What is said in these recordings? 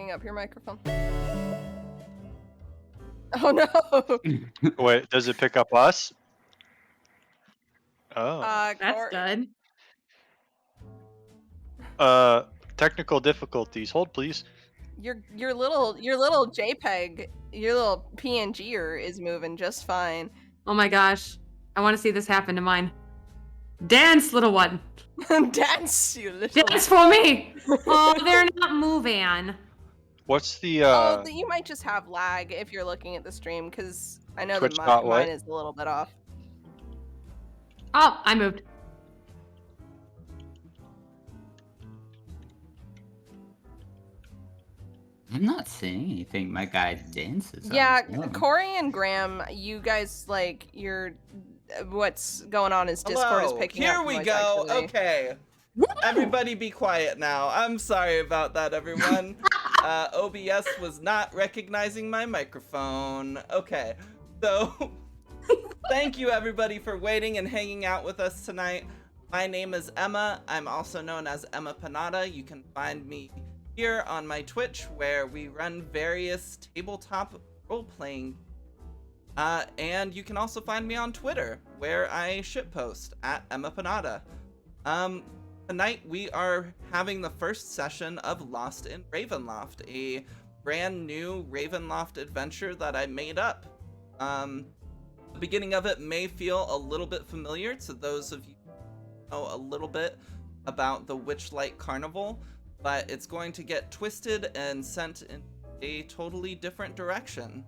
picking up your microphone? Oh no. Wait, does it pick up us? Oh. That's Corey. good. Technical difficulties. Hold, please. Your little JPEG, your little PNGer is moving just fine. Oh my gosh. I want to see this happen to mine. Dance, little one. Dance, you little. Dance for me. Oh, they're not moving. What's the Oh, you might just have lag if you're looking at the stream, because I know Twitch that not what? mine is a little bit off. Oh, I moved. I'm not seeing anything. My guy dances. on Yeah, his own. Corey and Graham, you guys what's going on is Discord is Hello. picking Here up we voice go. activity. Okay. Everybody be quiet now. I'm sorry about that, everyone. OBS was not recognizing my microphone. Okay. So, thank you everybody for waiting and hanging out with us tonight. My name is Emma. I'm also known as Emma Panada. You can find me here on my Twitch, where we run various tabletop role-playing. And you can also find me on Twitter, where I shitpost at Emma Panada. Tonight we are having the first session of Lost in Ravenloft, a brand new Ravenloft adventure that I made up. The beginning of it may feel a little bit familiar to those of you who know a little bit about the Witchlight Carnival, but it's going to get twisted and sent in a totally different direction.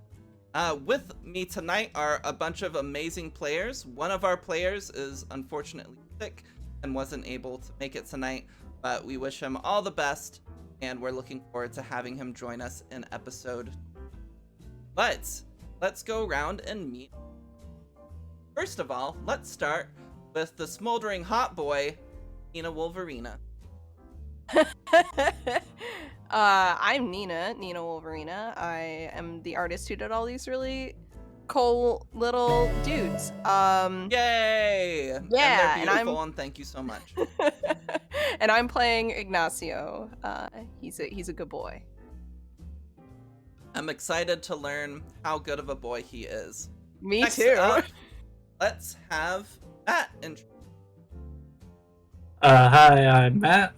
With me tonight are a bunch of amazing players. One of our players is unfortunately sick and wasn't able to make it tonight, but we wish him all the best, and we're looking forward to having him join us in episode. But let's go around and meet. First of all, let's start with the smoldering hot boy, Nina Wolverina. I'm Nina Wolverina. I am the artist who did all these really cool little dudes. Yay! Yeah, and they're and beautiful, and thank you so much. and I'm playing Ignacio. He's a good boy. I'm excited to learn how good of a boy he is. Me Next too. up, let's have Matt intro. Hi, I'm Matt.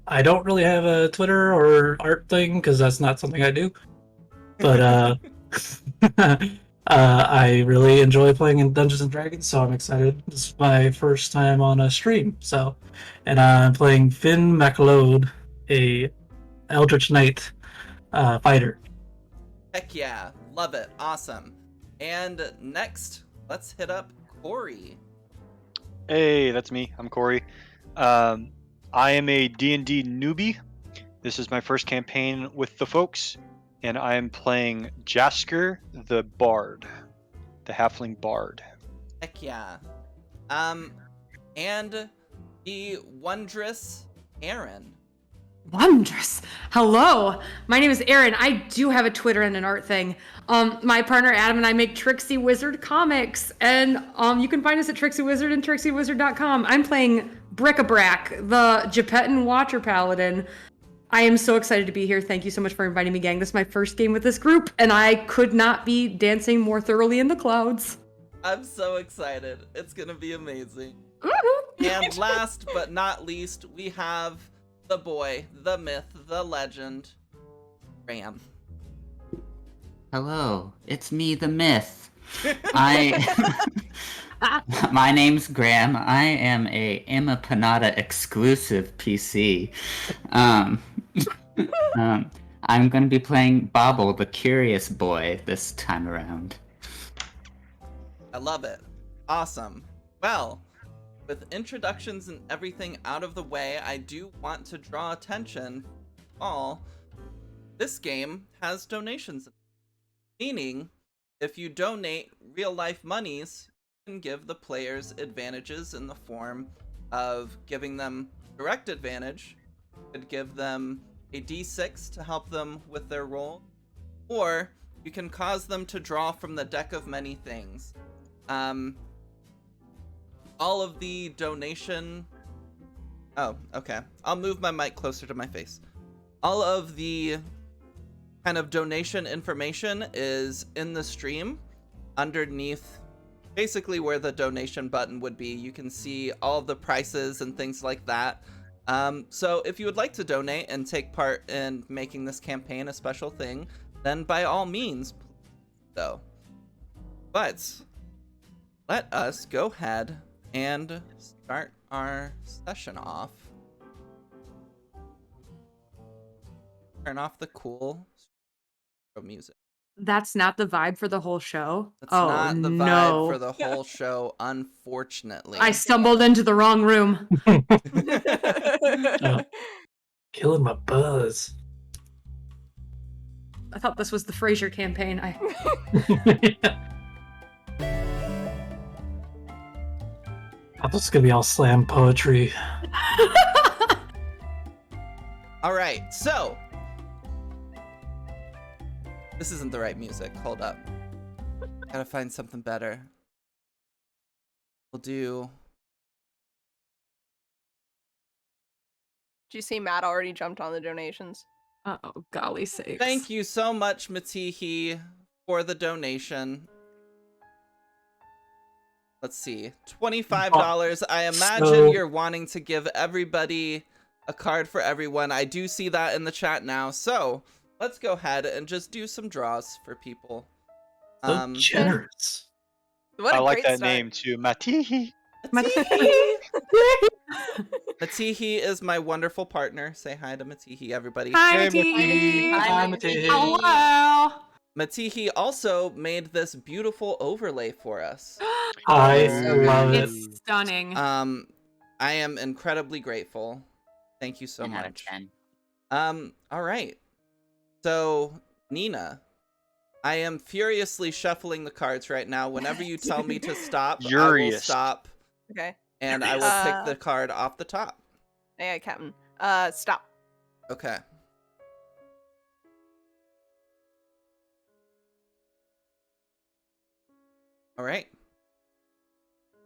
I don't really have a Twitter or art thing because that's not something I do. But I really enjoy playing in Dungeons and Dragons, so I'm excited. This is my first time on a stream, and I'm playing Finn MacLeod, a Eldritch Knight fighter. Heck yeah, love it, awesome. And next, let's hit up Corey. Hey, that's me. I'm Corey. I am a D&D newbie. This is my first campaign with the folks, and I am playing Jasker the Bard, the Halfling Bard. Heck yeah. And the wondrous Aaron. Wondrous. Hello, my name is Erin. I do have a Twitter and an art thing. My partner Adam and I make Trixie Wizard comics, and you can find us at Trixie Wizard and TrixieWizard.com. I'm playing Brick-a-Brack, the Gepetan Watcher Paladin. I am so excited to be here. Thank you so much for inviting me, gang. This is my first game with this group, and I could not be dancing more thoroughly in the clouds. I'm so excited. It's gonna be amazing. And last but not least, we have the boy, the myth, the legend, Graham. Hello, it's me, the myth. My name's Graham. I am a Emma Panada exclusive PC. I'm going to be playing Bobble, the Curious Boy, this time around. I love it. Awesome. Well, with introductions and everything out of the way, I do want to draw attention. This game has donations. Meaning, if you donate real-life monies, you can give the players advantages in the form of giving them direct advantage, you could give them a d6 to help them with their roll, or you can cause them to draw from the deck of many things. All of the donation... Oh, okay. I'll move my mic closer to my face. all of the kind of donation information is in the stream underneath, basically where the donation button would be. You can see all of the prices and things like that. So if you would like to donate and take part in making this campaign a special thing, then by all means, though. But let us go ahead and start our session off. Turn off the cool music. That's not the vibe for the whole show. That's Oh not the vibe no. for the whole show, unfortunately. I stumbled into the wrong room. Oh, killing my buzz. I thought this was the Frasier campaign. I thought this was gonna be all slam poetry. All right, so this isn't the right music. Hold up. Gotta find something better. We'll do. Did you see Matt already jumped on the donations? Oh, golly sakes. Thank you so much, Matihi, for the donation. Let's see, $25. I imagine So- you're wanting to give everybody a card for everyone. I do see that in the chat now. So let's go ahead and just do some draws for people. So generous. What a I like great that start. name too, Matihi. Matihi is my wonderful partner. Say hi to Matihi, everybody. Hi, Hey, Matihi. Hi, Matihi. Hello. Matihi also made this beautiful overlay for us. I Oh, love it. It's stunning. I am incredibly grateful. Thank you so 10 out of much. 10. All right. So, Nina, I am furiously shuffling the cards right now. Whenever you tell me to stop, I will Furious. stop, Okay. and I will pick the card off the top. Yeah, Captain. Stop. Okay. All right.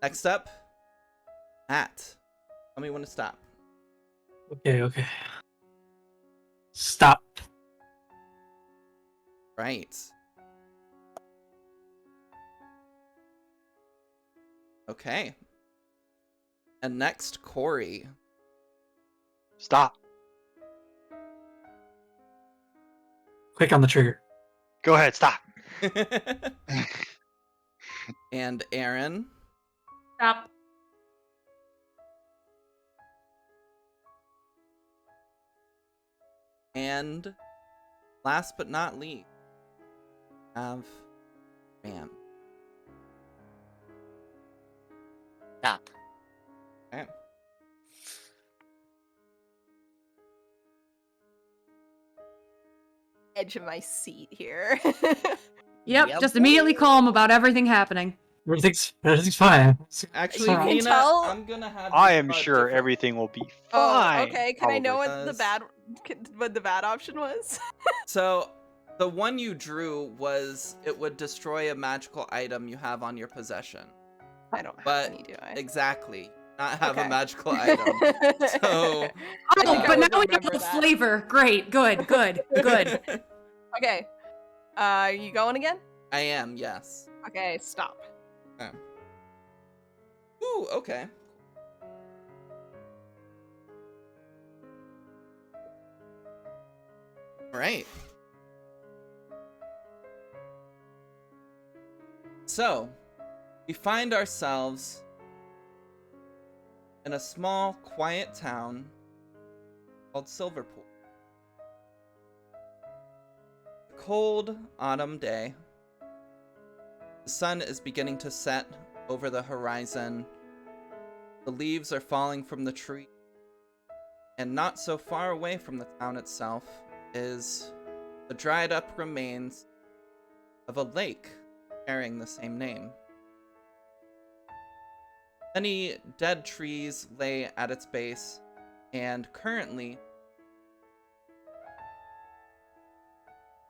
Next up, Matt. Tell me when to stop. Okay. Stop. Right. Okay. And next, Corey. Stop. Quick on the trigger. Go ahead. Stop. And Aaron. Stop. And last but not least, have Ram. Stop. Okay. Edge of my seat here. Yep, Yep. just immediately calm about everything happening. Everything's fine. Actually, You can Nina, tell- I'm gonna have. I this am card sure different. everything will be Oh, fine. okay. Can I know probably. what the bad option was? So, the one you drew was it would destroy a magical item you have on your possession. I don't have But any, do I? exactly, not have a Okay. magical item. So, I Oh, think I but would now we remember have that. flavor. Great, good. Okay. Are you going again? I am, yes. Okay, stop. Ooh, okay. All right. So, we find ourselves in a small, quiet town called Silverpool. A cold autumn day. The sun is beginning to set over the horizon. The leaves are falling from the tree. And not so far away from the town itself is the dried up remains of a lake bearing the same name. Many dead trees lay at its base, and currently,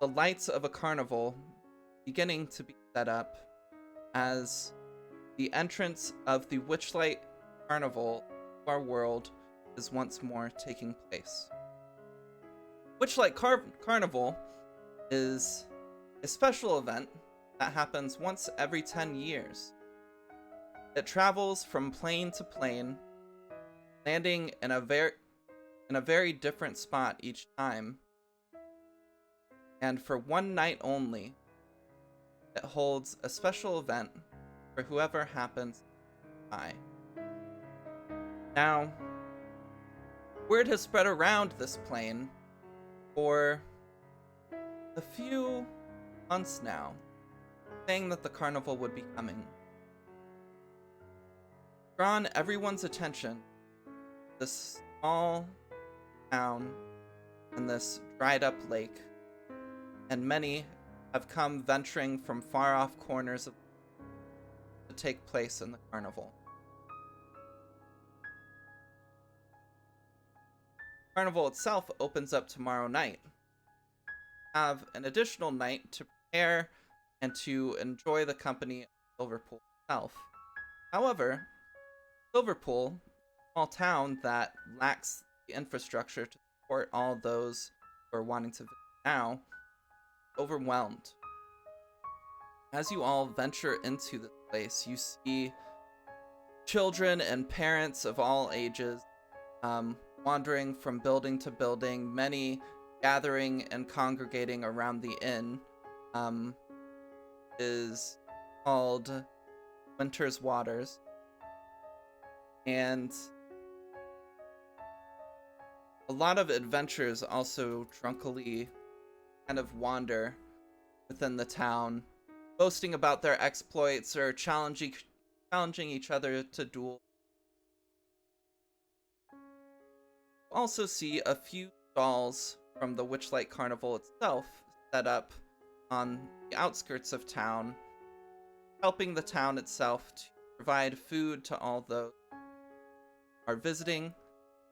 the lights of a carnival beginning to be set up as the entrance of the Witchlight Carnival of our world is once more taking place. Witchlight Carnival is a special event that happens once every 10 years. It travels from plane to plane, landing in a very different spot each time. And for one night only, it holds a special event for whoever happens to die. Now, word has spread around this plane for a few months now, saying that the carnival would be coming. Drawn everyone's attention to this small town and this dried up lake, and many have come venturing from far off corners of to take place in the carnival. The carnival itself opens up tomorrow night. Have an additional night to prepare and to enjoy the company of Silverpool itself. However, Silverpool, a small town that lacks the infrastructure to support all those who are wanting to visit now, overwhelmed. As you all venture into this place, you see children and parents of all ages wandering from building to building, many gathering and congregating around the inn. Is called Winter's Waters. And a lot of adventurers also drunkenly kind of wander within the town, boasting about their exploits or challenging each other to duel. You also see a few stalls from the Witchlight Carnival itself set up on the outskirts of town, helping the town itself to provide food to all those who are visiting,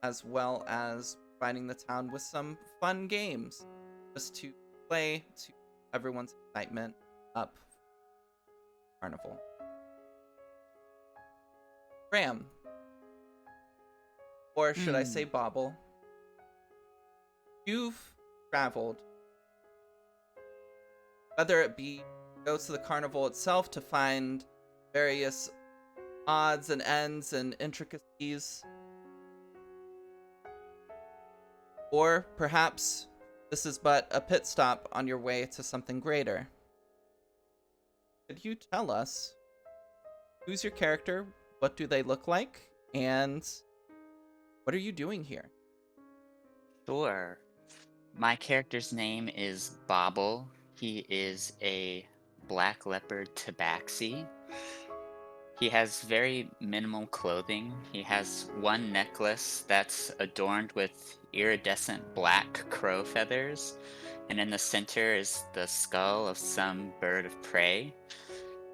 as well as providing the town with some fun games just to play to everyone's excitement up carnival. Graham, or should I say Bobble, you've traveled, whether it be go to the carnival itself to find various odds and ends and intricacies, or perhaps this is but a pit stop on your way to something greater. Could you tell us who's your character, what do they look like, and what are you doing here? Sure. My character's name is Bobble. He is a black leopard tabaxi. He has very minimal clothing. He has one necklace that's adorned with iridescent black crow feathers, and in the center is the skull of some bird of prey.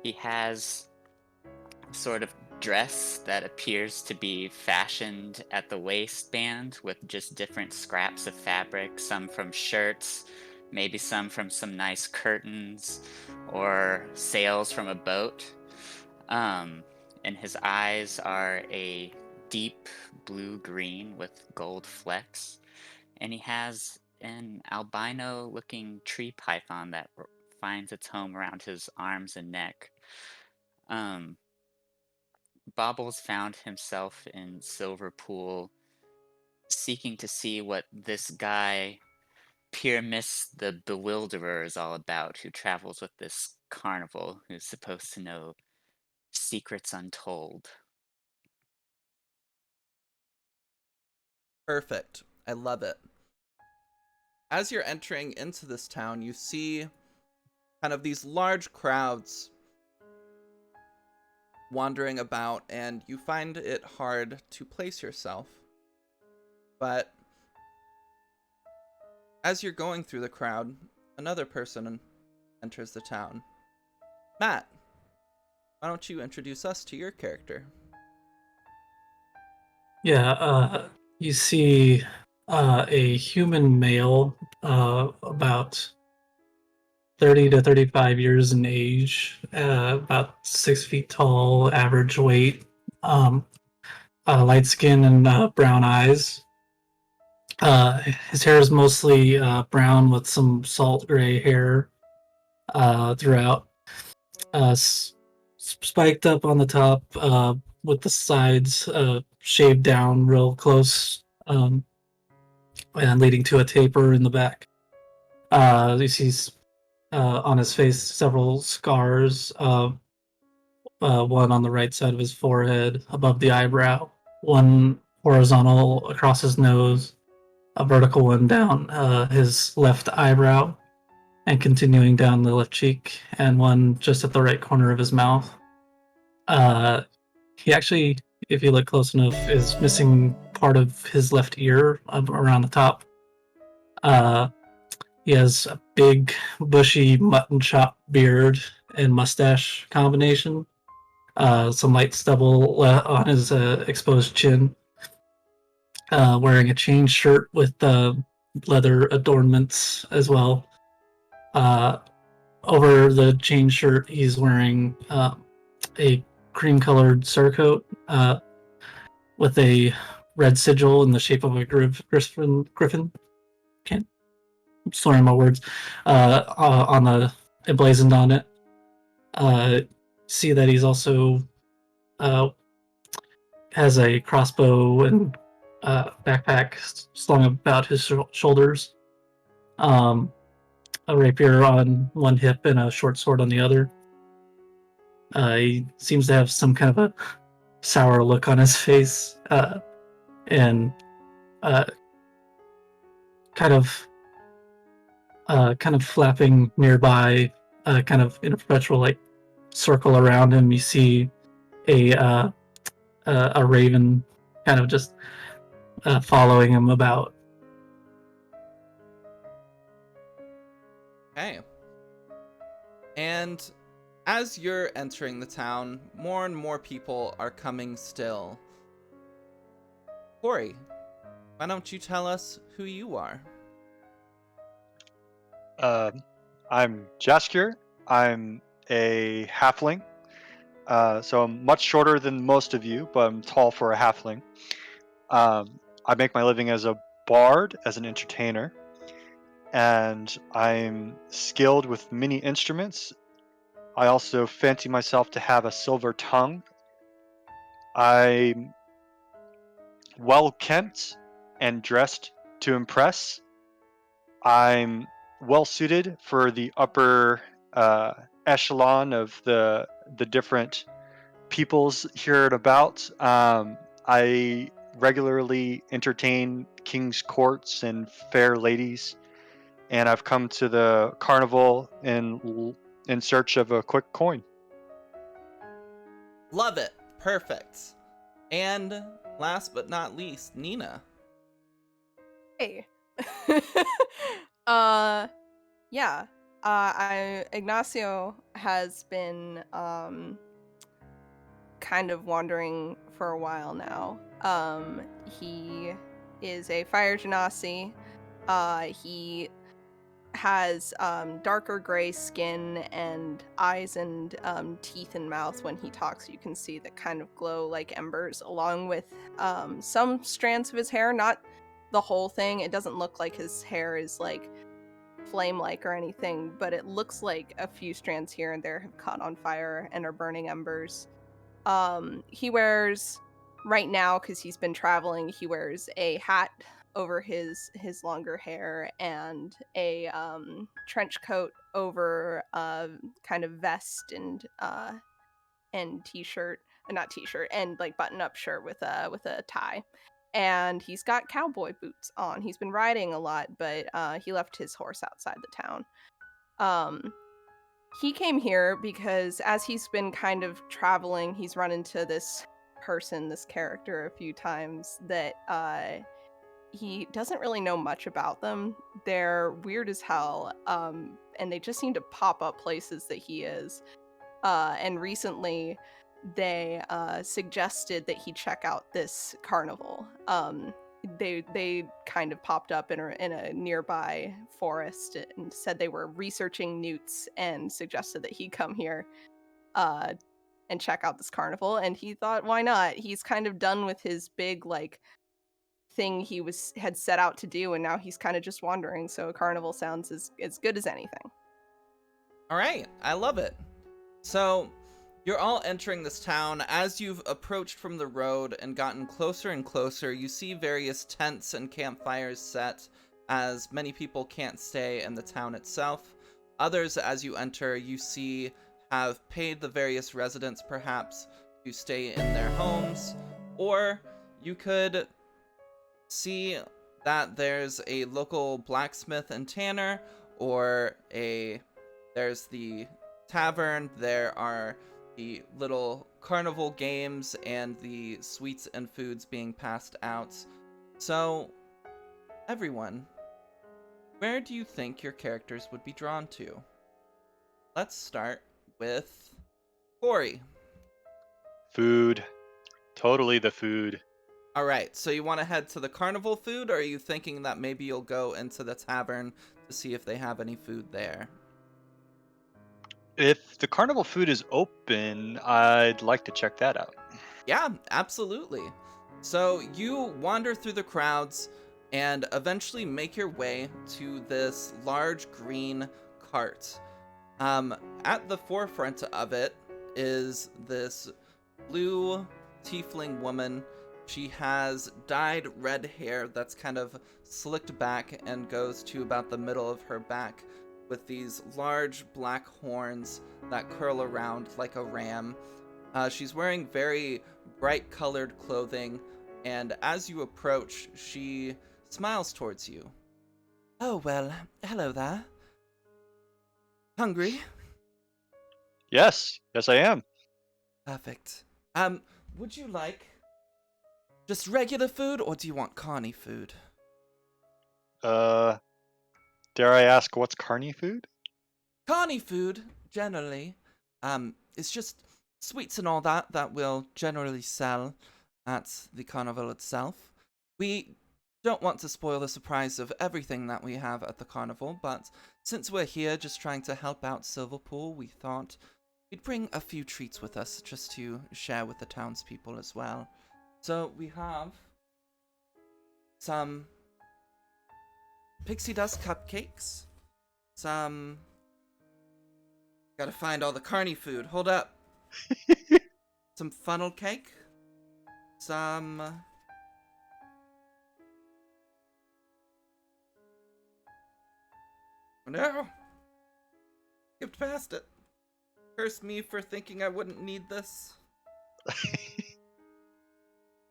He has sort of dress that appears to be fashioned at the waistband with just different scraps of fabric, some from shirts, maybe some from some nice curtains or sails from a boat. And his eyes are a deep blue-green with gold flecks, and he has an albino looking tree python that finds its home around his arms and neck. Um, Bobbles found himself in Silverpool seeking to see what this guy, Pyramus the Bewilderer, is all about, who travels with this carnival, who's supposed to know secrets untold. Perfect. I love it. As you're entering into this town, you see kind of these large crowds wandering about, and you find it hard to place yourself. But as you're going through the crowd, another person enters the town. Matt, why don't you introduce us to your character? Yeah, you see a human male, about 30 to 35 years in age, about 6 feet tall, average weight, light skin and brown eyes. His hair is mostly brown with some salt gray hair throughout. Spiked up on the top with the sides shaved down real close, and leading to a taper in the back. You see on his face several scars, one on the right side of his forehead above the eyebrow, one horizontal across his nose, a vertical one down his left eyebrow, and continuing down the left cheek, and one just at the right corner of his mouth. He actually, if you look close enough, is missing part of his left ear around the top. He has a big, bushy mutton chop beard and mustache combination. Some light stubble on his exposed chin. Wearing a chain shirt with leather adornments as well. Over the chain shirt, he's wearing a cream-colored surcoat with a red sigil in the shape of a griffin. Can't slurring my words. On the emblazoned on it. See that he's also has a crossbow and backpack slung about his shoulders. A rapier on one hip and a short sword on the other. He seems to have some kind of a sour look on his face, and kind of flapping nearby, kind of in a perpetual like circle around him. You see a raven kind of just following him about. Okay. And as you're entering the town, more and more people are coming still. Corey, why don't you tell us who you are? I'm Jaskier. I'm a halfling. So I'm much shorter than most of you, but I'm tall for a halfling. I make my living as a bard, as an entertainer, and I'm skilled with many instruments. I also fancy myself to have a silver tongue. I'm well kempt and dressed to impress. I'm well suited for the upper echelon of the different peoples here and about. I regularly entertain king's courts and fair ladies, and I've come to the carnival in search of a quick coin. Love it. Perfect. And last but not least, Nina. Hey. Yeah. Ignacio has been kind of wandering for a while now. He is a fire genasi. He has darker gray skin and eyes and teeth and mouth when he talks. You can see that kind of glow like embers, along with some strands of his hair, not the whole thing. It doesn't look like his hair is like flame-like or anything, but it looks like a few strands here and there have caught on fire and are burning embers. He wears, right now, because he's been traveling, he wears a hat over his longer hair and a trench coat over a kind of vest and t-shirt, not t-shirt, and like button-up shirt with a tie. And he's got cowboy boots on. He's been riding a lot, but he left his horse outside the town. He came here because as he's been kind of traveling, he's run into this person, this character a few times that he doesn't really know much about them. They're weird as hell, and they just seem to pop up places that he is. And recently, they suggested that he check out this carnival. They kind of popped up in a nearby forest and said they were researching newts and suggested that he come here and check out this carnival. And he thought, why not? He's kind of done with his big like thing he had set out to do, and now he's kind of just wandering. So a carnival sounds as good as anything. All right, I love it. So, you're all entering this town. As you've approached from the road and gotten closer and closer, you see various tents and campfires set, as many people can't stay in the town itself. Others, as you enter, you see have paid the various residents perhaps to stay in their homes, or you could see that there's a local blacksmith and tanner, or there's the tavern, there are the little carnival games and the sweets and foods being passed out. So, everyone, where do you think your characters would be drawn to? Let's start with Corey. Food. Totally the food. Alright, so you want to head to the carnival food, or are you thinking that maybe you'll go into the tavern to see if they have any food there? If the carnival food is open, I'd like to check that out. Yeah, absolutely. So you wander through the crowds and eventually make your way to this large green cart. At the forefront of it is this blue tiefling woman. She has dyed red hair that's kind of slicked back and goes to about the middle of her back, with these large black horns that curl around like a ram. She's wearing very bright colored clothing, and as you approach, she smiles towards you. Oh, well, hello there. Hungry? Yes, I am. Perfect. Would you like just regular food, or do you want carny food? Dare I ask what's carny food? Carny food, generally, is just sweets and all that will generally sell at the carnival itself. We don't want to spoil the surprise of everything that we have at the carnival, but since we're here just trying to help out Silverpool, we thought we'd bring a few treats with us just to share with the townspeople as well. So we have some pixie dust cupcakes, some... Gotta find all the carny food. Hold up. Some funnel cake. Some... No! Skipped past it. Curse me for thinking I wouldn't need this.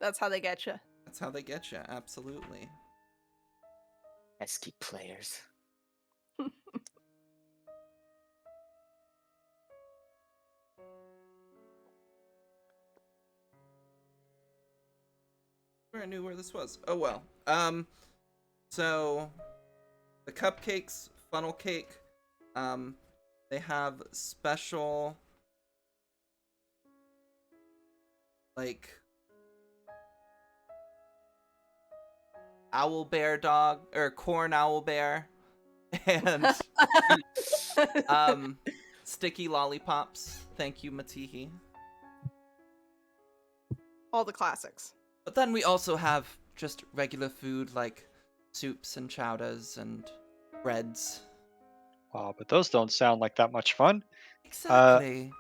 That's how they get you. That's how they get you, absolutely. Pesky players. I knew where this was. Oh well. So the cupcakes, funnel cake, they have special like owl bear dog or corn owl bear and sticky lollipops. Thank you, Matihi. All the classics. But then we also have just regular food like soups and chowders and breads. Wow, but those don't sound like that much fun. Exactly.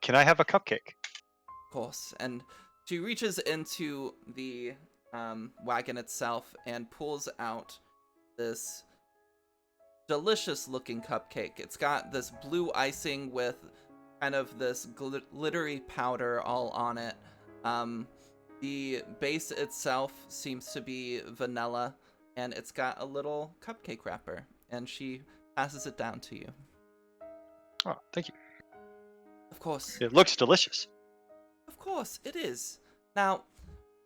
Can I have a cupcake? Of course. And she reaches into the wagon itself and pulls out this delicious looking cupcake. It's got this blue icing with kind of this glittery powder all on it. The base itself seems to be vanilla, and it's got a little cupcake wrapper, and she passes it down to you. Oh, thank you. Of course. It looks delicious. Of course, it is. Now,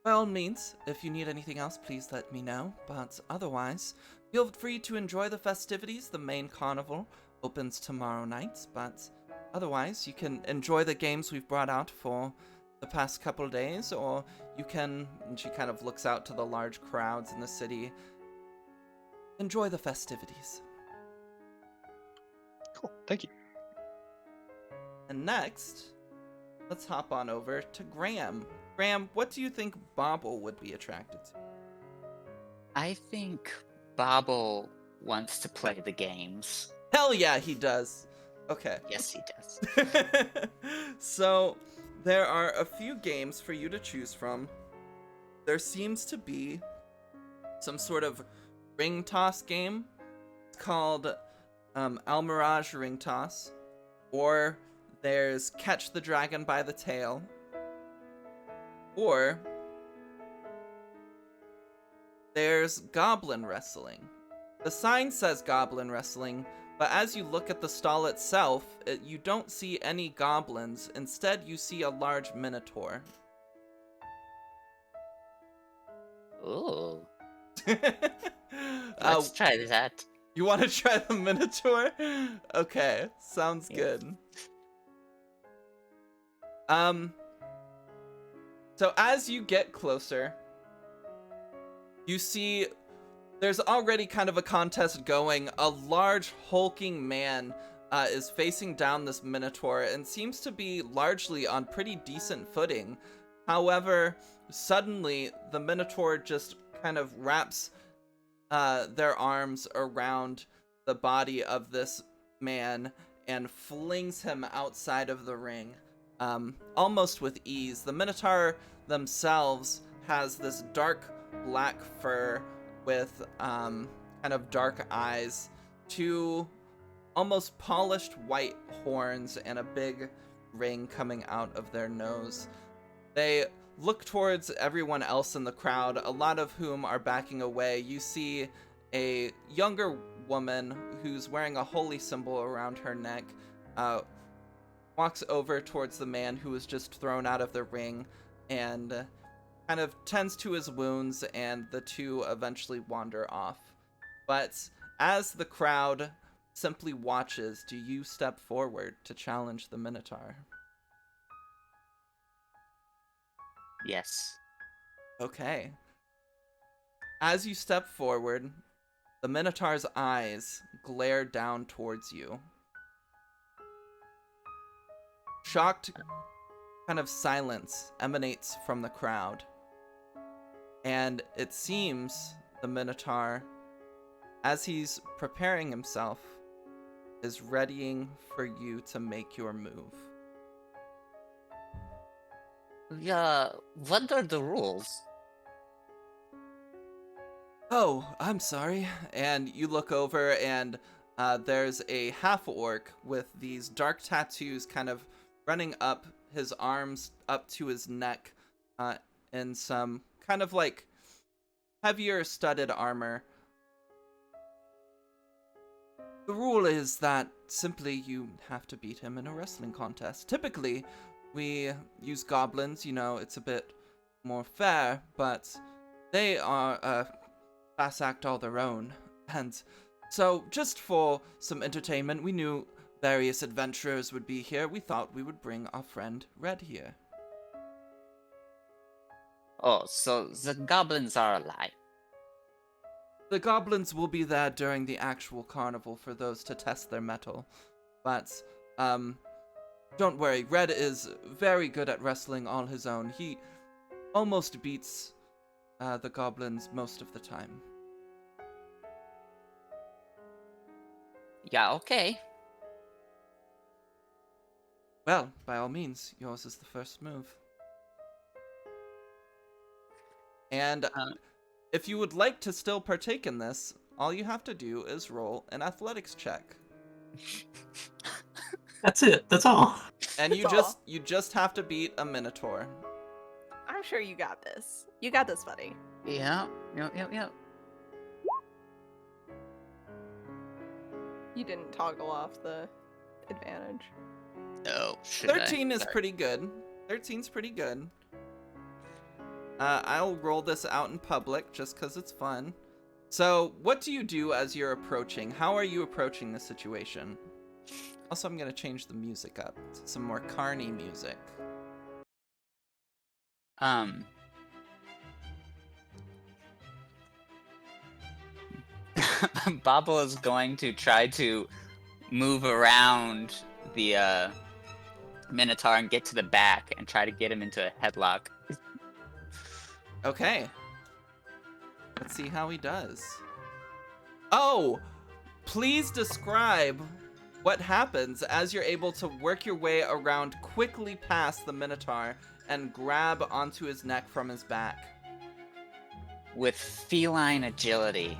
by all means, if you need anything else, please let me know. But otherwise, feel free to enjoy the festivities. The main carnival opens tomorrow night. But otherwise, you can enjoy the games we've brought out for the past couple days, or you can, and she kind of looks out to the large crowds in the city, enjoy the festivities. Cool, thank you. And next, let's hop on over to Graham. Graham, what do you think Bobble would be attracted to? I think Bobble wants to play the games. Hell yeah, he does. Okay. Yes, he does. So, there are a few games for you to choose from. There seems to be some sort of ring toss game. It's called Almirage Ring Toss. Or there's Catch the Dragon by the Tail. Or there's Goblin Wrestling. The sign says Goblin Wrestling, but as you look at the stall itself, you don't see any goblins. Instead, you see a large minotaur. Ooh. uh, Let's try that. you want to try the minotaur? Okay, sounds Yeah. good. So as you get closer, you see there's already kind of a contest going. A large hulking man is facing down this minotaur and seems to be largely on pretty decent footing. However, suddenly the minotaur just kind of wraps their arms around the body of this man and flings him outside of the ring, almost with ease. The minotaur themselves has this dark black fur with kind of dark eyes, two almost polished white horns, and a big ring coming out of their nose. They look towards everyone else in the crowd, a lot of whom are backing away. You see a younger woman who's wearing a holy symbol around her neck, walks over towards the man who was just thrown out of the ring and kind of tends to his wounds, and the two eventually wander off. But as the crowd simply watches, do you step forward to challenge the Minotaur? Yes. Okay. As you step forward, the Minotaur's eyes glare down towards you. Shocked kind of silence emanates from the crowd. And it seems the Minotaur, as he's preparing himself, is readying for you to make your move. Yeah, what are the rules? Oh, I'm sorry. And you look over, and there's a half-orc with these dark tattoos kind of running up his arms up to his neck, in some kind of like heavier studded armor. The rule is that simply you have to beat him in a wrestling contest. Typically, we use goblins, it's a bit more fair, but they are a class act all their own. And so, just for some entertainment, we knew various adventurers would be here. We thought we would bring our friend Red here. Oh, so the goblins are alive. The goblins will be there during the actual carnival for those to test their mettle. But, don't worry, Red is very good at wrestling on his own. He almost beats the goblins most of the time. Yeah, okay. Well, by all means, yours is the first move. And if you would like to still partake in this, all you have to do is roll an athletics check. That's it. That's all. And That's you just have to beat a minotaur. I'm sure you got this. You got this, buddy. Yeah, yeah. You didn't toggle off the advantage. No, should I? 13 is Sorry. pretty good. 13's pretty good. I'll roll this out in public just because it's fun. So, what do you do as you're approaching? How are you approaching the situation? Also, I'm going to change the music up to some more carny music. Bobble is going to try to move around the Minotaur and get to the back and try to get him into a headlock. Okay. Let's see how he does. Oh! Please describe what happens as you're able to work your way around quickly past the Minotaur and grab onto his neck from his back. With feline agility,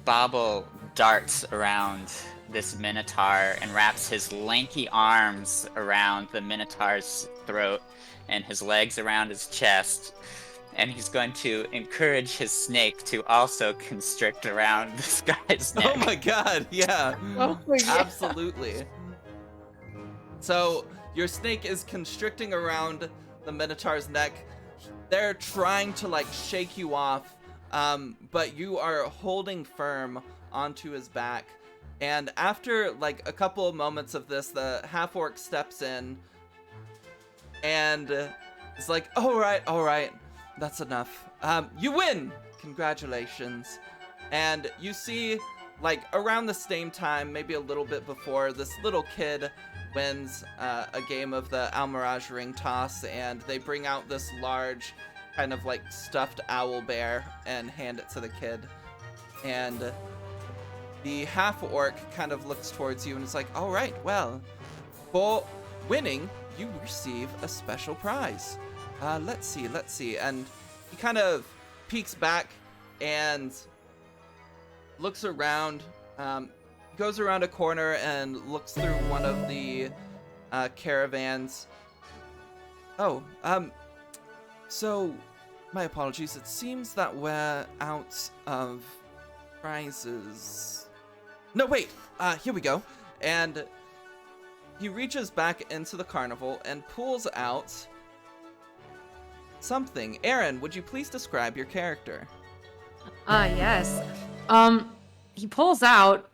Bobble darts around this Minotaur and wraps his lanky arms around the Minotaur's throat and his legs around his chest. And he's going to encourage his snake to also constrict around this guy's neck. Oh my god, yeah. Oh, yeah. Absolutely. So, your snake is constricting around the Minotaur's neck. They're trying to, like, shake you off, but you are holding firm onto his back. And after, like, a couple of moments of this, the half-orc steps in and is like, all right. That's enough. You win! Congratulations. And you see, like, around the same time, maybe a little bit before, this little kid wins a game of the Almirage ring toss, and they bring out this large, kind of like stuffed owl bear and hand it to the kid. And the half-orc kind of looks towards you and is like, all right, well, for winning, you receive a special prize. Let's see. And he kind of peeks back and looks around, goes around a corner and looks through one of the caravans. Oh, so my apologies. It seems that we're out of prizes. No, wait, here we go. And he reaches back into the carnival and pulls out something. Aaron, would you please describe your character? Yes. He pulls out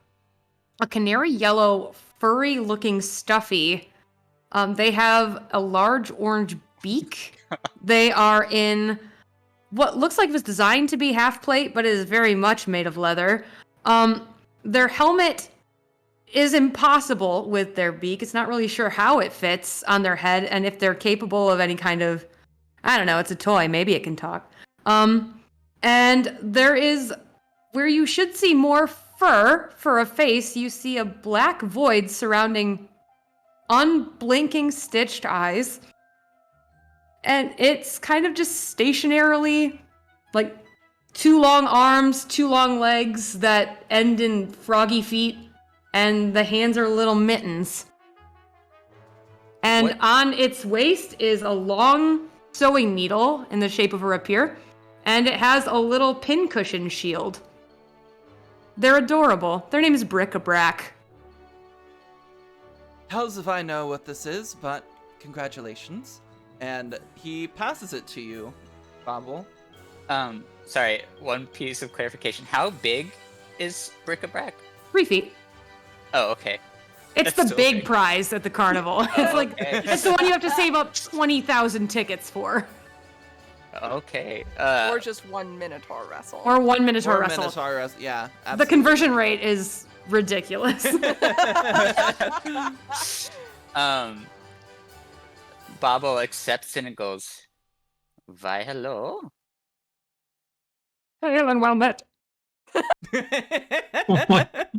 a canary yellow, furry-looking stuffy. They have a large orange beak. They are in what looks like it was designed to be half plate, but it is very much made of leather. Their helmet is impossible with their beak. It's not really sure how it fits on their head and if they're capable of any kind of, I don't know, it's a toy. Maybe it can talk. And there is, where you should see more fur for a face, you see a black void surrounding unblinking stitched eyes. And it's kind of just stationarily, like, 2 long arms, 2 long legs that end in froggy feet, and the hands are little mittens. And What? on its waist is a long sewing needle in the shape of a rapier, and it has a little pincushion shield. They're adorable. Their name is Bric-a-Brac. Hells if I know what this is, but congratulations. And he passes it to you, Bobble. Sorry, one piece of clarification. How big is Bric-a-Brac? 3 feet. Oh, okay. It's That's the so big big. prize at the carnival. It's like, okay. it's the one you have to save up 20,000 tickets for. Okay. Or just one Minotaur wrestle. Or 1 Minotaur Or wrestle. yeah, The absolutely. conversion rate is ridiculous. Bobble accepts and goes, "Why, hello." Hail and well met.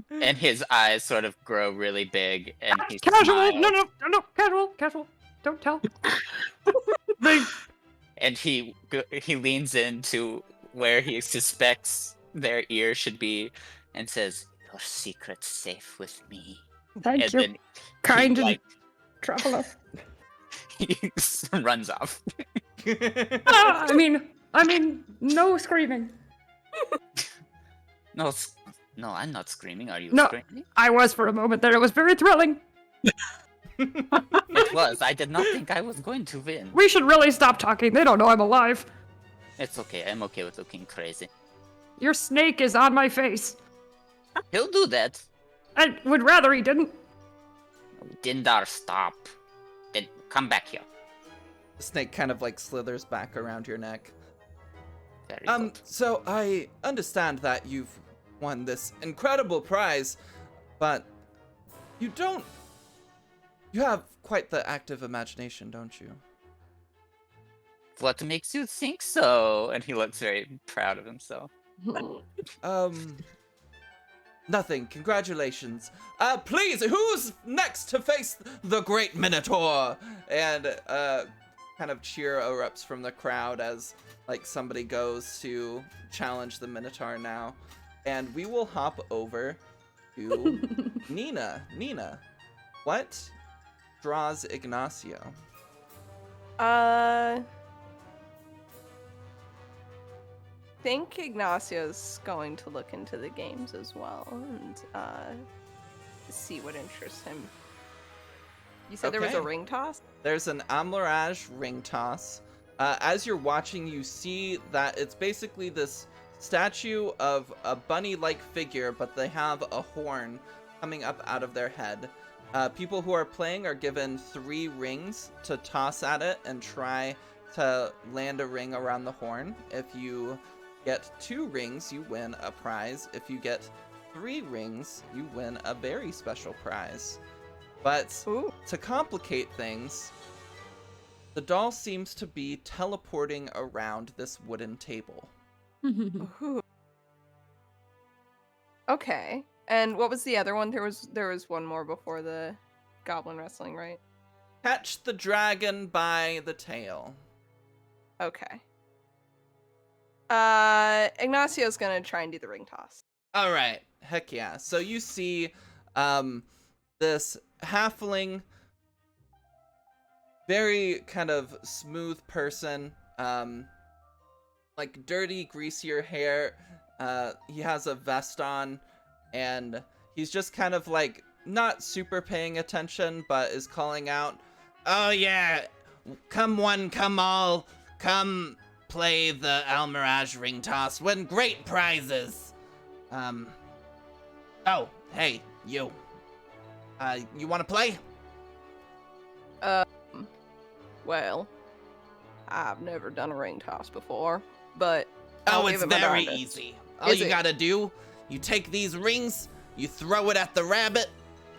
And his eyes sort of grow really big, and he Casual! smiles. No, casual. Don't tell. And he leans into where he suspects their ear should be, and says, "Your secret's safe with me." Thank And you, then kind he, like, traveler. he runs off. I mean, no screaming. No, I'm not screaming. Are you No. screaming? I was for a moment there. It was very thrilling. It was. I did not think I was going to win. We should really stop talking. They don't know I'm alive. It's okay. I'm okay with looking crazy. Your snake is on my face. He'll do that. I would rather he didn't. Dindar, stop. Then come back here. The snake kind of like slithers back around your neck. Very good. So I understand that you've won this incredible prize, but you have quite the active imagination, don't you? What makes you think so? And he looks very proud of himself. Nothing. Congratulations. Please, who's next to face the Great Minotaur? And kind of cheer erupts from the crowd as like somebody goes to challenge the Minotaur now. And we will hop over to Nina. Nina, what draws Ignacio? Think Ignacio's going to look into the games as well and see what interests him. You said there was a Okay. ring toss? There's an Amlarage ring toss. As you're watching, you see that it's basically this statue of a bunny-like figure, but they have a horn coming up out of their head. People who are playing are given 3 rings to toss at it and try to land a ring around the horn. If you get 2 rings, you win a prize. If you get 3 rings, you win a very special prize. But Ooh. to complicate things, the doll seems to be teleporting around this wooden table. Ooh. Okay. And what was the other one? There was one more before the goblin wrestling, right? Catch the dragon by the tail. Okay. Ignacio's gonna try and do the ring toss. All right, heck yeah. So you see this halfling, very kind of smooth person, like dirty, greasier hair. He has a vest on, and he's just kind of like not super paying attention, but is calling out, "Oh yeah, come one, come all, come play the Almirage ring toss, win great prizes." Oh, hey, you. You want to play? Well, I've never done a ring toss before, but Oh, I'll it's give it my very darndest. easy. All Is you it? gotta do, you take these rings, you throw it at the rabbit,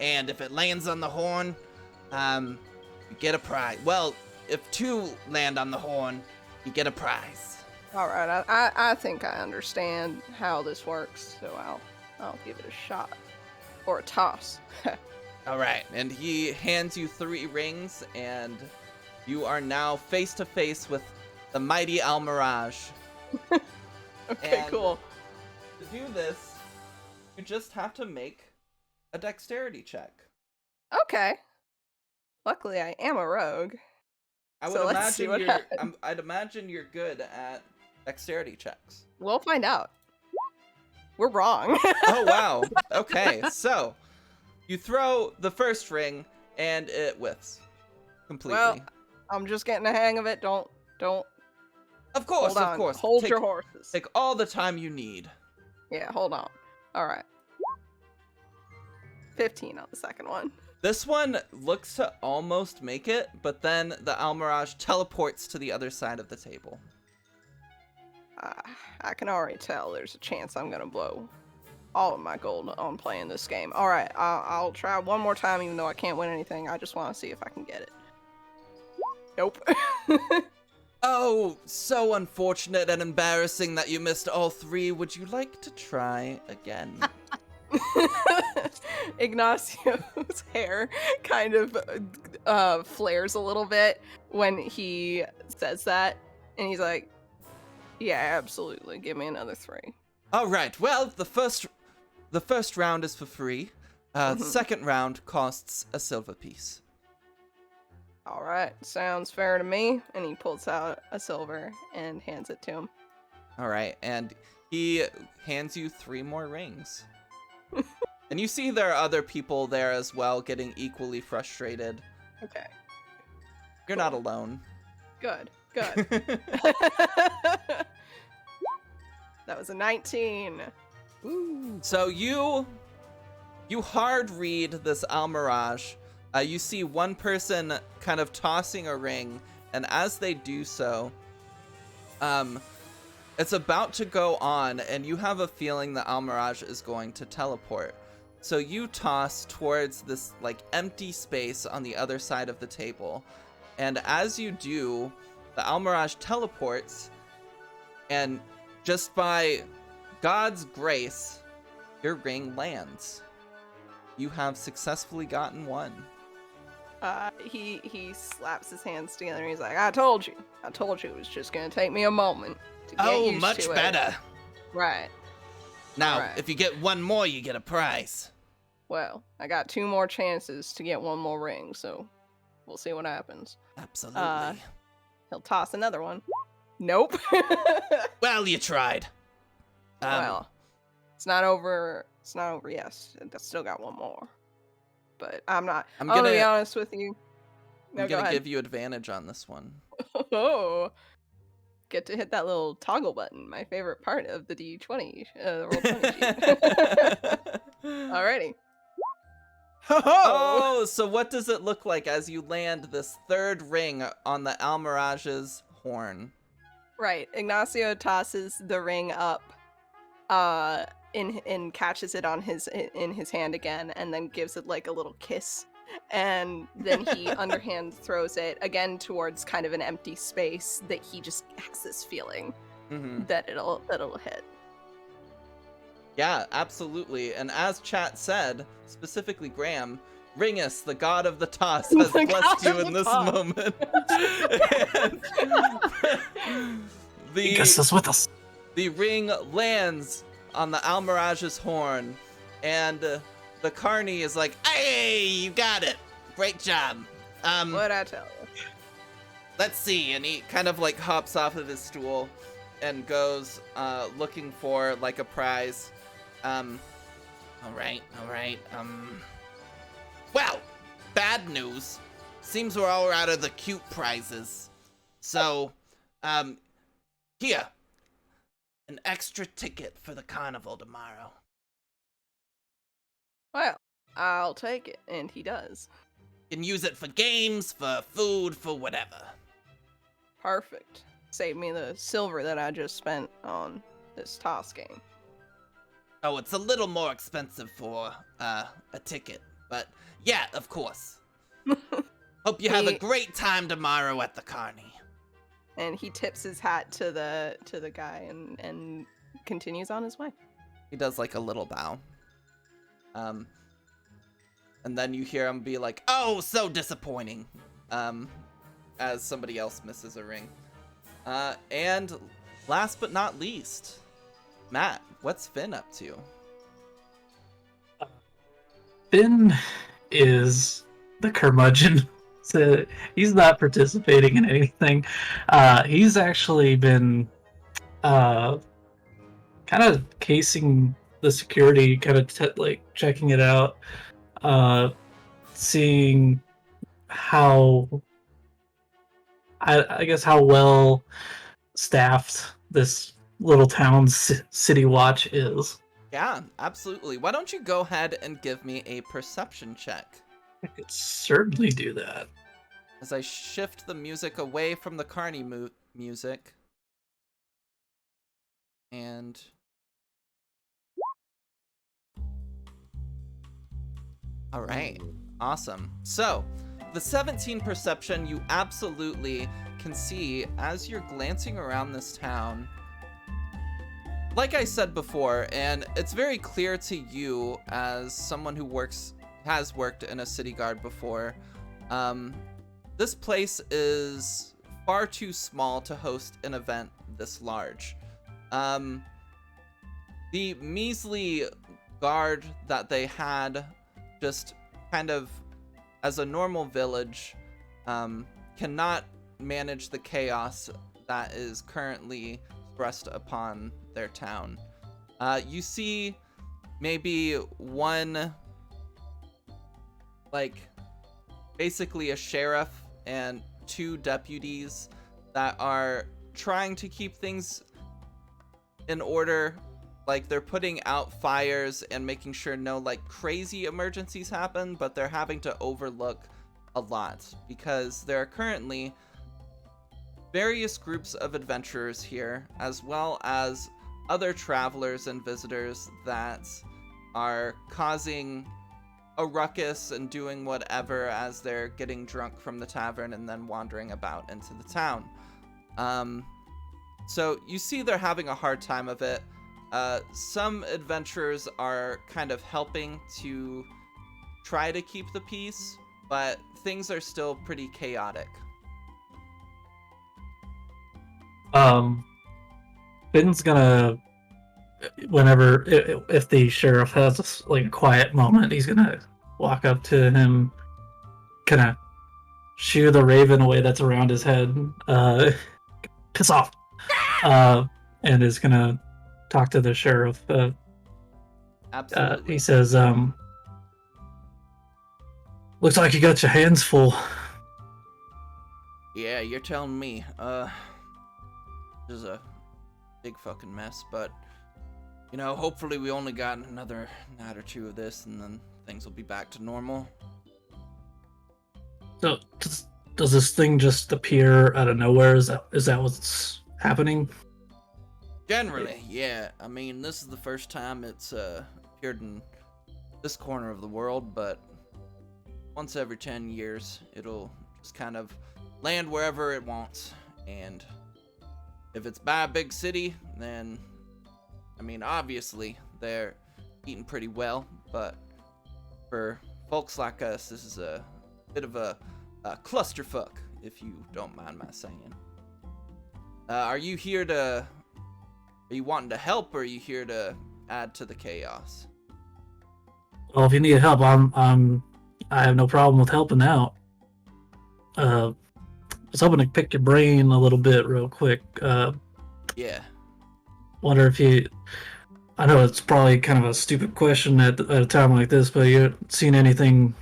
and if it lands on the horn, you get a prize. Well, if 2 land on the horn, you get a prize. All right, I think I understand how this works, so I'll give it a shot or a toss. All right, and he hands you 3 rings, and you are now face to face with the mighty Almirage. Okay, And cool. To do this, you just have to make a dexterity check. Okay. Luckily, I am a rogue. I would So let's see imagine what you're. happens. I'd imagine you're good at dexterity checks. We'll find out. We're wrong. Oh wow. Okay, so you throw the first ring and it whiffs completely. Well, I'm just getting the hang of it. Don't. Of course, Hold on. of course. Hold Take, your horses. take all the time you need. Yeah, hold on. All right. 15 on the second one. This one looks to almost make it, but then the Almirage teleports to the other side of the table. I can already tell there's a chance I'm gonna blow all of my gold on playing this game. All right, I'll try one more time, even though I can't win anything. I just want to see if I can get it. Nope. Oh, so unfortunate and embarrassing that you missed all 3. Would you like to try again? Ignacio's hair kind of flares a little bit when he says that, and he's like, "Yeah, absolutely. Give me another 3." All right. Well, the first round is for free. The second round costs a silver piece. All right, sounds fair to me. And he pulls out a silver and hands it to him. All right, and he hands you 3 more rings. And you see there are other people there as well, getting equally frustrated. Okay, You're not alone. good. That was a 19. Ooh. So you hard read this Almirage. You see one person kind of tossing a ring, and as they do so, it's about to go on, and you have a feeling the Almirage is going to teleport. So you toss towards this like empty space on the other side of the table, and as you do, the Almirage teleports, and just by God's grace, your ring lands. You have successfully gotten one. He slaps his hands together and he's like, I told you it was just gonna take me a moment to get Oh, used much to it. better. Right. Now, Alright. if you get one more, you get a prize. Well, I got 2 more chances to get one more ring, so we'll see what happens. Absolutely. He'll toss another one. Nope. Well, you tried. Well, it's not over. It's not over. Yes, I still got one more. But I'm gonna be honest with you. No, I'm go gonna ahead. give you advantage on this one. Oh, get to hit that little toggle button. My favorite part of the D20, roll 20 sheet. Alrighty. Oh, so what does it look like as you land this third ring on the Almirage's horn? Right. Ignacio tosses the ring up, and catches it in his hand again, and then gives it like a little kiss, and then he underhand throws it again towards kind of an empty space that he just has this feeling that it'll hit. Yeah, absolutely. And as chat said, specifically Graham, Ringus, the god of the toss, has blessed you in this moment. Ringus is with us. The ring lands on the Almirage's horn, and the Carney is like, "Hey, you got it! Great job." What'd I tell you? Let's see. And he kind of like hops off of his stool and goes looking for like a prize. All right. Well, bad news. Seems we're all out of the cute prizes. So, here. An extra ticket for the carnival tomorrow. Well, I'll take it, and he does. You can use it for games, for food, for whatever. Perfect. Save me the silver that I just spent on this toss game. Oh, it's a little more expensive for a ticket, but yeah, of course. Hope you have a great time tomorrow at the Carney. And he tips his hat to the guy and continues on his way. He does like a little bow. And then you hear him be like, "Oh, so disappointing." As somebody else misses a ring. And last but not least, Matt, what's Finn up to? Finn is the curmudgeon. So he's not participating in anything. He's actually been kind of casing the security, kind of like checking it out, seeing how I guess how well staffed this little town's city watch is. Yeah, absolutely. Why don't you go ahead and give me a perception check? I could certainly do that. As I shift the music away from the Carney music. And... Alright, awesome. So, the 17 perception you absolutely can see as you're glancing around this town. Like I said before, and it's very clear to you as someone who has worked in a city guard before, this place is far too small to host an event this large. The measly guard that they had just kind of as a normal village cannot manage the chaos that is currently thrust upon their town. You see maybe one, like, basically a sheriff and 2 deputies that are trying to keep things in order. Like, they're putting out fires and making sure no, like, crazy emergencies happen, but they're having to overlook a lot because there are currently various groups of adventurers here, as well as other travelers and visitors that are causing a ruckus and doing whatever as they're getting drunk from the tavern and then wandering about into the town. So you see they're having a hard time of it. Some adventurers are kind of helping to try to keep the peace, but things are still pretty chaotic. Finn's gonna, whenever, if the sheriff has like a quiet moment, he's gonna walk up to him, kind of shoo the raven away that's around his head, piss off, and is gonna talk to the sheriff. Absolutely. He says, looks like you got your hands full. Yeah, you're telling me. This is a big fucking mess, but hopefully we only got another night or two of this, and then things will be back to normal. So, does this thing just appear out of nowhere? Is that what's happening? Generally, yeah. I mean, this is the first time it's appeared in this corner of the world, but once every 10 years, it'll just kind of land wherever it wants. And if it's by a big city, then, I mean, obviously, they're eating pretty well, but for folks like us, this is a bit of a clusterfuck, if you don't mind my saying. Are you wanting to help, or are you here to add to the chaos? Well, if you need help, I have no problem with helping out. I was hoping to pick your brain a little bit real quick. Yeah. Wonder if I know it's probably kind of a stupid question at a time like this, but you seen anything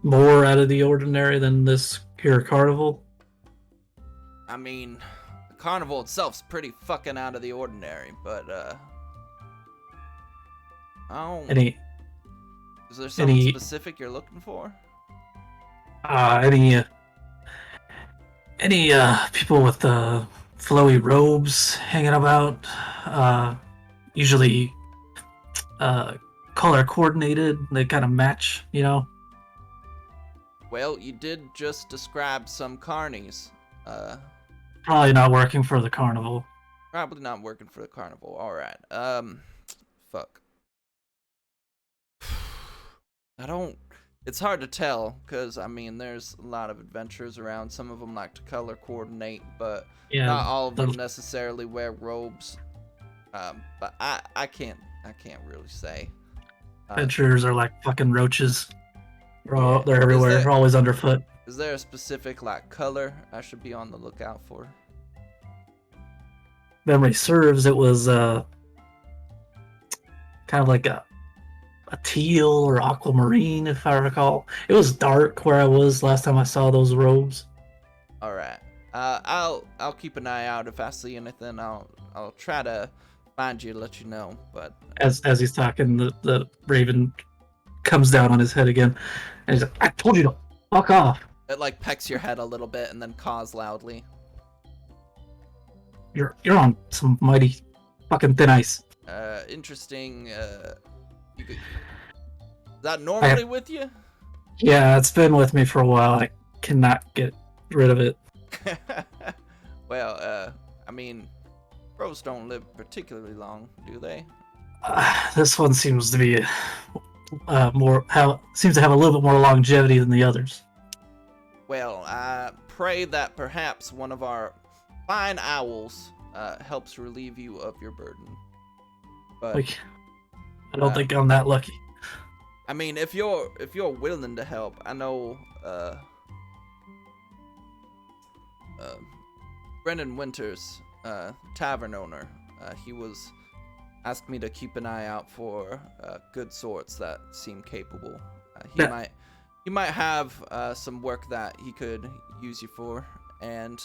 more out of the ordinary than this here carnival? I mean, the carnival itself's pretty fucking out of the ordinary, but is there something specific you're looking for? Any people with flowy robes hanging about, usually color coordinated, they kind of match, Well, you did just describe some carnies. Probably not working for the carnival. Probably not working for the carnival. Alright. Fuck. It's hard to tell, because, I mean, there's a lot of adventurers around. Some of them like to color coordinate, but not all of them necessarily wear robes. But I can't really say. Adventurers are like fucking roaches. They're everywhere, they're always underfoot. Is there a specific, color I should be on the lookout for? Memory serves, it was kind of like a teal or aquamarine, if I recall. It was dark where I was last time I saw those robes. All right. I'll keep an eye out. If I see anything, I'll try to find you, let you know. But as he's talking, the raven comes down on his head again, and he's like, "I told you to fuck off." It pecks your head a little bit and then caws loudly. You're on some mighty fucking thin ice. Interesting. Is that normally with you? Yeah, it's been with me for a while. I cannot get rid of it. Well, I mean, crows don't live particularly long, do they? This one seems to be seems to have a little bit more longevity than the others. Well, I pray that perhaps one of our fine owls helps relieve you of your burden. But I don't think I'm that lucky. I mean, if you're willing to help, I know Brennan Winters, tavern owner, he was asked me to keep an eye out for good sorts that seem capable. He might have some work that he could use you for, and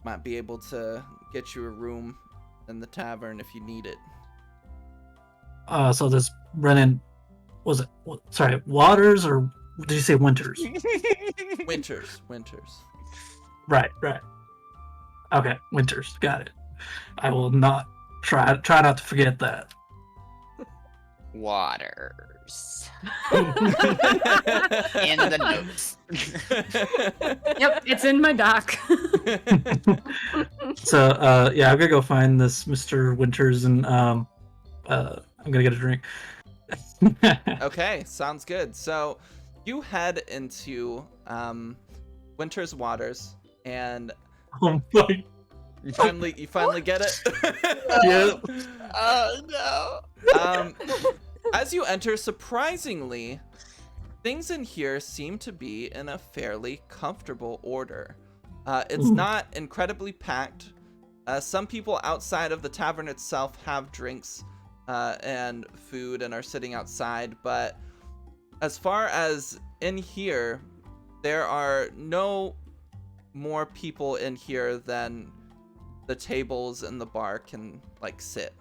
might be able to get you a room in the tavern if you need it. So this Brennan, was it? Sorry, Waters, or did you say Winters? Winters. Right. Okay, Winters. Got it. I will not try not to forget that. Waters. In the notes. Yep, it's in my doc. So yeah, I'm gonna go find this Mr. Winters and I'm gonna get a drink. Okay, sounds good. So you head into Winter's Waters, and Oh my. you finally get it. Yeah. Oh no. um, as you enter, surprisingly, things in here seem to be in a fairly comfortable order. It's Ooh. not incredibly packed. Some people outside of the tavern itself have drinks and food and are sitting outside, but as far as in here, there are no more people in here than the tables and the bar can like sit.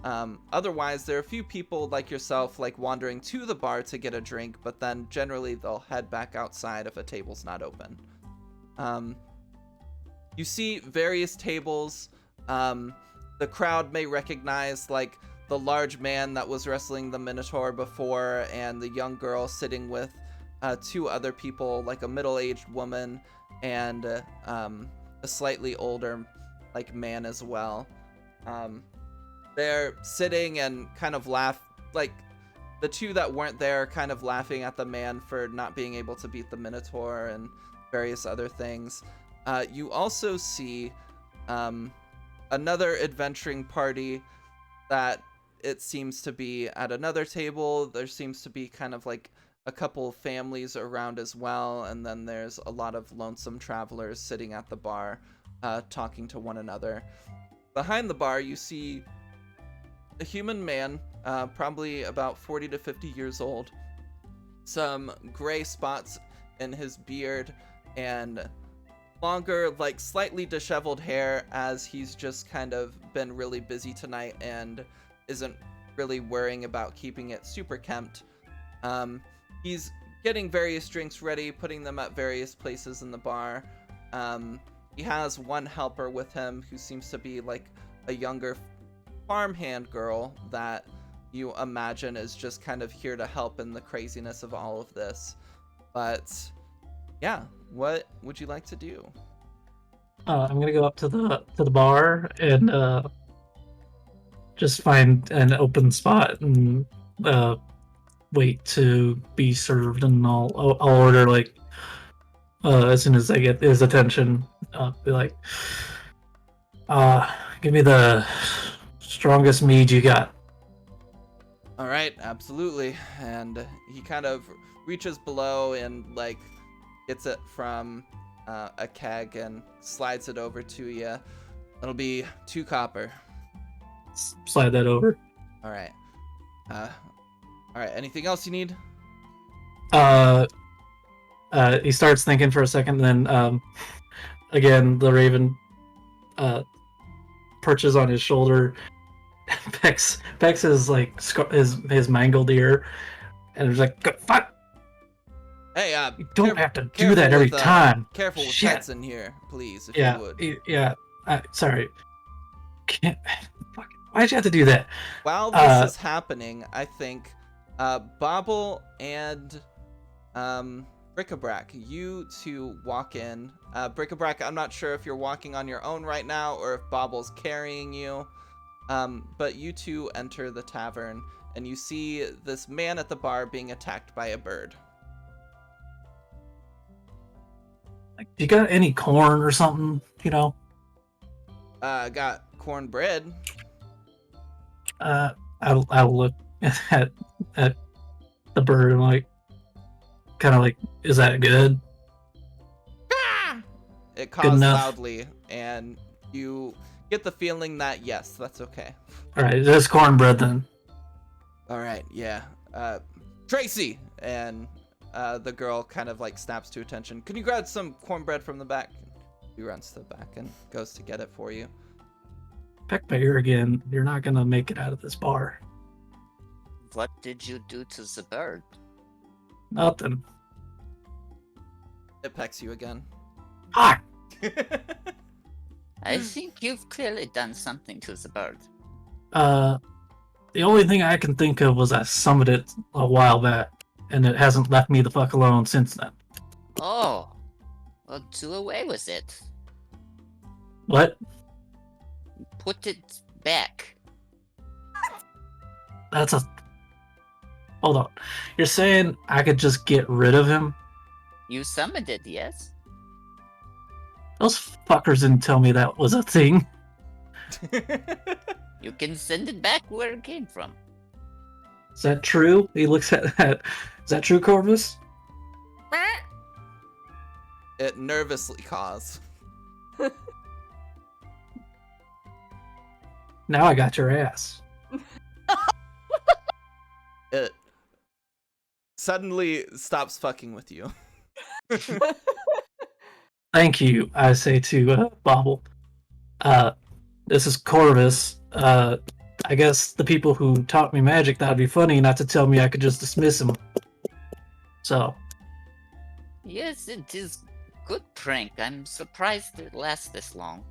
Otherwise, there are a few people like yourself like wandering to the bar to get a drink, but then generally they'll head back outside if a table's not open. You see various tables. The crowd may recognize like the large man that was wrestling the Minotaur before, and the young girl sitting with two other people, like a middle-aged woman and a slightly older like man as well. They're sitting and kind of laugh, like the two that weren't there kind of laughing at the man for not being able to beat the Minotaur and various other things. You also see another adventuring party that it seems to be at another table. There seems to be kind of like a couple families around as well, and then there's a lot of lonesome travelers sitting at the bar talking to one another. Behind the bar, you see a human man, probably about 40 to 50 years old, some gray spots in his beard, and longer, like slightly disheveled hair, as he's just kind of been really busy tonight and isn't really worrying about keeping it super kempt. He's getting various drinks ready, putting them at various places in the bar. He has one helper with him who seems to be like a younger farmhand girl that you imagine is just kind of here to help in the craziness of all of this. But yeah, what would you like to do? I'm gonna go up to the bar and just find an open spot and wait to be served, and I'll order like as soon as I get his attention. Be like, give me the strongest mead you got. All right, absolutely. And he kind of reaches below and like gets it from a keg and slides it over to you. It'll be 2 copper. Slide that over. All right. All right. Anything else you need? He starts thinking for a second, then again the raven perches on his shoulder, pecks his like his mangled ear, and he's like, "Fuck! Hey, You don't have to do that every time." Careful with Shit. pets in here, please, if Yeah, you would. yeah. Sorry. Can't. Fuck. Why'd you have to do that? While this is happening, I think Bobble and Bric-a-Brac, you two walk in. Bric-a-Brac, I'm not sure if you're walking on your own right now or if Bobble's carrying you. But you two enter the tavern and you see this man at the bar being attacked by a bird. Like, you got any corn or something? You know. Got cornbread. I'll look at the bird and like, kind of like, is that good? It Good caws enough. loudly, and you get the feeling that yes, that's okay. All right, there's cornbread then. All right, yeah. Tracy, and the girl kind of like snaps to attention. Can you grab some cornbread from the back? He runs to the back and goes to get it for you. Peck my ear again. You're not gonna make it out of this bar. What did you do to the bird? Nothing. It pecks you again. Fuck! I think you've clearly done something to the bird. The only thing I can think of was I summoned it a while back, and it hasn't left me the fuck alone since then. Oh, well, do away with it. What? put it back. That's a. Hold on. You're saying I could just get rid of him? You summoned it, yes? Those fuckers didn't tell me that was a thing. You can send it back where it came from. Is that true? He looks at that. Is that true, Corvus? It nervously caws. Now I got your ass. It suddenly stops fucking with you. Thank you, I say to Bobble. This is Corvus. I guess the people who taught me magic thought it'd be funny not to tell me I could just dismiss him. So, Yes, it is good prank. I'm surprised it lasts this long.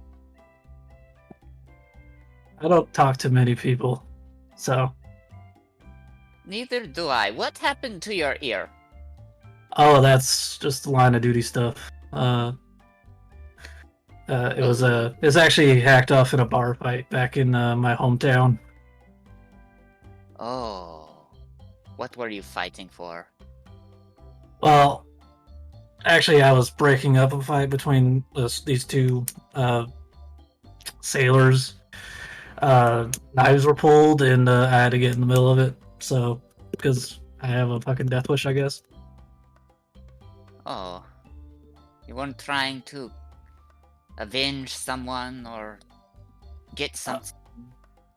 I don't talk to many people. So, Neither do I. What happened to your ear? oh, that's just line of duty stuff. It's actually hacked off in a bar fight back in my hometown. Oh. What were you fighting for? Well, actually, I was breaking up a fight between these two sailors. Knives were pulled, and I had to get in the middle of it. So, because I have a fucking death wish, I guess. Oh. You weren't trying to avenge someone or get something?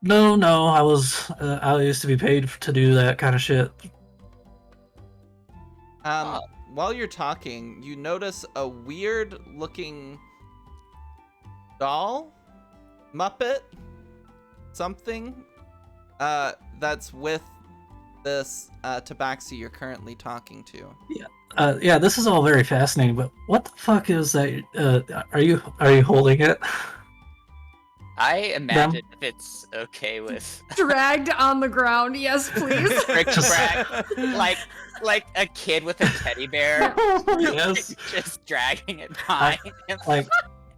No, I used to be paid to do that kind of shit. While you're talking, you notice a weird-looking doll, Muppet, something, that's with this tabaxi you're currently talking to. Yeah, this is all very fascinating, but what the fuck is that? Are you holding it? I imagine if it's okay with Dragged on the ground, yes, please. brick-a-brack, like a kid with a teddy bear, Yes. just dragging it behind him. Like,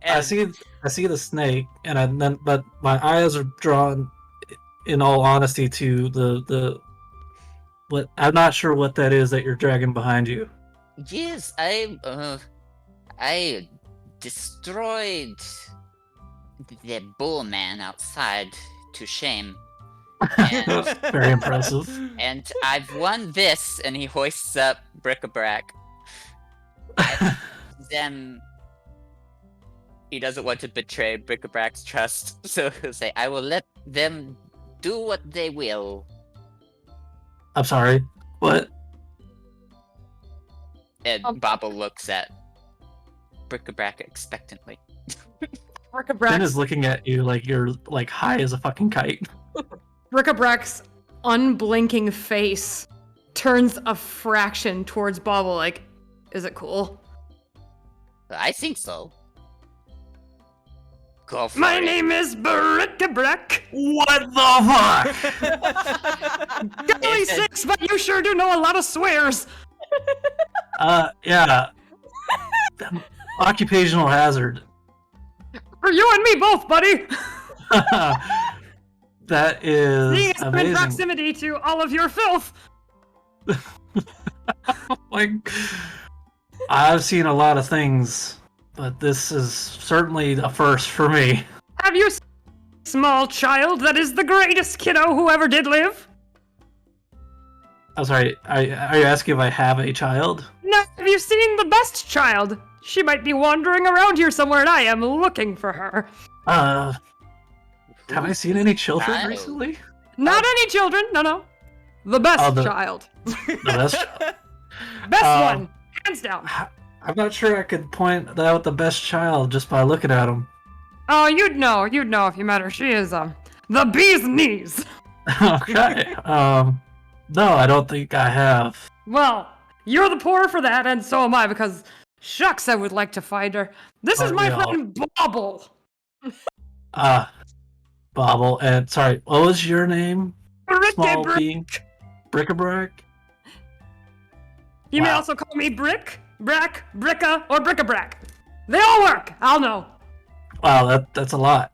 And I see the snake, but my eyes are drawn, in all honesty, to the what I'm not sure what that is that you're dragging behind you. yes, I destroyed the bull man outside to shame. And, Very impressive. and I've won this, and he hoists up bric-a-brac. Them. He doesn't want to betray bric-a-brac's trust, so he'll say, I will let them do what they will. I'm sorry. What? And Bobble looks at bric-a-brac expectantly. Ben is looking at you like you're like high as a fucking kite. Bric-a-brac's unblinking face turns a fraction towards Bobble, like, is it cool? I think so. Go for My it. name is Bric-a-brac. What the fuck? Golly six, but you sure do know a lot of swears. Yeah. Occupational hazard. For you and me both, buddy. That is Seeing as I'm in amazing. proximity to all of your filth. Like, I've seen a lot of things, but this is certainly a first for me. Have you seen a small child that is the greatest kiddo who ever did live? I'm sorry, are you asking if I have a child? No, have you seen the best child? She might be wandering around here somewhere and I am looking for her. Have I seen any children Child. recently? Not any children, no. The best Oh, the- child. The best child? Best Um, one, hands down. I'm not sure I could point out the best child just by looking at him. Oh, you'd know if you met her. She is, the bee's knees. Okay. No, I don't think I have. Well, you're the poorer for that, and so am I, because shucks, I would like to find her. This is Aren't my we all? friend Bobble. Bobble, and sorry, what was your name? Small Bric-a-brac. being? Bric-a-brac? You may Wow. also call me Brick, Brack, Bricka, or Bric-a-brac. They all work. I'll know. Wow, that's a lot.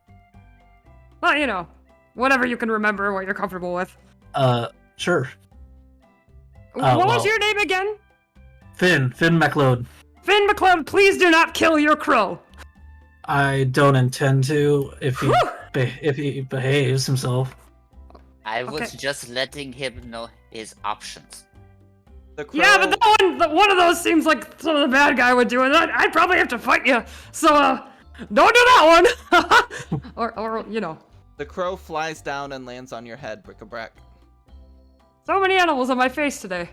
Well, whatever you can remember, what you're comfortable with. Sure. What was well- your name again? Finn McLeod. Finn McClellan, please do not kill your crow. I don't intend to if he Whew! if he behaves himself. I was Okay. just letting him know his options. The crow. Yeah, but one of those seems like some of the bad guy would do, and I'd probably have to fight you. So, don't do that one. or. The crow flies down and lands on your head, Brick-a-brack. So many animals on my face today.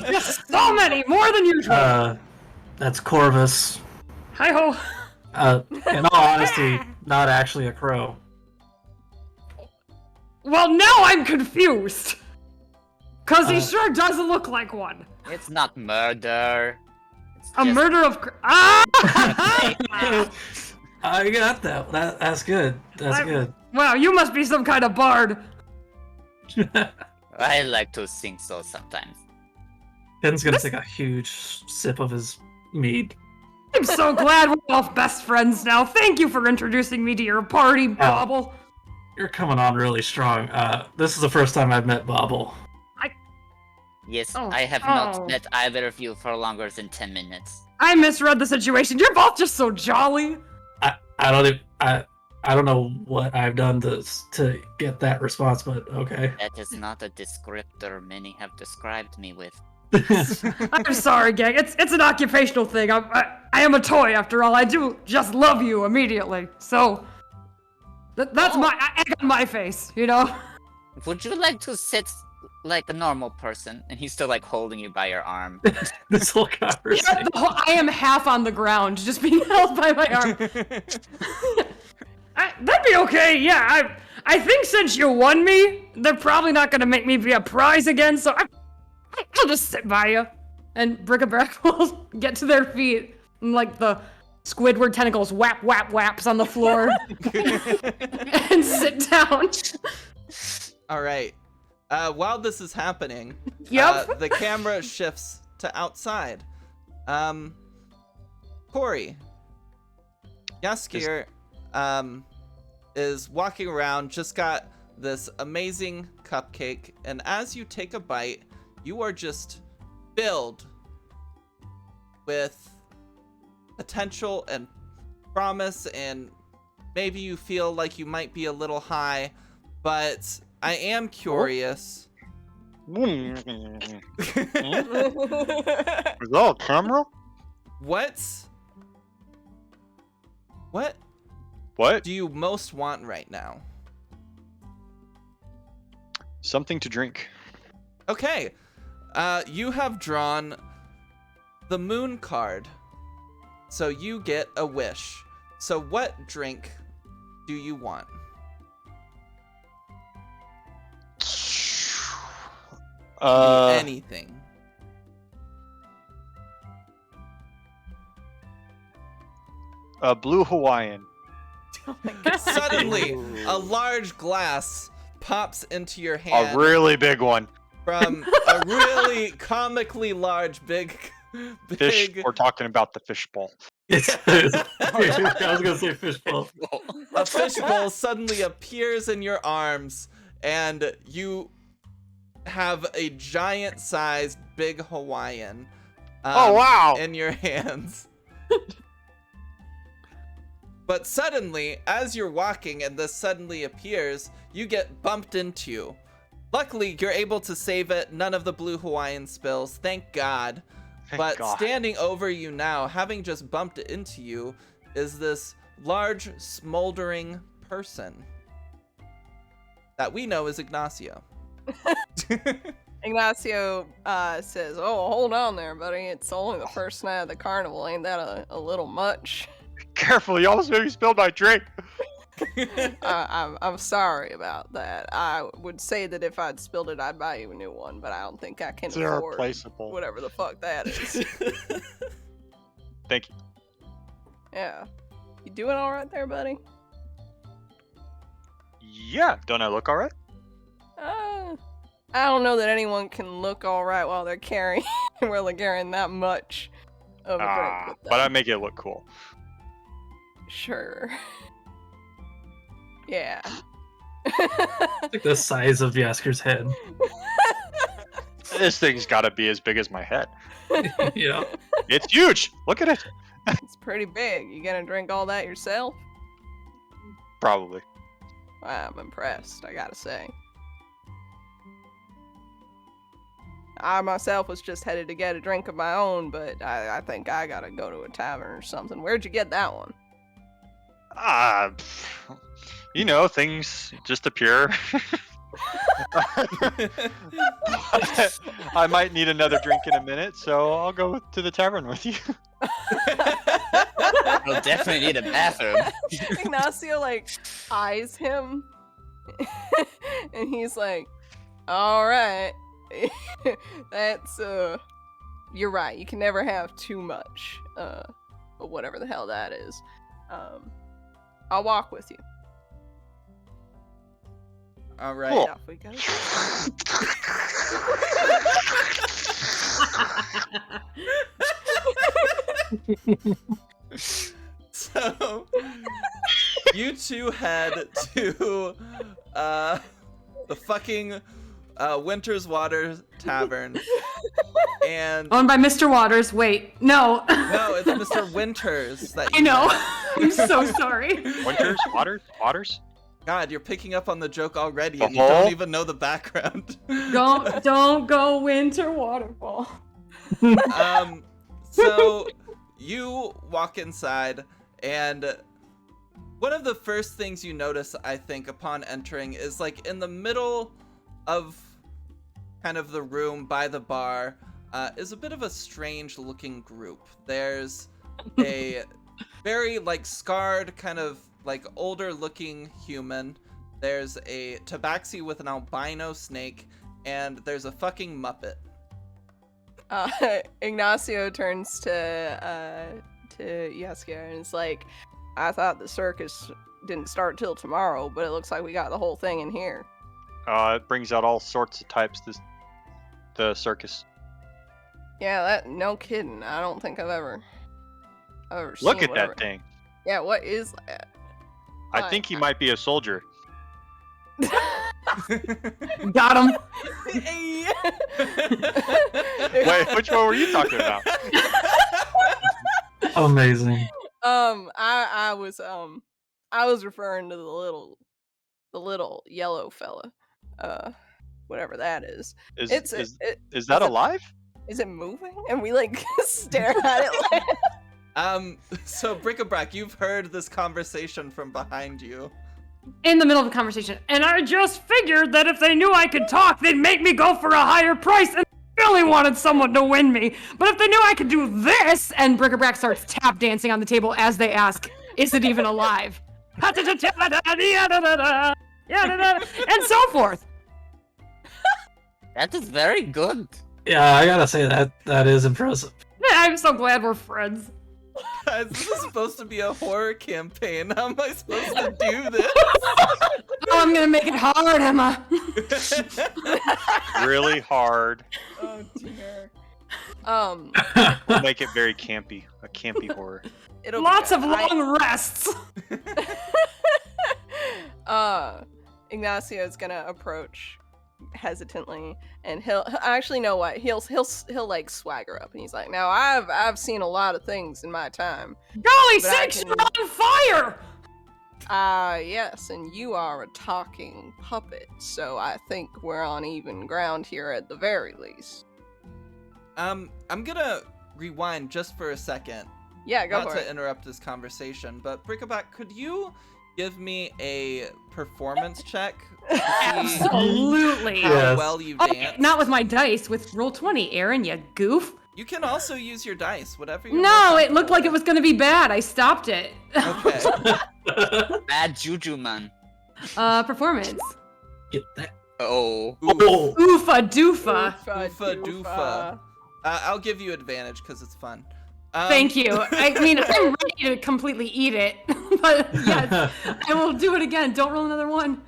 Just so many, more than usual. That's Corvus. Hi ho. In all honesty, not actually a crow. Well, now I'm confused. Cause he sure does look like one. It's not murder. It's A just- murder of. Ah! I got that. That's good. That's good. Wow, you must be some kind of bard. I like to think so sometimes. Finn's gonna take a huge sip of his mead. I'm so glad we're all best friends now. Thank you for introducing me to your party, Bobble. You're coming on really strong. This is the first time I've met Bobble. Yes, Oh, I have oh. not met either of you for longer than 10 minutes. I misread the situation. You're both just so jolly. I don't know what I've done to get that response, but okay. That is not a descriptor many have described me with. I'm sorry, gang. It's an occupational thing. I am a toy after all. I do just love you immediately. So that's Oh. my egg on my face, Would you like to sit like a normal person? And he's still like holding you by your arm. This whole conversation. I am half on the ground, just being held by my arm. That'd be okay. Yeah, I think since you won me, they're probably not gonna make me be a prize again. So I'll just sit by you, and Brick-a-brack will get to their feet, and like the Squidward tentacles whaps on the floor, and sit down. All right. While this is happening, Yep. the camera shifts to outside. Corey, Yaskir, is walking around, just got this amazing cupcake, and as you take a bite, you are just filled with potential and promise, and maybe you feel like you might be a little high, but I am curious. Is that a camera? What What? do you most want right now? Something to drink. Okay. You have drawn the moon card. So you get a wish. So what drink do you want? Anything. Blue Hawaiian. Suddenly, a large glass pops into your hand A really big one. from a really comically large big Fish. We're talking about the fishbowl. I was gonna say fishbowl. a fishbowl suddenly appears in your arms, and you have a giant-sized big Hawaiian. Oh, wow. In your hands. But suddenly, as you're walking and this suddenly appears, you get bumped into. Luckily, you're able to save it. None of the blue Hawaiian spills. Thank God. Thank But God. standing over you now, having just bumped into you, is this large, smoldering person that we know is Ignacio. Ignacio says, "Oh, hold on there, buddy. It's only the first night of the carnival. Ain't that a little much?" Careful, you almost made me spill my drink. I'm sorry about that. I would say that if I'd spilled it, I'd buy you a new one, but I don't think I can It's afford irreplaceable. whatever the fuck that is. Thank you. Yeah. You doing all right there, buddy? Yeah, don't I look alright? I don't know that anyone can look all right while they're carrying that much of a drink with them. But I make it look cool. Sure. Yeah. It's like the size of Yasker's head. This thing's got to be as big as my head. Yeah. It's huge. Look at it. It's pretty big. You gonna drink all that yourself? Probably. I'm impressed, I gotta say. I myself was just headed to get a drink of my own, but I think I gotta go to a tavern or something. Where'd you get that one? Ah, things just appear. I might need another drink in a minute, so I'll go to the tavern with you. You'll definitely need a bathroom. Ignacio like eyes him, and he's like, "All right, that's you're right. You can never have too much, of whatever the hell that is. I'll walk with you." All right. Cool. Off we go. So you two head to the fucking Winter's Water Tavern, and Owned by Mr. Waters. Wait, no. no, it's Mr. Winters that I you know. met. I'm so sorry. Winters, waters. God, you're picking up on the joke already, The and you don't hole? even know the background. Don't go winter waterfall. So you walk inside, and one of the first things you notice, I think, upon entering is like in the middle of kind of the room by the bar is a bit of a strange looking group. There's a very like scarred kind of like older looking human. There's a tabaxi with an albino snake, and there's a fucking Muppet. Ignacio turns to Yaskier and is like, "I thought the circus didn't start till tomorrow, but it looks like we got the whole thing in here." It brings out all sorts of types. The circus. Yeah, no kidding. I don't think I've ever seen Look at whatever. that thing. Yeah, what is that? I think he might be a soldier. Got him. Wait, which one were you talking about? Amazing. I was referring to the little yellow fella, whatever that is. Is It's is, it, is that is it- alive? Is it moving? And we like stare at it like. So Brick-a-Brack, you've heard this conversation from behind you. In the middle of a conversation. And I just figured that if they knew I could talk, they'd make me go for a higher price and really wanted someone to win me. But if they knew I could do this, and Brick-a-Brack starts tap dancing on the table as they ask, is it even alive? And so forth. That is very good. Yeah, I gotta say that is impressive. I'm so glad we're friends. Guys, this is supposed to be a horror campaign. How am I supposed to do this? Oh, I'm gonna make it hard, Emma. Really hard. Oh dear. We'll make it very campy. A campy horror. It'll be Lots good. of long rests. Ignacio's gonna approach hesitantly, and he'll actually know what he'll like swagger up, and he's like, "Now I've seen a lot of things in my time. Golly But I sakes, can- you're on fire! Yes, and you are a talking puppet, so I think we're on even ground here at the very least." I'm gonna rewind just for a second. Yeah, go Not for to it. interrupt this conversation, but Brick-a-Brack, could you give me a performance check to see Absolutely. how Yes. well you Okay, dance? not with my dice, with roll 20, Aaron, you goof. You can also use your dice, whatever you No, it looked like it was gonna be bad. I stopped it. Okay. Bad juju, man. Performance. Get that. Oh. Oh, Oofa doofa. Oofa doofa. I'll give you advantage because it's fun. Thank you. I mean, I'm ready to completely eat it. But yes, I will do it again. Don't roll another one.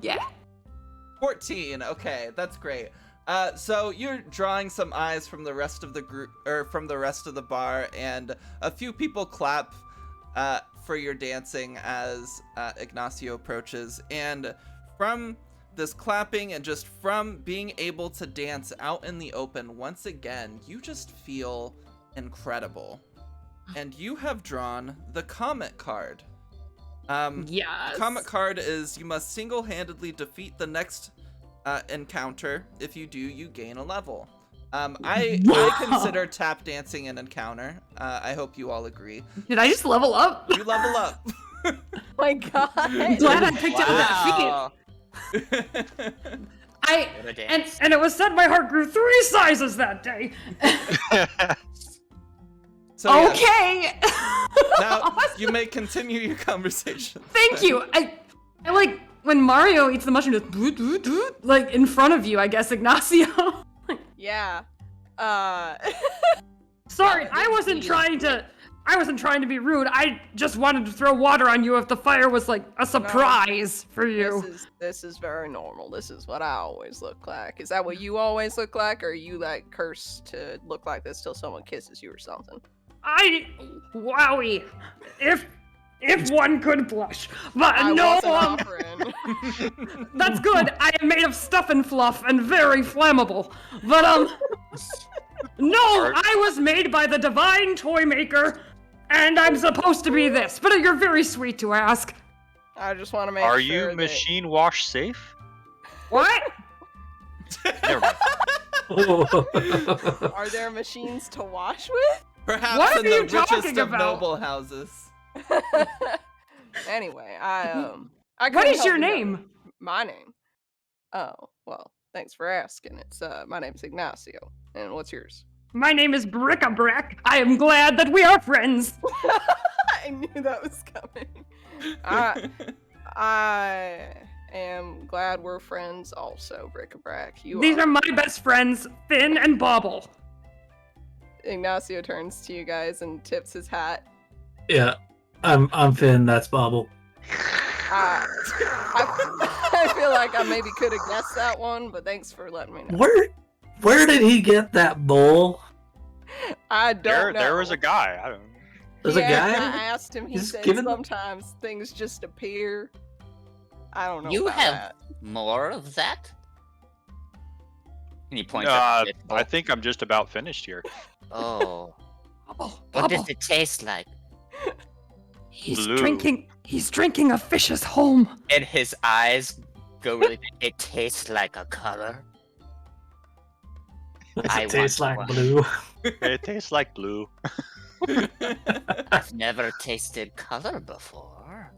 Yeah. 14. Okay, that's great. So you're drawing some eyes from the rest of the group, or from the rest of the bar, and a few people clap. for your dancing as Ignacio approaches. And from this clapping and just from being able to dance out in the open once again, you just feel incredible. And you have drawn the Comet card. Yes. Comet card is you must single-handedly defeat the next encounter. If you do, you gain a level. I consider tap dancing an encounter. I hope you all agree. Did I just level up? You level up. Oh my god. I'm glad I picked up that feat. What a dance. And it was said my heart grew 3 sizes that day. So, yes. Okay. Now you may continue your conversation. Thank you. I like when Mario eats the mushroom, just doot, doot, doot, like in front of you, I guess, Ignacio. Yeah. Sorry, I wasn't trying to be rude. I just wanted to throw water on you if the fire was like a surprise for you. This is very normal. This is what I always look like. Is that what you always look like, or are you like cursed to look like this till someone kisses you or something? Wowie. If one could blush. But I no, wasn't offering. that's good. I am made of stuff and fluff and very flammable. But no, I was made by the divine toy maker, and I'm supposed to be this. But you're very sweet to ask. I just want to make Are sure you machine wash safe? What? Never mind. Are there machines to wash with? Perhaps What in are the you richest talking of about? noble houses. Anyway, I What couldn't is help your but know. name? My name. Oh, well, thanks for asking. It's my name's Ignacio. And what's yours? My name is Brick-a-Brack. I am glad that we are friends. I knew that was coming. I am glad we're friends also, Brick-a-Brack. These are my best friends, Finn and Bobble. Ignacio turns to you guys and tips his hat. Yeah, I'm Finn. That's Bobble. I feel like I maybe could have guessed that one, but thanks for letting me know. Where did he get that bowl? I don't know. There was a guy. I don't know. There's a Yeah, guy. I asked him. He He's said given- sometimes things just appear. I don't know. You about have that. more of that? And he points at the I think I'm just about finished here. Oh. Bobble, What does Bobble. it taste like? He's Blue. drinking a fish's home. And his eyes go really big. It tastes like a color. Does I it taste want like one. blue? It tastes like blue. I've never tasted color before.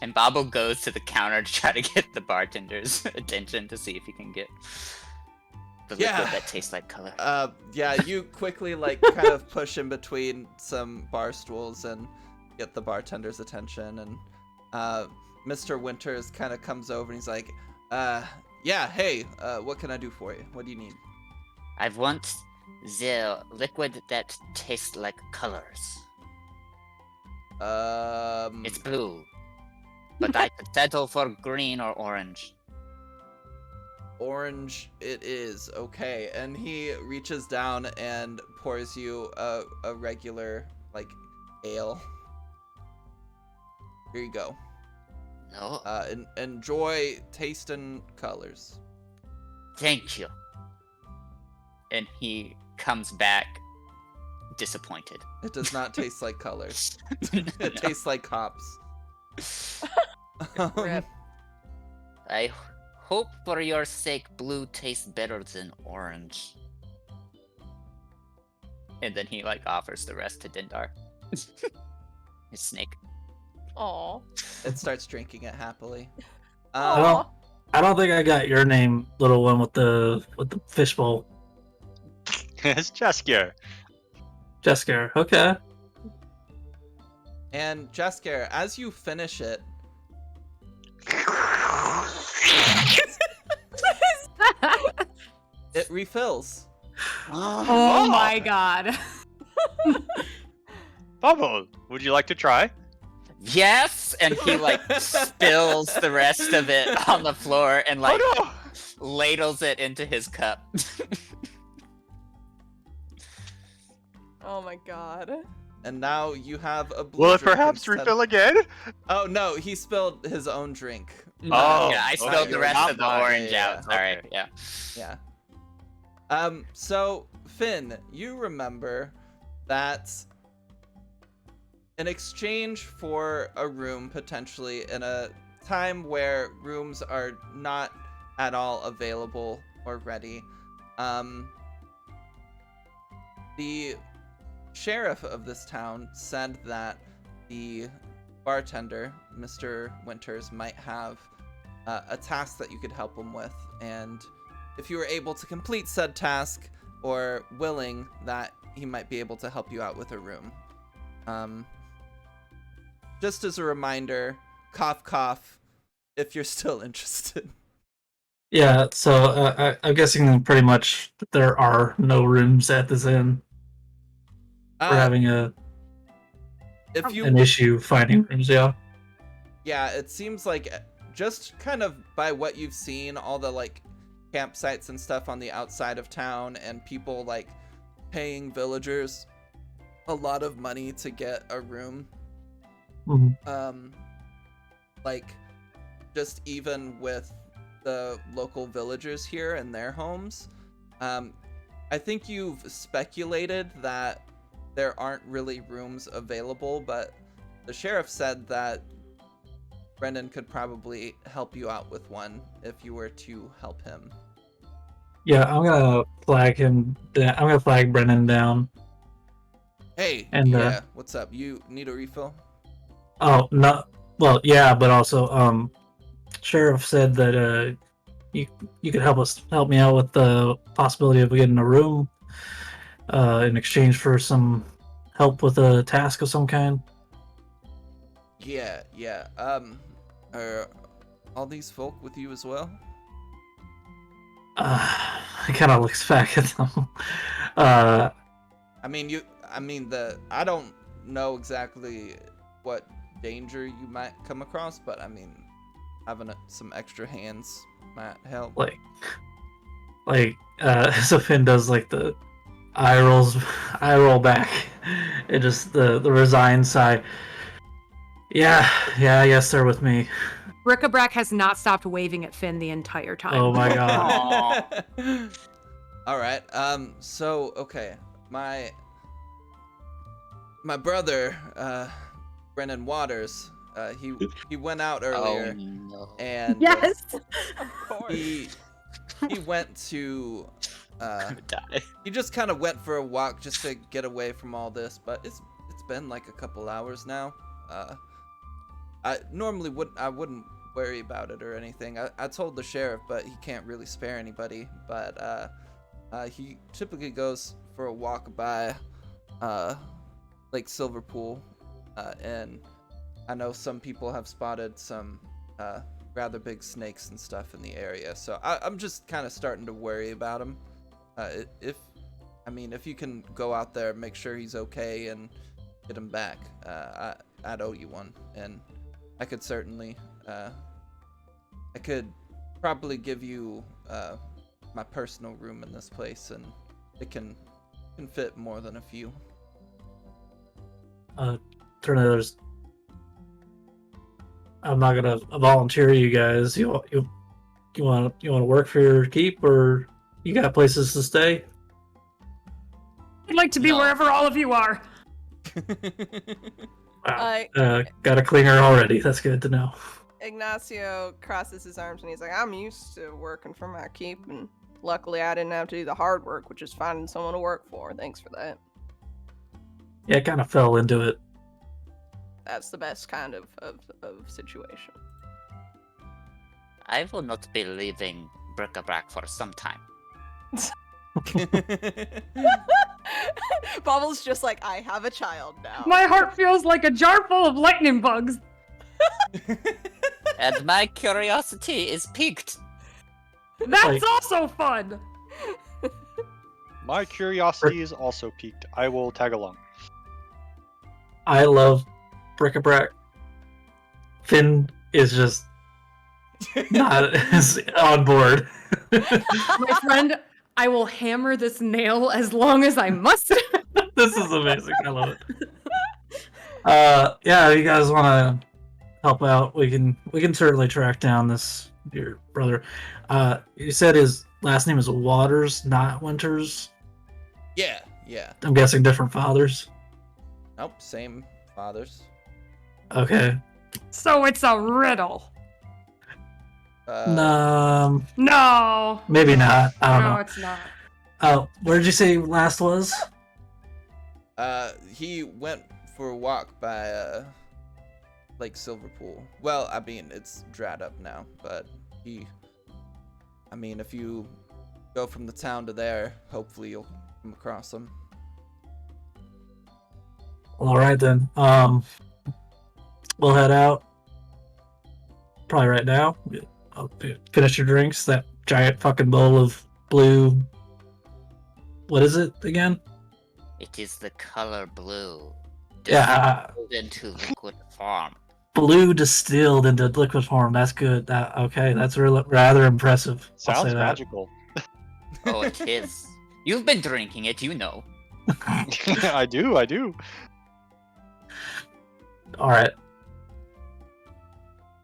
And Bobble goes to the counter to try to get the bartender's attention to see if he can get the Yeah. liquid that tastes like color. Yeah, you quickly like kind of push in between some bar stools and get the bartender's attention, and Mr. Winters kind of comes over and he's like, yeah, hey, what can I do for you? What do you need? I want the liquid that tastes like colors. It's blue. But I could settle for green or orange. Orange it is, okay. And he reaches down and pours you a regular, like, ale. Here you go. No, Enjoy tasting colors. thank you. And he comes back disappointed. It does not taste like colors. It tastes like hops. Rip. I hope for your sake blue tastes better than orange. And then he like offers the rest to Dindar. His snake. Aw. It starts drinking it happily. Aw. I don't think I got your name, little one with the fishbowl. It's Jaskier. Jessica. Okay. And Jaskier, as you finish it, it refills. Oh my god. Bubble, would you like to try? Yes! And he like spills the rest of it on the floor and like Oh ladles it into his cup. Oh my god. and now you have a blue Will it drink perhaps instead. refill again? Oh no, he spilled his own drink. Oh, Yeah, I not spilled the yours. rest Not of the mine. orange Yeah, out. Sorry. okay. Yeah. Yeah. So Finn, you remember that in exchange for a room potentially in a time where rooms are not at all available or ready, the sheriff of this town said that the bartender, Mr. Winters, might have a task that you could help him with, and if you were able to complete said task or willing, that he might be able to help you out with a room. Just as a reminder, cough cough, if you're still interested. Yeah, so I'm guessing pretty much there are no rooms at this inn. We're having If you an issue finding rooms, yeah. Yeah, it seems like just kind of by what you've seen, all the like campsites and stuff on the outside of town, and people like paying villagers a lot of money to get a room. Mhm. Like just even with the local villagers here and their homes, I think you've speculated that there aren't really rooms available, but the sheriff said that Brendan could probably help you out with one if you were to help him. Yeah, I'm gonna flag him. I'm gonna flag Brennan down. Hey, And yeah, what's up? You need a refill? oh no, well yeah, but also sheriff said that you could help me out with the possibility of getting a room in exchange for some help with a task of some kind. Yeah. Are all these folk with you as well? I kind of looks back at them. I don't know exactly what danger you might come across, but I mean, having some extra hands might help. So Finn does like the eye roll back, and just the resigned sigh. Yeah, I guess they're with me. Bric-a-brac has not stopped waving at Finn the entire time. Oh my god. All right. So okay, my brother, Brennan Waters, he went out earlier, Oh no. and Yes. Of course. he went to Die. he just kind of went for a walk just to get away from all this, but it's been like a couple hours now. I normally wouldn't worry about it or anything. I told the sheriff, but he can't really spare anybody. But he typically goes for a walk by Lake Silverpool, and I know some people have spotted some rather big snakes and stuff in the area. So I'm just kind of starting to worry about him. If you can go out there, make sure he's okay, and get him back, I'd owe you one, and I could certainly, I could probably give you my personal room in this place, and it can fit more than a few. There's I'm not gonna volunteer you guys. You want to work for your keep, or you got places to stay? I'd like to be No. wherever all of you are. Wow. Got a clinger already. That's good to know. Ignacio crosses his arms and he's like, I'm used to working for my keep, and luckily I didn't have to do the hard work, which is finding someone to work for. Thanks for that. Yeah, I kind of fell into it. That's the best kind of situation. I will not be leaving Bric-a-brac for some time. Bobble's just like, I have a child now. My heart feels like a jar full of lightning bugs. And my curiosity is piqued. That's Like- also fun. My curiosity is also piqued. I will tag along. I love bric-a-brac. Finn is just not on board. My friend, I will hammer this nail as long as I must. This is amazing. I love it. Yeah, if you guys want to help out, we can certainly track down this your brother. You said his last name is Waters, not Winters. Yeah, yeah. I'm guessing different fathers. Nope, same fathers. Okay. So it's a riddle. No, No. maybe not. I don't No, know. it's not. Oh, where did you say last was? He went for a walk by Lake Silverpool. Well, I mean, it's dried up now, but if you go from the town to there, hopefully you'll come across him. All right then. We'll head out. Probably right now. I'll finish your drinks. That giant fucking bowl of blue. What is it again? It is the color blue. Yeah, Distilled into liquid form. blue distilled into liquid form. That's good. Okay, that's rather impressive. I'll Sounds say that. magical. Oh, it is. You've been drinking it, you know. I do. All right.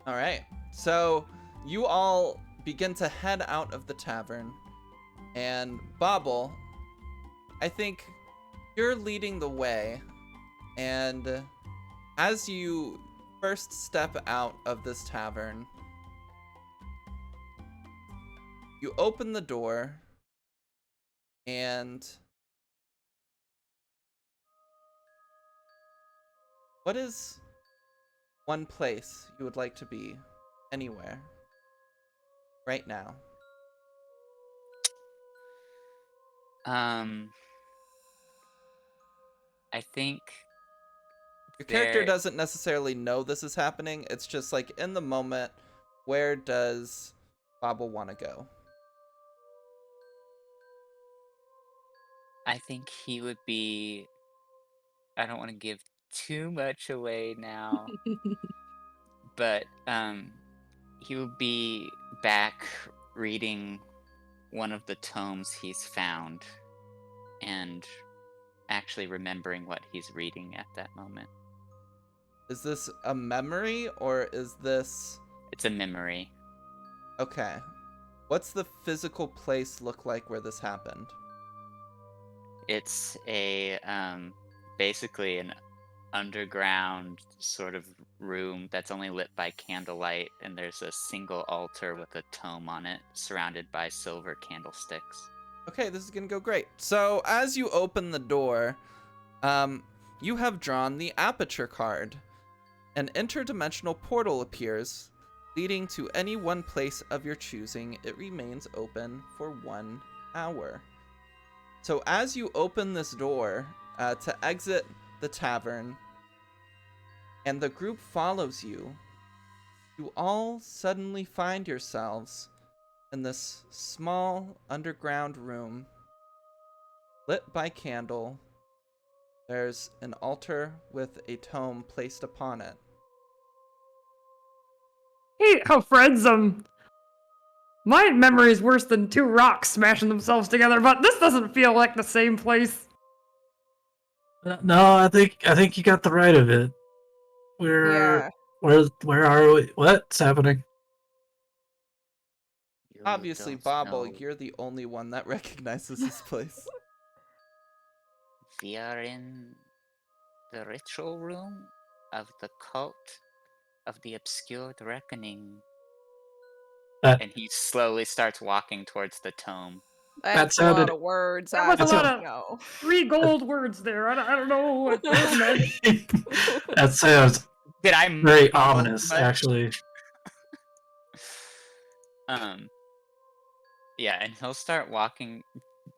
All right. So you all begin to head out of the tavern, and Bobble, I think you're leading the way. And as you first step out of this tavern, you open the door, and what is one place you would like to be anywhere right now? I think Your character there. doesn't necessarily know this is happening. It's just like in the moment, where does Bobble want to go? I think he would be. I don't want to give too much away now, but he would be back reading one of the tomes he's found, and actually remembering what he's reading at that moment. Is this a memory or is this... It's a memory. Okay. What's the physical place look like where this happened? It's a basically an underground sort of room that's only lit by candlelight, and there's a single altar with a tome on it surrounded by silver candlesticks. Okay, this is gonna go great. So as you open the door, you have drawn the aperture card. An interdimensional portal appears, leading to any one place of your choosing. It remains open for 1 hour. So as you open this door to exit the tavern, and the group follows you, you all suddenly find yourselves in this small underground room, lit by candle. There's an altar with a tome placed upon it. Hey, how friends, my memory is worse than 2 rocks smashing themselves together, but this doesn't feel like the same place. No, I think you got the right of it. Yeah. Where are we? What's happening? You Obviously, don't Bobble, know. you're the only one that recognizes this place. We are in the ritual room of the cult of the obscured reckoning. That And he slowly starts walking towards the tome. That's a sounded- lot of words. That was I a lot don't of- know. 3 gold words there. I don't know what those meant. that sounds Did I very mumble ominous, much? actually. Yeah, and he'll start walking.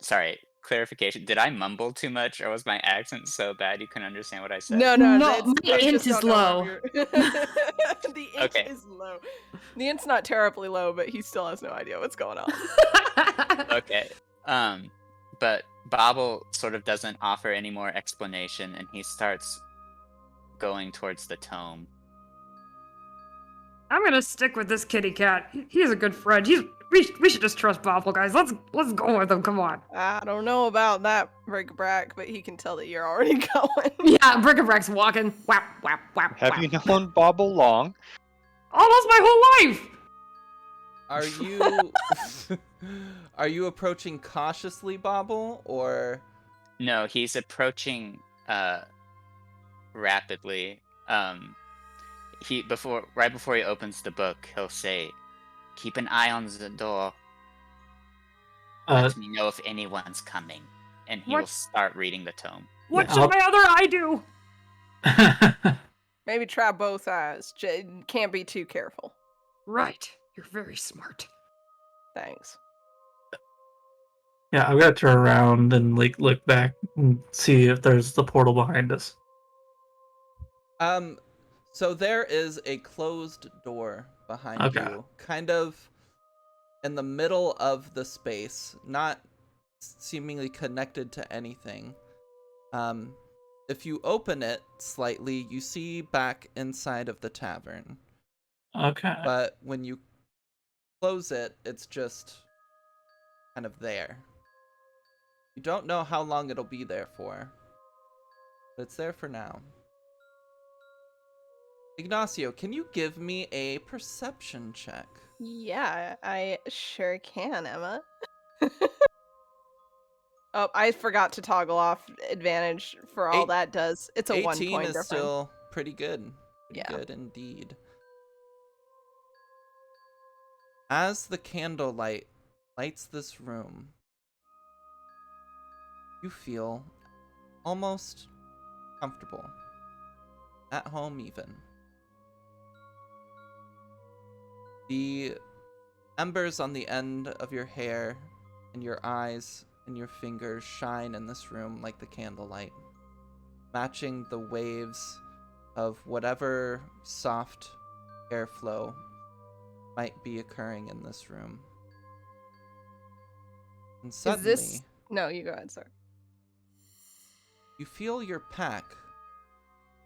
Sorry, clarification. Did I mumble too much, or was my accent so bad you couldn't understand what I said? No, No, it's, my I int just is don't know low. where the int Okay. is low. The int's not terribly low, but he still has no idea what's going on. Okay. But Bobble sort of doesn't offer any more explanation, and he starts going towards the tome. I'm gonna stick with this kitty cat. He's a good friend. He's We should just trust Bobble, guys. Let's go with him. Come on. I don't know about that, Brick-a-Brack, but he can tell that you're already going. Yeah, Brick-a-Brack's walking. Whap whap whap. Have whap. you known Bobble long? Almost my whole life. Are you are you approaching cautiously, Bobble, or No, he's approaching rapidly. Right before he opens the book, he'll say, "Keep an eye on the door. Uh, Let me know if anyone's coming." And he will What? start reading the tome. What Yeah, should my other eye do? Maybe try both eyes. Can't be too careful. Right. You're very smart. Thanks. yeah, I've got to turn around and like look back and see if there's the portal behind us. so there is a closed door behind Okay. you, kind of in the middle of the space, not seemingly connected to anything. If you open it slightly, you see back inside of the tavern. Okay. But when you close it, it's just kind of there. You don't know how long it'll be there for, but it's there for now. Ignacio, can you give me a perception check? Yeah, I sure can, Emma. Oh, I forgot to toggle off advantage for all that does. It's a 18 1-point is difference. still pretty good. Pretty Yeah. good indeed. As the candlelight lights this room, you feel almost comfortable. At home, even. The embers on the end of your hair and your eyes and your fingers shine in this room like the candlelight, matching the waves of whatever soft airflow might be occurring in this room. And suddenly, Is this... No, you go ahead, sorry. you feel your pack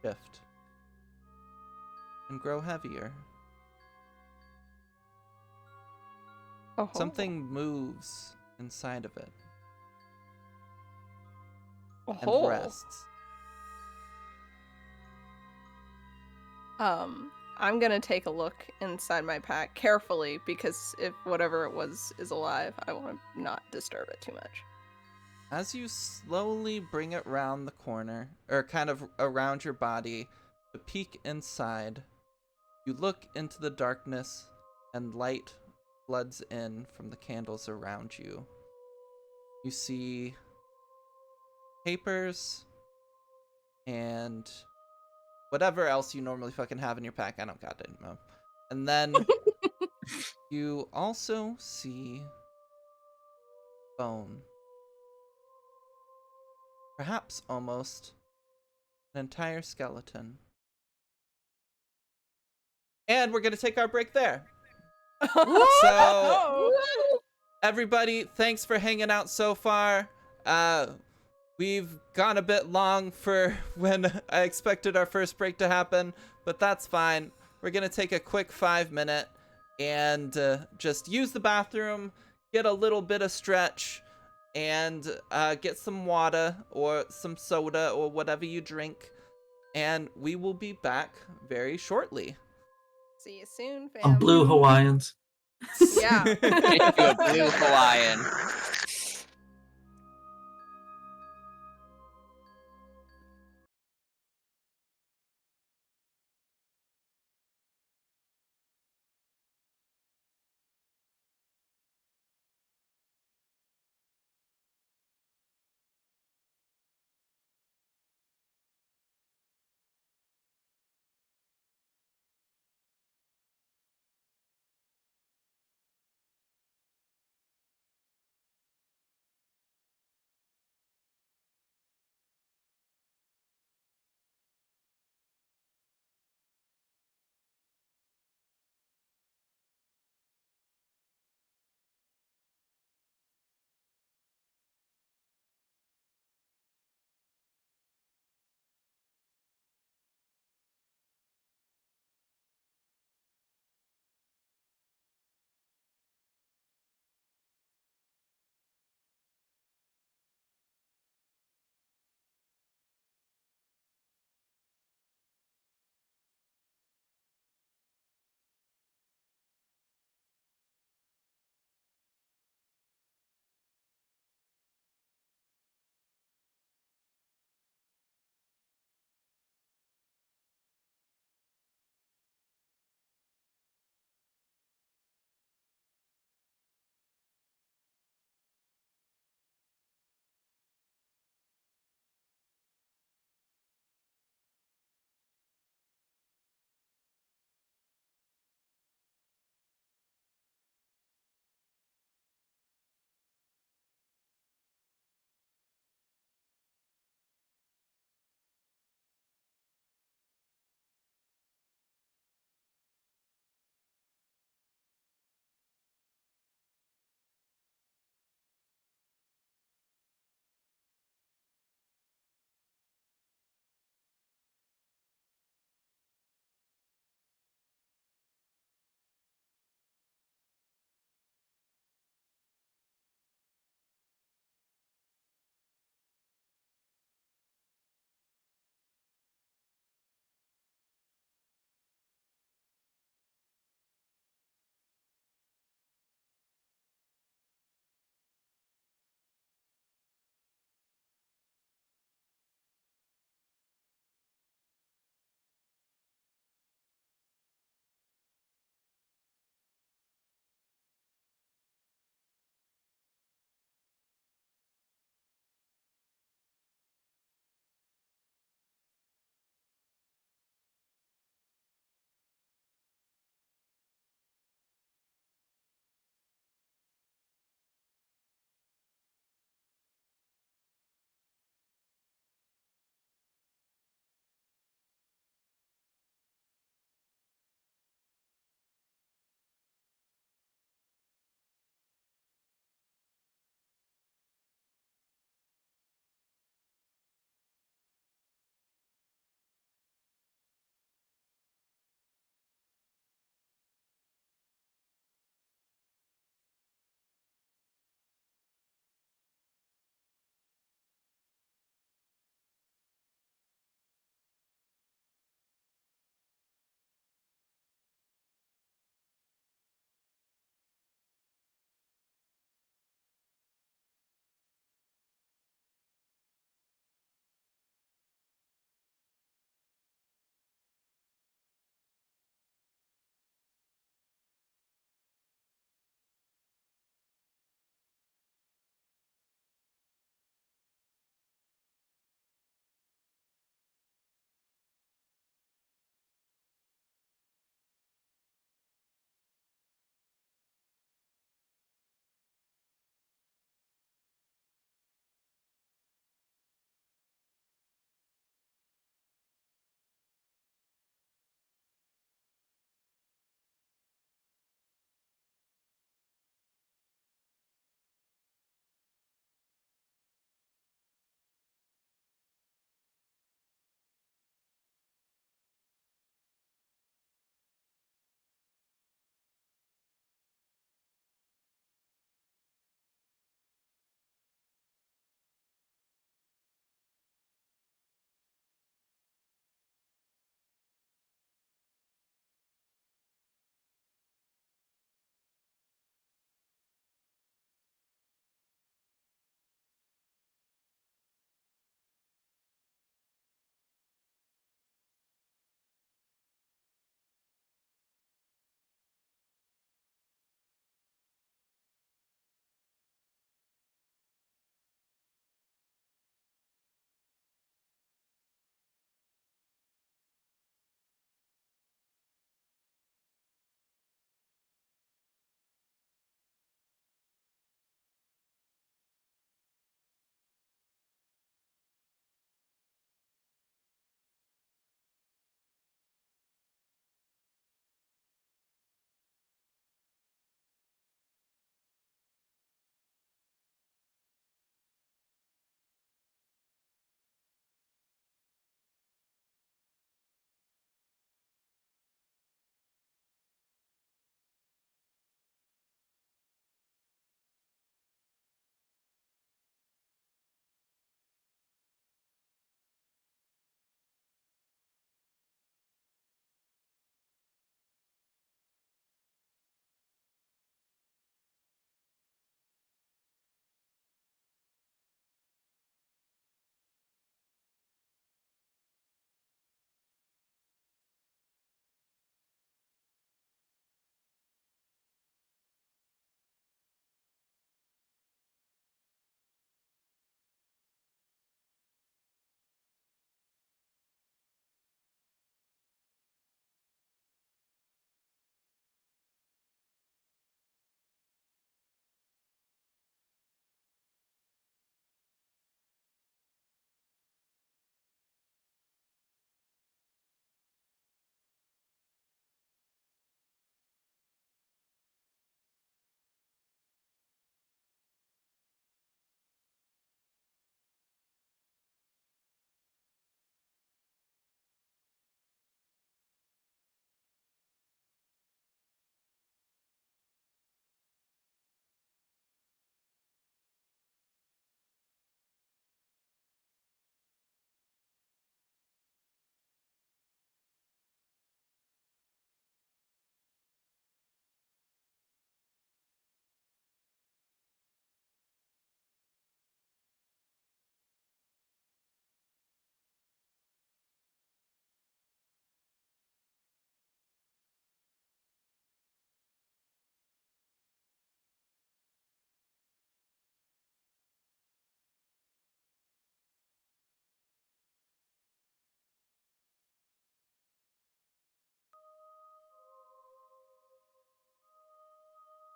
shift and grow heavier. Oh. Something moves inside of it and Oh. rests. I'm gonna take a look inside my pack carefully because if whatever it was is alive, I want to not disturb it too much. As you slowly bring it round the corner, or kind of around your body, to peek inside, you look into the darkness and light floods in from the candles around you. You see papers and whatever else you normally fucking have in your pack. I don't goddamn know. And then you also see bone. Perhaps almost an entire skeleton. And we're going to take our break there. So, everybody, thanks for hanging out so far. We've gone a bit long for when I expected our first break to happen, but that's fine. We're going to take a quick 5-minute and just use the bathroom, get a little bit of stretch, and get some water or some soda or whatever you drink. And we will be back very shortly. See you soon, On fam. Blue Hawaiians. Yeah. Get you a blue Hawaiian.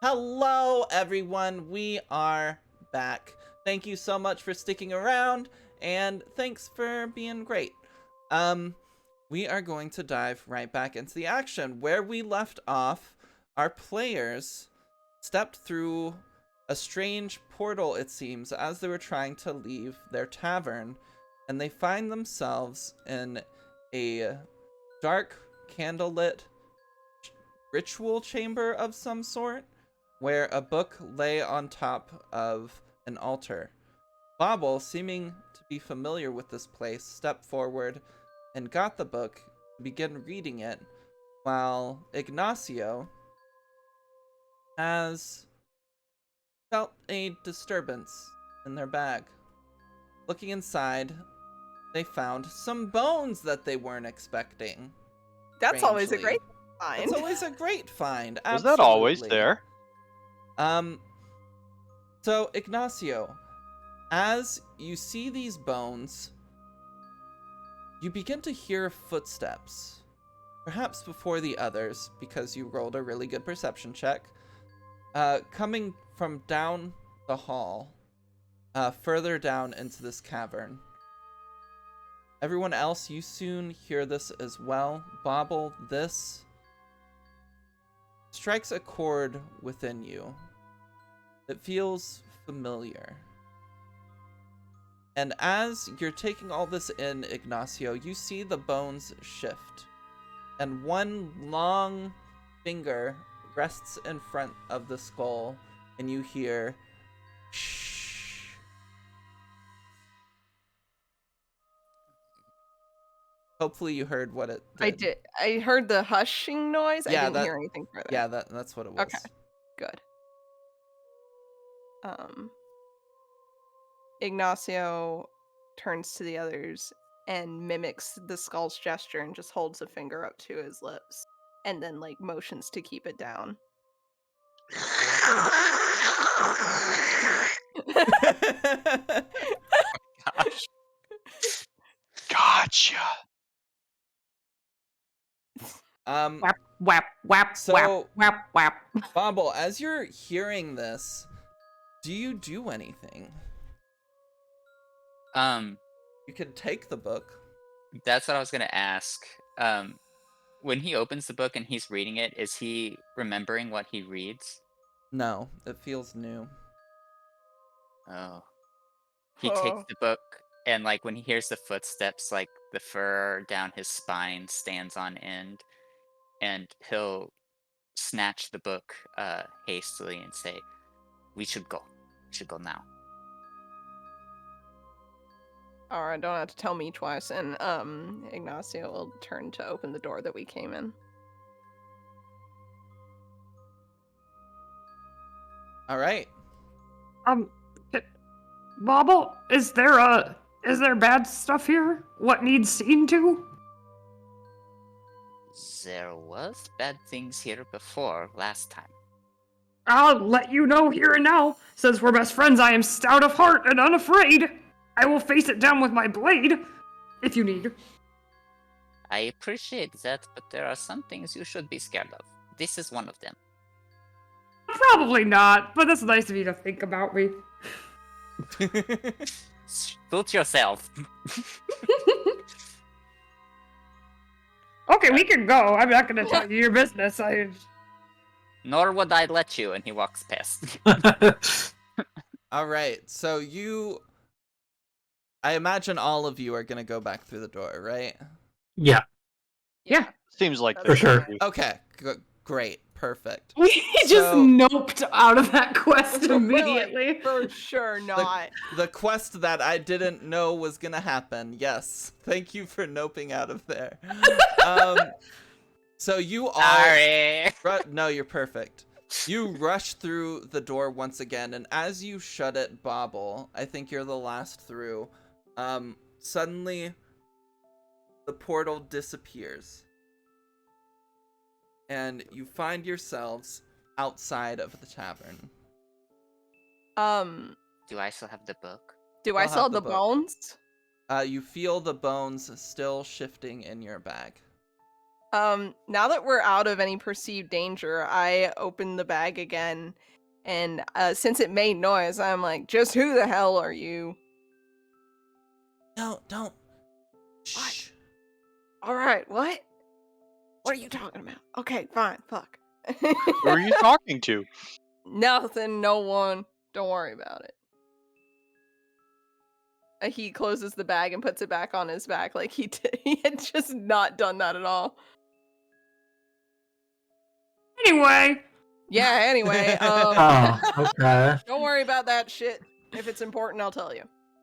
Hello, everyone. We are back. Thank you so much for sticking around, and thanks for being great. We are going to dive right back into the action. Where we left off, our players stepped through a strange portal, it seems, as they were trying to leave their tavern, and they find themselves in a dark, candlelit ritual chamber of some sort, where a book lay on top of an altar. Bobble, seeming to be familiar with this place, stepped forward and got the book to begin reading it, while Ignacio has felt a disturbance in their bag. Looking inside, they found some bones that they weren't expecting. That's always a Strangely. great find. It's always a great find. Was that always Absolutely. there? So Ignacio, as you see these bones, you begin to hear footsteps. Perhaps before the others, because you rolled a really good perception check. Coming from down the hall, further down into this cavern. Everyone else, you soon hear this as well. Bobble, this strikes a chord within you. It feels familiar. And as you're taking all this in, Ignacio, you see the bones shift. And one long finger rests in front of the skull, and you hear shh. Hopefully you heard what it did. I did. I heard the hushing noise. Yeah, I didn't that- hear anything further. Yeah, that's what it was. Okay. Good. Ignacio turns to the others and mimics the skull's gesture and just holds a finger up to his lips and then like motions to keep it down. Gosh. Gotcha. Whap, whap, whap, So- whap, whap, whap. Bobble, as you're hearing this, do you do anything? You can take the book. That's what I was gonna ask. When he opens the book and he's reading it, is he remembering what he reads? No, it feels new. Oh. He takes Oh. the book and like when he hears the footsteps, like the fur down his spine stands on end, and he'll snatch the book hastily and say, "We should go. We should go now." Alright, don't have to tell me twice. And Ignacio will turn to open the door that we came in. All right. Bobble, is there bad stuff here? What needs seen to? There was bad things here before last time. I'll let you know here and now. Since we're best friends, I am stout of heart and unafraid. I will face it down with my blade, if you need. I appreciate that, but there are some things you should be scared of. This is one of them. Probably not, but it's nice of you to think about me. Suit yourself. Okay, we can go. I'm not gonna tell you your business. Nor would I let you, and he walks past. All right. So I imagine all of you are going to go back through the door, right? Yeah. Yeah. Seems like That's For they sure. should. Okay. Great. Perfect. We just So- noped out of that quest We're like, immediately. for sure not. The quest that I didn't know was going to happen. Yes. Thank you for noping out of there. So you all... Sorry. No, you're perfect. You rush through the door once again, and as you shut it, Bobble, I think you're the last through, suddenly the portal disappears. And you find yourselves outside of the tavern. Do I still have the book? Do I I'll still have have the the book. bones? You feel the bones still shifting in your bag. Now that we're out of any perceived danger, I open the bag again, and since it made noise, I'm like, just who the hell are you? No, don't. Shh. All right, what? What are you talking about? Okay, fine, fuck. Who are you talking to? Nothing, no one. Don't worry about it. He closes the bag and puts it back on his back like he had just not done that at all. Anyway, Yeah, anyway, Oh, okay. don't worry about that shit. If it's important, I'll tell you.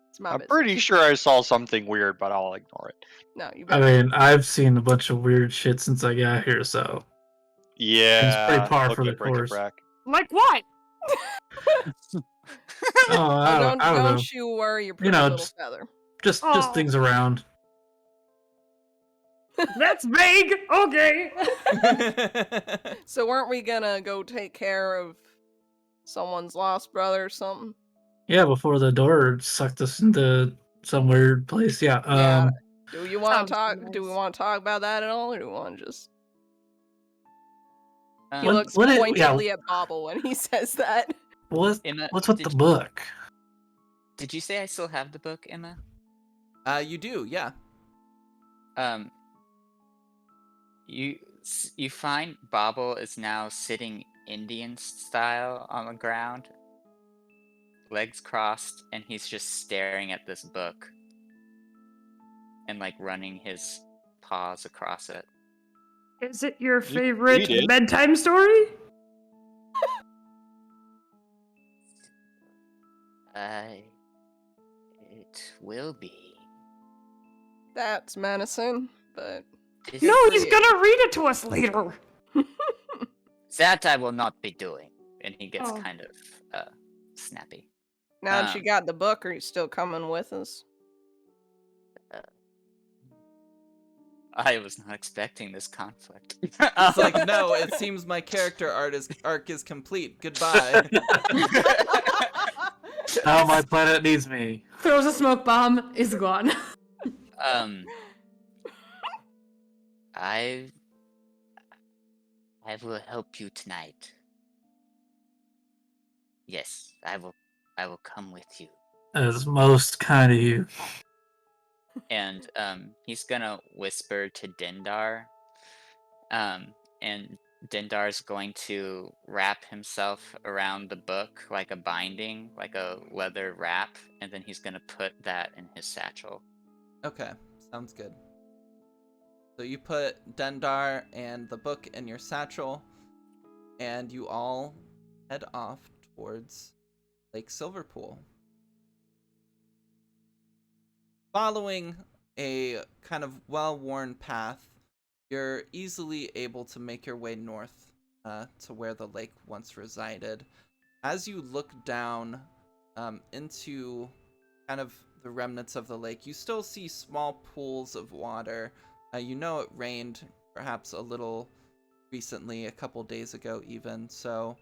It's my I'm business. pretty sure I saw something weird, but I'll ignore it. No, you I better. mean, I've seen a bunch of weird shit since I got here, so Yeah. pretty par look for the at Brick and course. Brack. like what? Oh, I don't know. Don't you worry your pretty know, little just- feather. Just Oh. things around. That's vague. Okay. So weren't we gonna go take care of someone's lost brother or something? Yeah, before the door sucked us into some weird place. Yeah. Yeah. Do you want Sounds to talk? nice. Do we want to talk about that at all, or do we want to just? He Um, looks what it- yeah. pointedly at Bobble when he says that. What's Emma, with the did you- book? Did you say I still have the book, Emma? You do, yeah. Um, you find Bobble is now sitting Indian style on the ground, legs crossed, and he's just staring at this book and like running his paws across it. Is it your You can favorite read it. bedtime story? It will be. That's menacing, but This- No, for he's you. gonna read it to us later. That I will not be doing. And he gets Oh. kind of snappy. now that you Um, got the book, are you still coming with us? I was not expecting this conflict. It's like, no, it seems my character arc is complete. Goodbye. Now my planet needs me. Throws a smoke bomb, is gone. um, I will help you tonight. Yes, I will come with you. As most kind of you. And he's gonna whisper to Dindar. And Dindar's going to wrap himself around the book like a binding, like a leather wrap, and then he's gonna put that in his satchel. Okay, sounds good. So you put Dendar and the book in your satchel, and you all head off towards Lake Silverpool. Following a kind of well-worn path, you're easily able to make your way north to where the lake once resided. As you look down into kind of the remnants of the lake, you still see small pools of water. You know it rained perhaps a little recently, a couple days ago even, so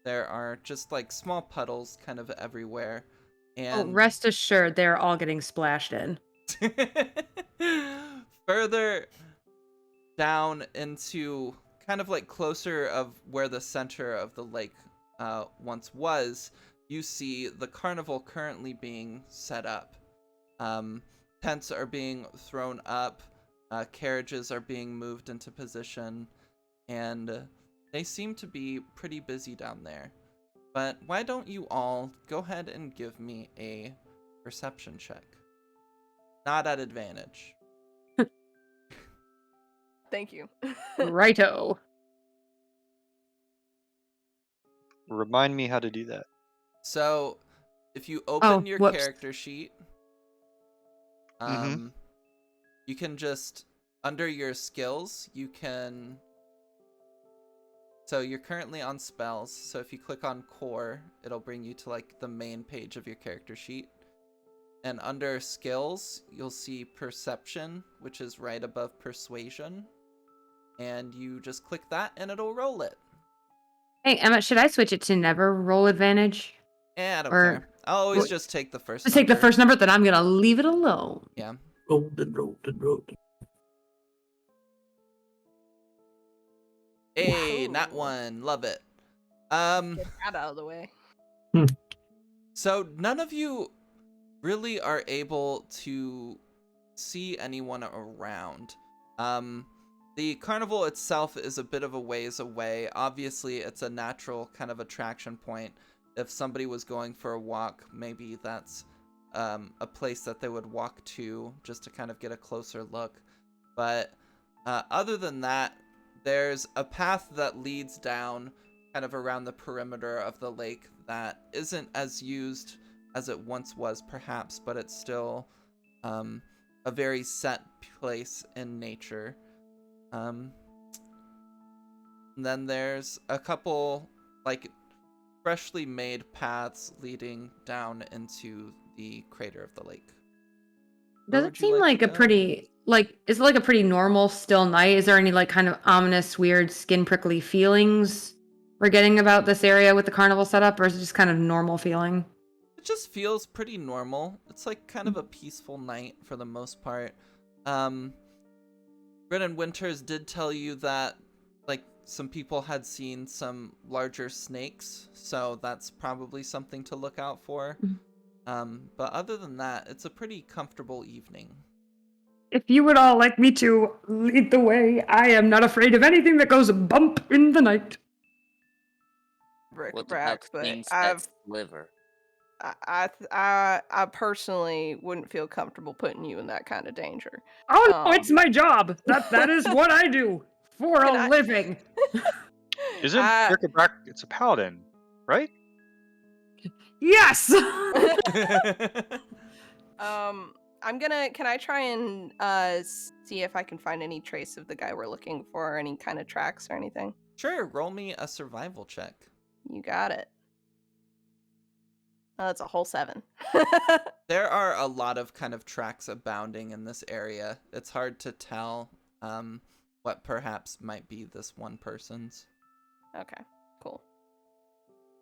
there are just like small puddles kind of everywhere. Oh, And rest assured, they're all getting splashed in. further down into kind of like closer of where the center of the lake once was, you see the carnival currently being set up. Tents are being thrown up, carriages are being moved into position, and they seem to be pretty busy down there. But why don't you all go ahead and give me a perception check? Not at advantage. Thank you. Righto. Remind me how to do that. So, if you open your whoops. character sheet, Mhm. you can just, under your skills, you can... So you're currently on spells, so if you click on core, it'll bring you to like the main page of your character sheet. And under skills, you'll see perception, which is right above persuasion. And you just click that and it'll roll it. Hey, Emma, should I switch it to never roll advantage? I don't Or- care. I'll always Wh- just take the first Just take the number. first number, then I'm gonna leave it alone. Yeah. Rolled and rolled and rolled. Hey, not Whoa. one. Love it. Get that out of the way. So none of you really are able to see anyone around. The carnival itself is a bit of a ways away. Obviously, it's a natural kind of attraction point. If somebody was going for a walk, maybe that's a place that they would walk to just to kind of get a closer look. But other than that, there's a path that leads down kind of around the perimeter of the lake that isn't as used as it once was, perhaps, but it's still a very set place in nature. Then there's a couple like freshly made paths leading down into the crater of the lake. Where Does would it you seem like to like a go? pretty is it like a pretty normal still night? Is there any like kind of ominous, weird, skin prickly feelings we're getting about this area with the carnival setup, or is it just kind of normal feeling? It just feels pretty normal. It's like kind of a peaceful night for the most part. Brennan Winters did tell you that like some people had seen some larger snakes, so that's probably something to look out for. But other than that, it's a pretty comfortable evening. If you would all like me to lead the way, I am not afraid of anything that goes bump in the night. Brick What brack, about but things that sliver? I personally wouldn't feel comfortable putting you in that kind of danger. Oh no, it's my job. That is what I do for Can a I- living. Isn't Brick-a-Brack? It's a paladin, right? Yes. Can I try and see if I can find any trace of the guy we're looking for, or any kind of tracks or anything? Sure, roll me a survival check. You got it. Oh, that's a whole 7. There are a lot of kind of tracks abounding in this area. It's hard to tell what perhaps might be this one person's. Okay, cool.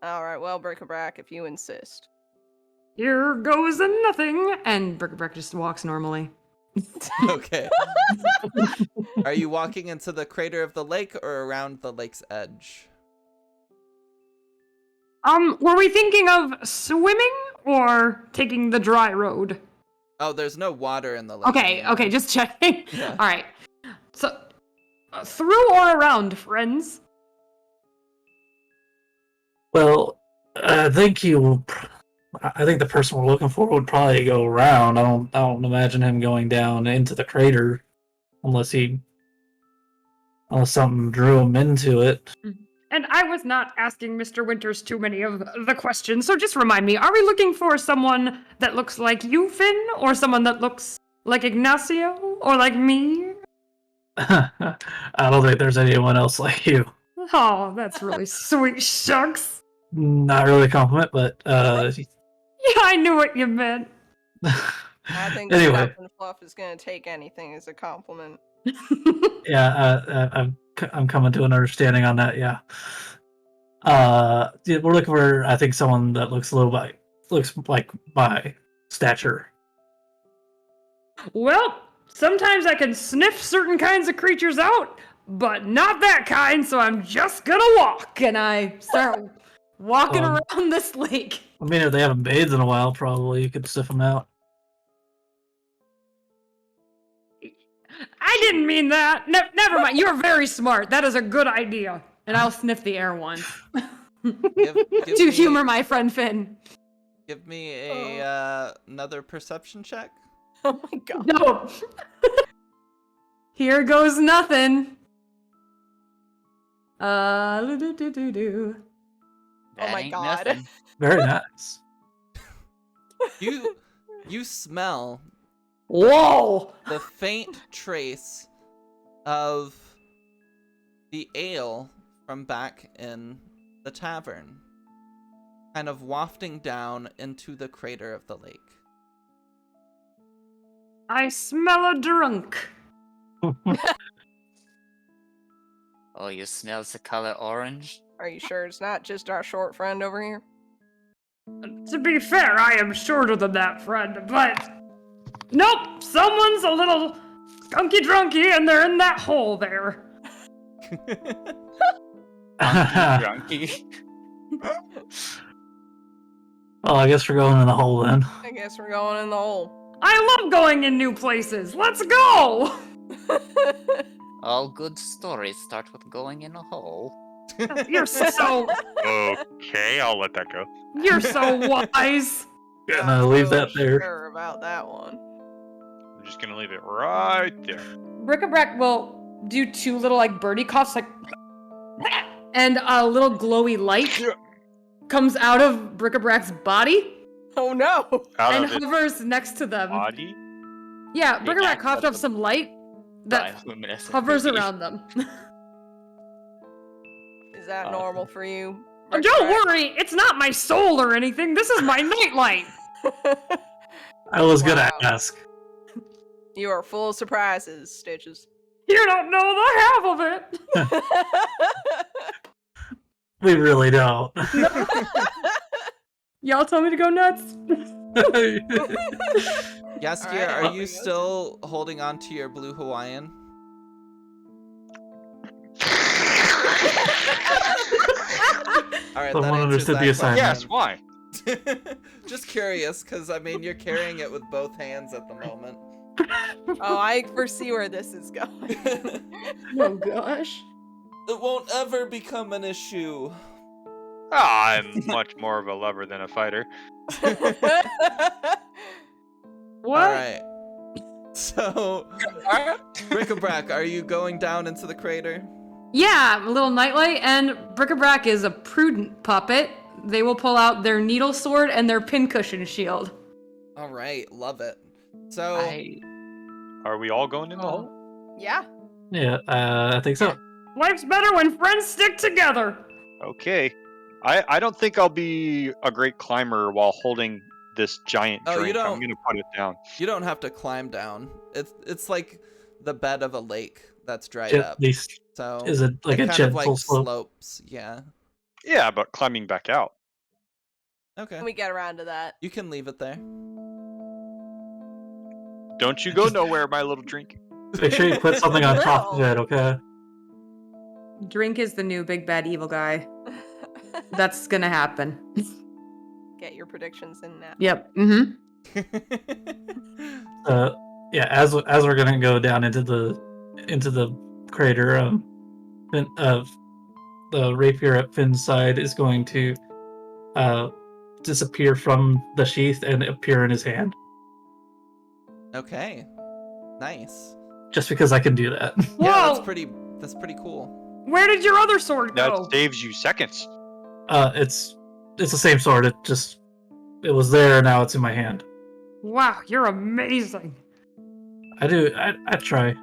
Alright, well, Brick-a-Brack, if you insist. Here goes nothing. And Brick just walks normally. Okay. Are you walking into the crater of the lake or around the lake's edge? Were we thinking of swimming or taking the dry road? Oh, there's no water in the lake. Okay, anymore. just checking. Yeah. All right. So, through or around, friends? Well, I think I think the person we're looking for would probably go around. I don't imagine him going down into the crater unless something drew him into it. And I was not asking Mr. Winters too many of the questions, so just remind me, are we looking for someone that looks like you, Finn, or someone that looks like Ignacio, or like me? I don't think there's anyone else like you. Oh, that's really sweet, shucks. Not really a compliment, but Yeah, I knew what you meant. I think Anyway. Captain Fluff is gonna take anything as a compliment. Yeah, I'm coming to an understanding on that. Yeah. Yeah, we're looking for, I think, someone that looks like my stature. Well, sometimes I can sniff certain kinds of creatures out, but not that kind, so I'm just gonna walk. And I start walking around this lake. I mean, if they haven't bathed in a while, probably you could sniff them out. I didn't mean that. Never mind. You're very smart. That is a good idea. And I'll sniff the air once. To humor my friend Finn. Give me a another perception check. Oh my god. No. Here goes nothing. Oh That my ain't god. nothing. Very nice. You smell Whoa. the faint trace of the ale from back in the tavern, kind of wafting down into the crater of the lake. I smell a drunk. Oh, you smell the color orange? Are you sure it's not just our short friend over here? To be fair, I am shorter than that friend, but nope, someone's a little skunky drunky and they're in that hole there. Drunky. Well, I guess we're going in the hole then. I guess we're going in the hole. I love going in new places. Let's go. All good stories start with going in a hole. You're so Okay, I'll let that go. you're so wise. Gonna leave that there. Sure about that one. I'm just gonna leave it right there. Bric-a-brac will do two little like birdie coughs, like, and a little glowy light comes out of Bric-a-brac's body Oh no! Out and of its hovers next to them. body. Yeah, The Bric-a-brac act coughed of up some light that Bioluminescent hovers movie. around them. Is that Awesome. normal for you? Don't worry, it's not my soul or anything. This is my nightlight. I was gonna Wow. ask. You are full of surprises, Stitches. You don't know the half of it. We really don't. Y'all tell me to go nuts. Yaskier, Alright, are well, you I guess. still holding on to your blue Hawaiian? All right, Someone that answers understood that the assignment. Yes, why? question. Just curious, because I mean, you're carrying it with both hands at the moment. Oh, I foresee where this is going. Oh gosh. It won't ever become an issue. I'm much more of a lover than a fighter. What? All right. So, Bric-a-brac, are you going down into the crater? Yeah, a little nightlight, and Bric-a-brac is a prudent puppet. They will pull out their needle sword and their pincushion shield. All right, love it. So, Are we all going in the Oh. hole? Yeah. Yeah, I think so. Life's better when friends stick together. Okay. I don't think I'll be a great climber while holding this giant Oh, you drink. I'm don't- gonna put it down. you don't have to climb down. It's like the bed of a lake that's dried At up. least So, is it like a kind of gentle like slope? slopes. Yeah. Yeah, but climbing back out. Okay. We get around to that. You can leave it there. Don't you go nowhere, my little drink. Make sure you put something on top of it, okay? Drink is the new big bad evil guy. That's gonna happen. Get your predictions in now. Yep. Mm-hmm. Yeah, as we're gonna go down into the crater, the rapier at Finn's side is going to disappear from the sheath and appear in his hand. Okay. Nice. Just because I can do that. Whoa! Yeah, that's pretty cool. Where did your other sword That go? saves you seconds. It's the same sword. It was there. Now it's in my hand. Wow, you're amazing. I try.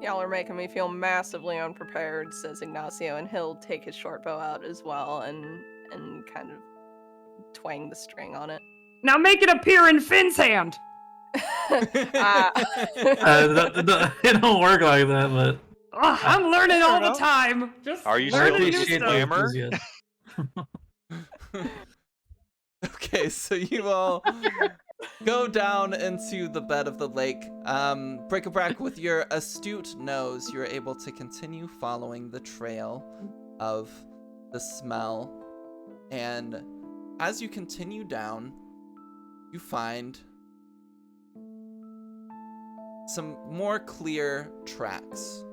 Y'all are making me feel massively unprepared, says Ignacio, and he'll take his short bow out as well and kind of twang the string on it. Now make it appear in Finn's hand. It don't work like that, but Ugh, I'm learning all the enough. time. Just Are you learning still new a stuff. slammer? Okay, so you all go down into the bed of the lake. Bric-a-brac, with your astute nose, you're able to continue following the trail of the smell. And as you continue down, you find some more clear tracks.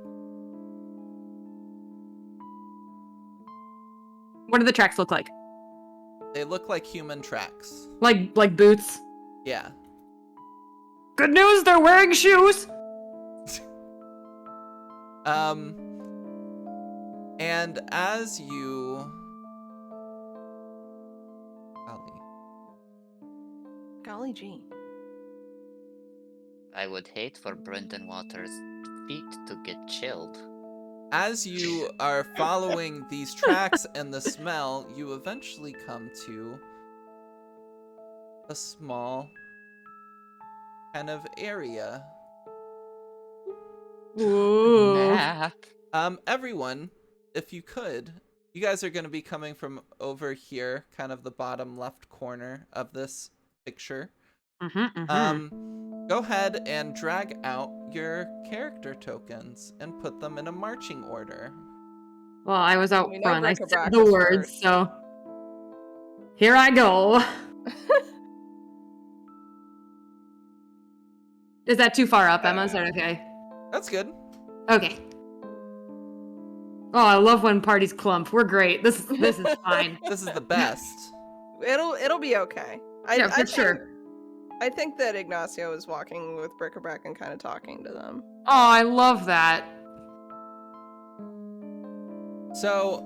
What do the tracks look like? They look like human tracks. Like boots? Yeah. Good news, they're wearing shoes. And as you... Golly. Golly gee. I would hate for Brendan Waters' feet to get chilled. As you are following these tracks and the smell, you eventually come to a small kind of area. Ooh. Map. Everyone, if you could, you guys are going to be coming from over here, kind of the bottom left corner of this picture. Go ahead and drag out your character tokens and put them in a marching order. Well, I was out We know front. I Bric-a-brac said the was words, first. so here I go. Is that too far up, Emma? Is that okay? That's good. Okay. Oh, I love when parties clump. We're great. This is fine. This is the best. It'll be okay. Yeah, for sure. I think that Ignacio is walking with Bric-a-brac and kind of talking to them. Oh, I love that. So,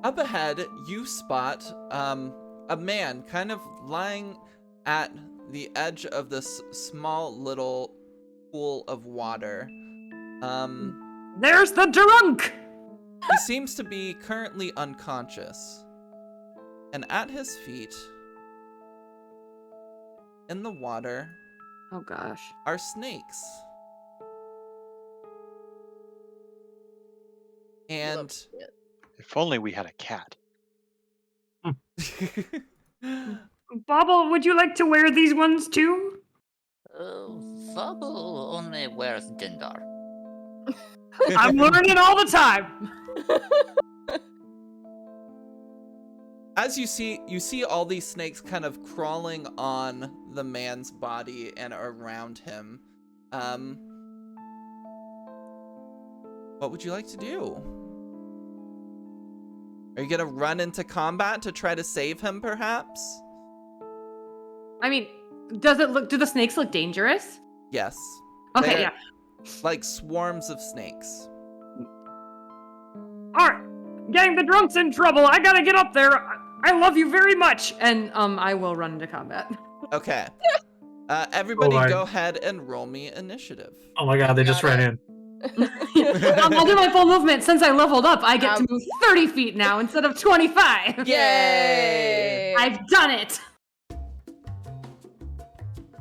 up ahead, you spot a man kind of lying at the edge of this small little pool of water. There's the drunk! He seems to be currently unconscious. And at his feet, in the water, Oh gosh. are snakes. And If only we had a cat. Bobble, would you like to wear these ones too? Fubble only wears Dindar. I'm learning all the time. As you see all these snakes kind of crawling on the man's body and around him. What would you like to do? Are you gonna run into combat to try to save him, perhaps? I mean, do the snakes look dangerous? Yes. Okay, They're yeah. like swarms of snakes. Alright. Gang, the drunk's in trouble. I gotta get up there. I love you very much. And I will run into combat. Okay. Everybody Alright. go ahead and roll me initiative. Oh my god, they just ran in. I'll do my full movement. Since I leveled up, I get to move 30 feet now instead of 25. Yay! I've done it.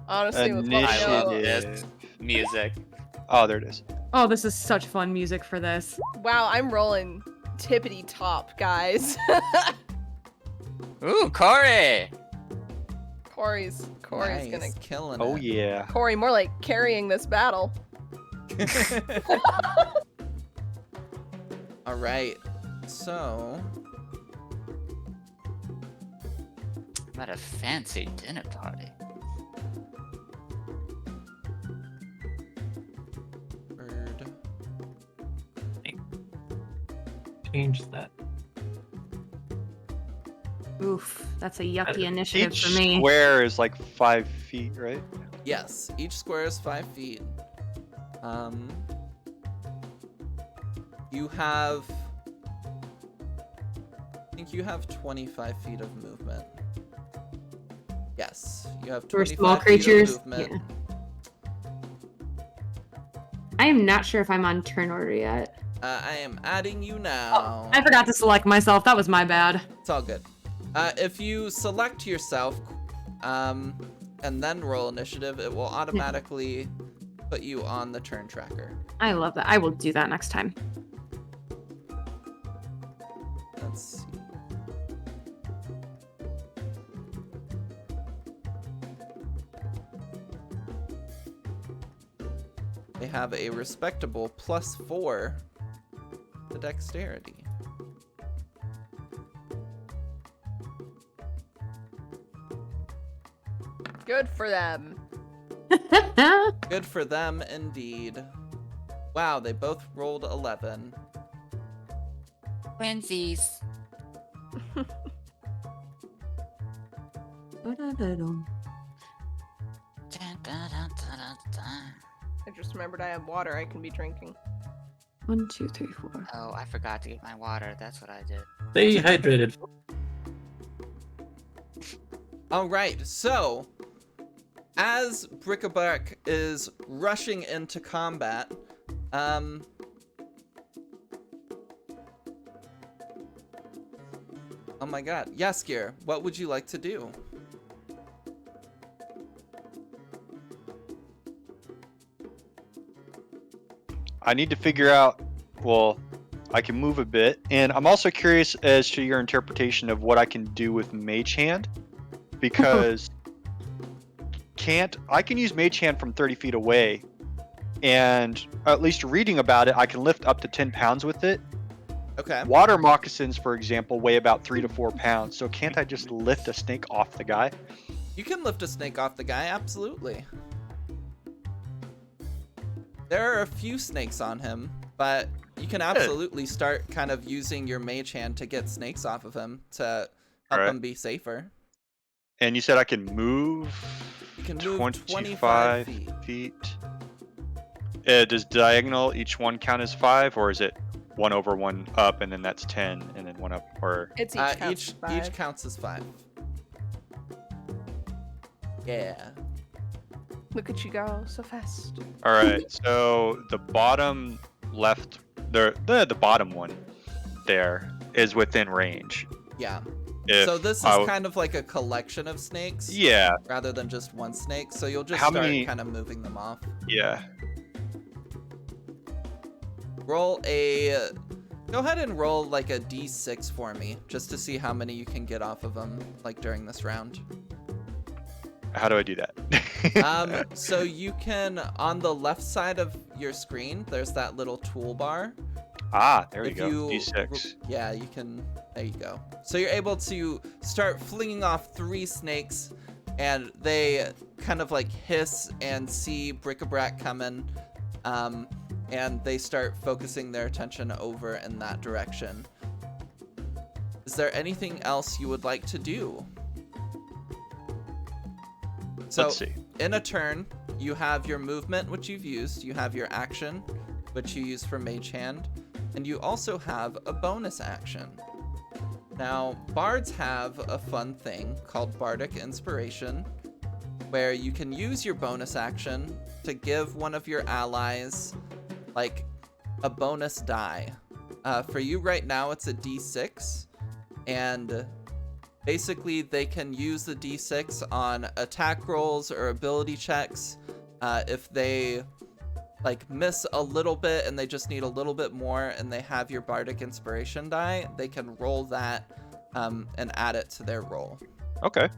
Honestly, with what I I love know, this music. Oh, there it is. Oh, this is such fun music for this. wow, I'm rolling tippity top, guys. Ooh, Corey! Corey's Nice, gonna. killing Oh it. yeah. Corey, more like carrying this battle. All right. So, I'm at a fancy dinner party. bird. Change that. Oof, that's a yucky initiative Each for me. square is like 5 feet, right? Yes, each square is 5 feet. You have. I think you have 25 feet of movement. Yes, you have For 25 small feet of creatures. movement. Yeah. I am not sure if I'm on turn order yet. I am adding you now. Oh, I forgot to select myself. That was my bad. It's all good. If you select yourself, and then roll initiative, it will automatically put you on the turn tracker. I love that. I will do that next time. Let's see. They have a respectable +4 to dexterity. Good for them. Good for them indeed. Wow, they both rolled 11. Twinsies. Dun, dun, dun, dun, dun, dun. I just remembered I have water I can be drinking. 1, 2, 3, 4. Oh, I forgot to get my water. That's what I did. Stay hydrated. All right, so as Bric-a-brac is rushing into combat, oh my god, Yaskir, what would you like to do? I need to figure out, well, I can move a bit, and I'm also curious as to your interpretation of what I can do with Mage Hand, because I can use Mage Hand from 30 feet away, and at least reading about it, I can lift up to 10 pounds with it, Okay. Water moccasins, for example, weigh about 3 to 4 pounds. So can't I just lift a snake off the guy? You can lift a snake off the guy, absolutely. There are a few snakes on him, but you can absolutely start kind of using your mage hand to get snakes off of him to help Alright. him be safer. And you said I can move You can move 25 feet. Does diagonal each one count as 5, or is it 1 over 1 up, and then that's 10, and then 1 up, or... It's each counts as five. Each counts as 5. Yeah. Look at you go, so fast. Alright, so the bottom left, the bottom one there is within range. Yeah. If So this is kind of like a collection of snakes. Yeah, Rather than just one snake, so you'll just How start many- kind of moving them off. yeah. Roll a... Go ahead and roll like a d6 for me, just to see how many you can get off of them, like during this round. How do I do that? So you can, on the left side of your screen, there's that little toolbar. There you If go. you- D6. Yeah, you can, there you go. So you're able to start flinging off 3 snakes, and they kind of like hiss and see bric-a-brac coming, and they start focusing their attention over in that direction. Is there anything else you would like to do? So, Let's see. in a turn, you have your movement, which you've used, you have your action, which you use for Mage Hand, and you also have a bonus action. Now, bards have a fun thing called Bardic Inspiration, where you can use your bonus action to give one of your allies, like, a bonus die. For you right now, it's a d6, and basically they can use the d6 on attack rolls or ability checks. If they like miss a little bit and they just need a little bit more and they have your Bardic Inspiration die, they can roll that and add it to their roll. Okay.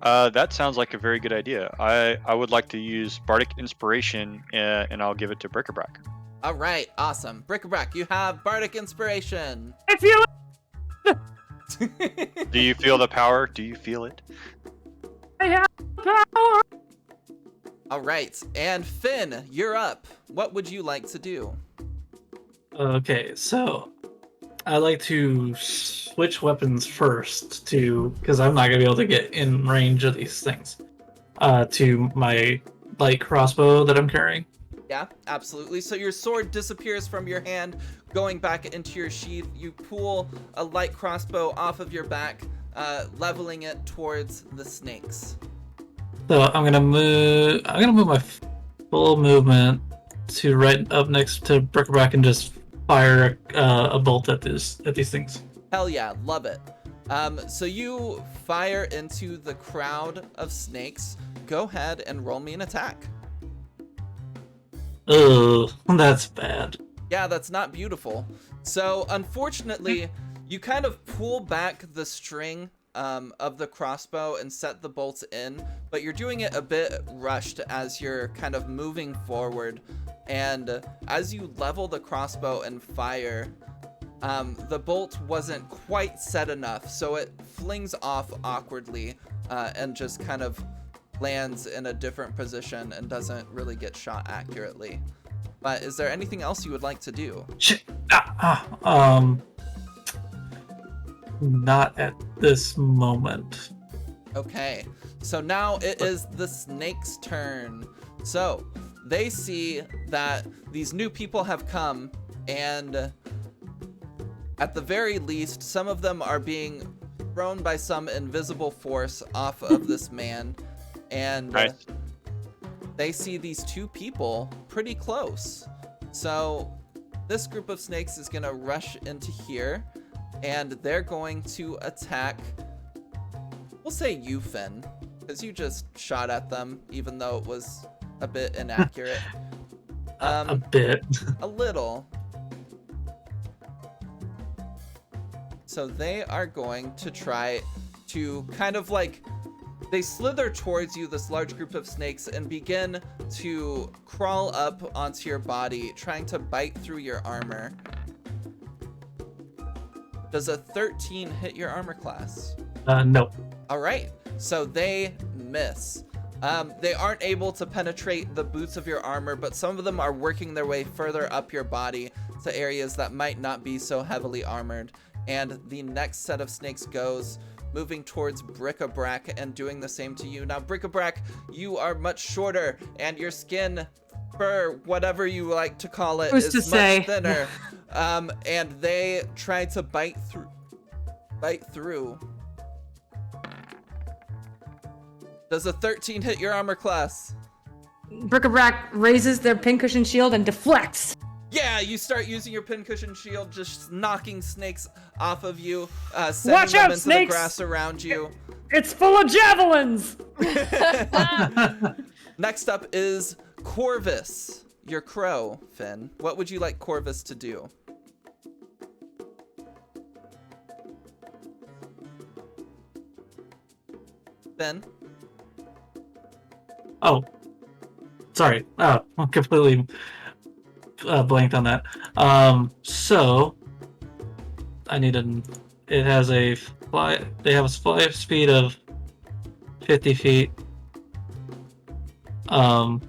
That sounds like a very good idea. I would like to use Bardic Inspiration, and I'll give it to Bric-a-Brac. All right, awesome. Bric-a-Brac, you have Bardic Inspiration. I feel it. Do you feel the power? Do you feel it? I have power. All right, and Finn, you're up. What would you like to do? Okay, so I like to switch weapons first because I'm not gonna be able to get in range of these things. To my light crossbow that I'm carrying. Yeah, absolutely. So your sword disappears from your hand, going back into your sheath. You pull a light crossbow off of your back, leveling it towards the snakes. So I'm gonna move. I'm gonna move my full movement to right up next to Bric-a-Brac and just fire a bolt at these things. Hell yeah, love it. So you fire into the crowd of snakes. Go ahead and roll me an attack. Ugh, that's bad. Yeah, that's not beautiful. So unfortunately, you kind of pull back the string of the crossbow and set the bolts in, but you're doing it a bit rushed as you're kind of moving forward. And as you level the crossbow and fire, the bolt wasn't quite set enough, so it flings off awkwardly and just kind of lands in a different position and doesn't really get shot accurately. But is there anything else you would like to do? Shit. Not at this moment. Okay, so now it is the snake's turn. So they see that these new people have come, and at the very least, some of them are being thrown by some invisible force off of this man, and Nice. they see these 2 people pretty close. So this group of snakes is gonna rush into here, and they're going to attack, we'll say you, Finn, because you just shot at them, even though it was a bit inaccurate. A bit. A little. So they are going to try to kind of like, they slither towards you, this large group of snakes, and begin to crawl up onto your body, trying to bite through your armor. Does a 13 hit your armor class? No. All right, so they miss. They aren't able to penetrate the boots of your armor, but some of them are working their way further up your body to areas that might not be so heavily armored. And the next set of snakes goes, moving towards Bric-a-Brac and doing the same to you. Now, Bric-a-Brac, you are much shorter, and your skin, fur, whatever you like to call it, Who's is to much say? thinner. And they try to bite through. Does a 13 hit your armor class? Bric-a-Brac raises their pincushion shield and deflects. Yeah, you start using your pincushion shield, just knocking snakes off of you, sending Watch them out, into snakes! the grass around you. It's full of javelins! Next up is Corvus, your crow, Finn. What would you like Corvus to do? Finn? Oh, sorry. Oh, I'm completely blanked on that. So I need an. It has a fly. They have a fly speed of 50 feet. I'm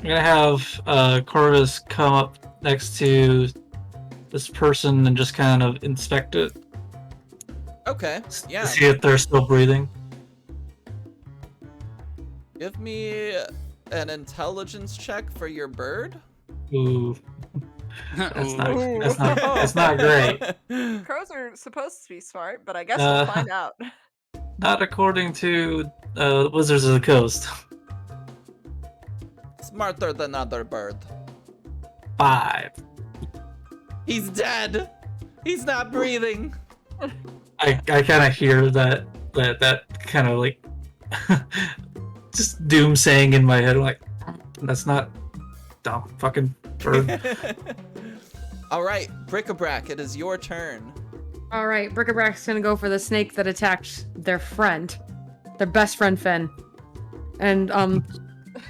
gonna have Corvus come up next to this person and just kind of inspect it. Okay, yeah. To see if they're still breathing. Give me an intelligence check for your bird. Ooh, that's not. Ooh. That's not great. Crows are supposed to be smart, but I guess Uh, we'll find out. Not according to Wizards of the Coast. Smarter than other bird. 5. He's dead. He's not breathing. I kind of hear that kind of like just doom saying in my head. I'm like, that's not dumb fucking bird. All right, Bric-a-Brac, it is your turn. All right, Bric-a-Brac's gonna go for the snake that attacked their friend, their best friend Finn, and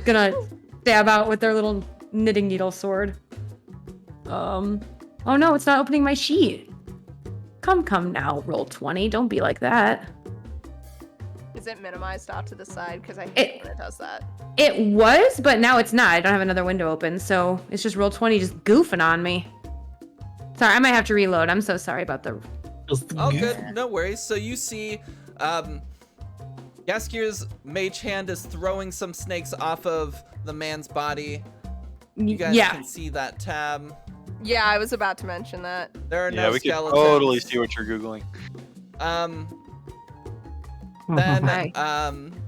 gonna stab out with their little knitting needle sword. Oh no, it's not opening my sheet. Come now, roll 20. Don't be like that. Is it minimized off to the side? Because I hate when it does that. It was, but now it's not. I don't have another window open, so it's just roll 20 just goofing on me. Sorry, I might have to reload. I'm so sorry about the... All good, no worries. So you see, Yaskir's mage hand is throwing some snakes off of the man's body. You guys can see that tab. Yeah, I was about to mention that. There are Yeah, no we can skeletons. totally see what you're googling. Then Right.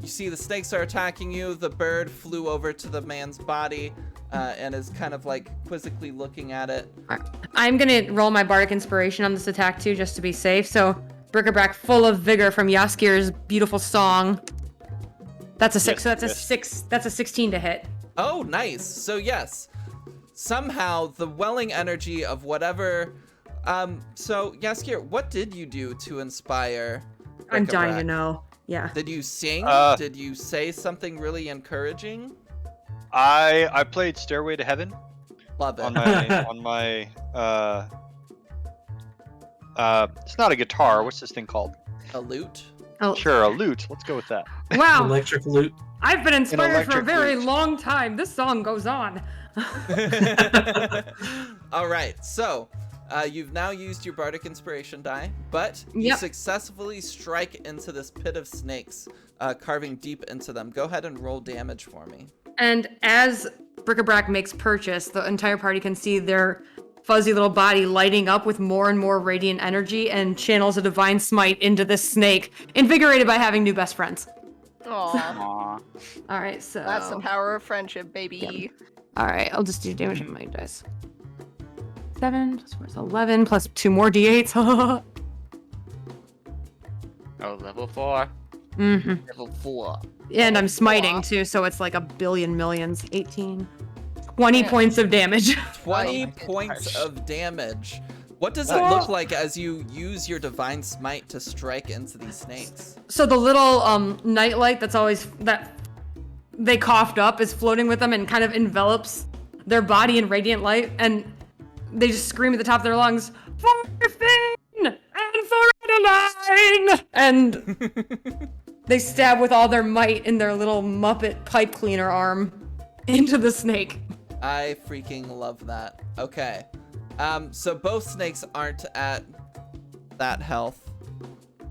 you see the snakes are attacking you. The bird flew over to the man's body and is kind of like quizzically looking at it. I'm gonna roll my bardic inspiration on this attack too, just to be safe. So Bric-a-Brac full of vigor from Yaskir's beautiful song. That's a 6. Yes, So that's a yes. 6. That's a 16 to hit. Oh, nice. So yes, somehow the welling energy of whatever. So Yaskir, what did you do to inspire? I'm dying to Bric-a-Brac? know. Yeah. Did you sing? Did you say something really encouraging? I played Stairway to Heaven Love it. on my it's not a guitar. What's this thing called? A lute. Oh, Sure, a lute. Let's go with that. wow. Electric lute. I've been inspired for a electric very lute. long time. This song goes on. All right, so you've now used your bardic inspiration die, but you Yep. successfully strike into this pit of snakes, carving deep into them. Go ahead and roll damage for me. And as Bric-a-Brac makes purchase, the entire party can see their fuzzy little body lighting up with more and more radiant energy and channels a divine smite into this snake, invigorated by having new best friends. Aw, Aw. All right, so that's the power of friendship, baby. all right, I'll just do damage on my dice. 7 plus 4 is 11 plus 2 more d8s. Oh, level 4. Mm-hmm. Level 4. And I'm smiting Aw. too, so it's like a billion millions. 18, 20 Yeah. points of damage. 20 my points gosh. of damage. What does it Whoa. look like as you use your divine smite to strike into these snakes? So the little nightlight that's always that they coughed up is floating with them and kind of envelops their body in radiant light, and they just scream at the top of their lungs, "For Finn and for Adeline!" And they stab with all their might in their little Muppet pipe cleaner arm into the snake. I freaking love that. Okay. So both snakes aren't at that health.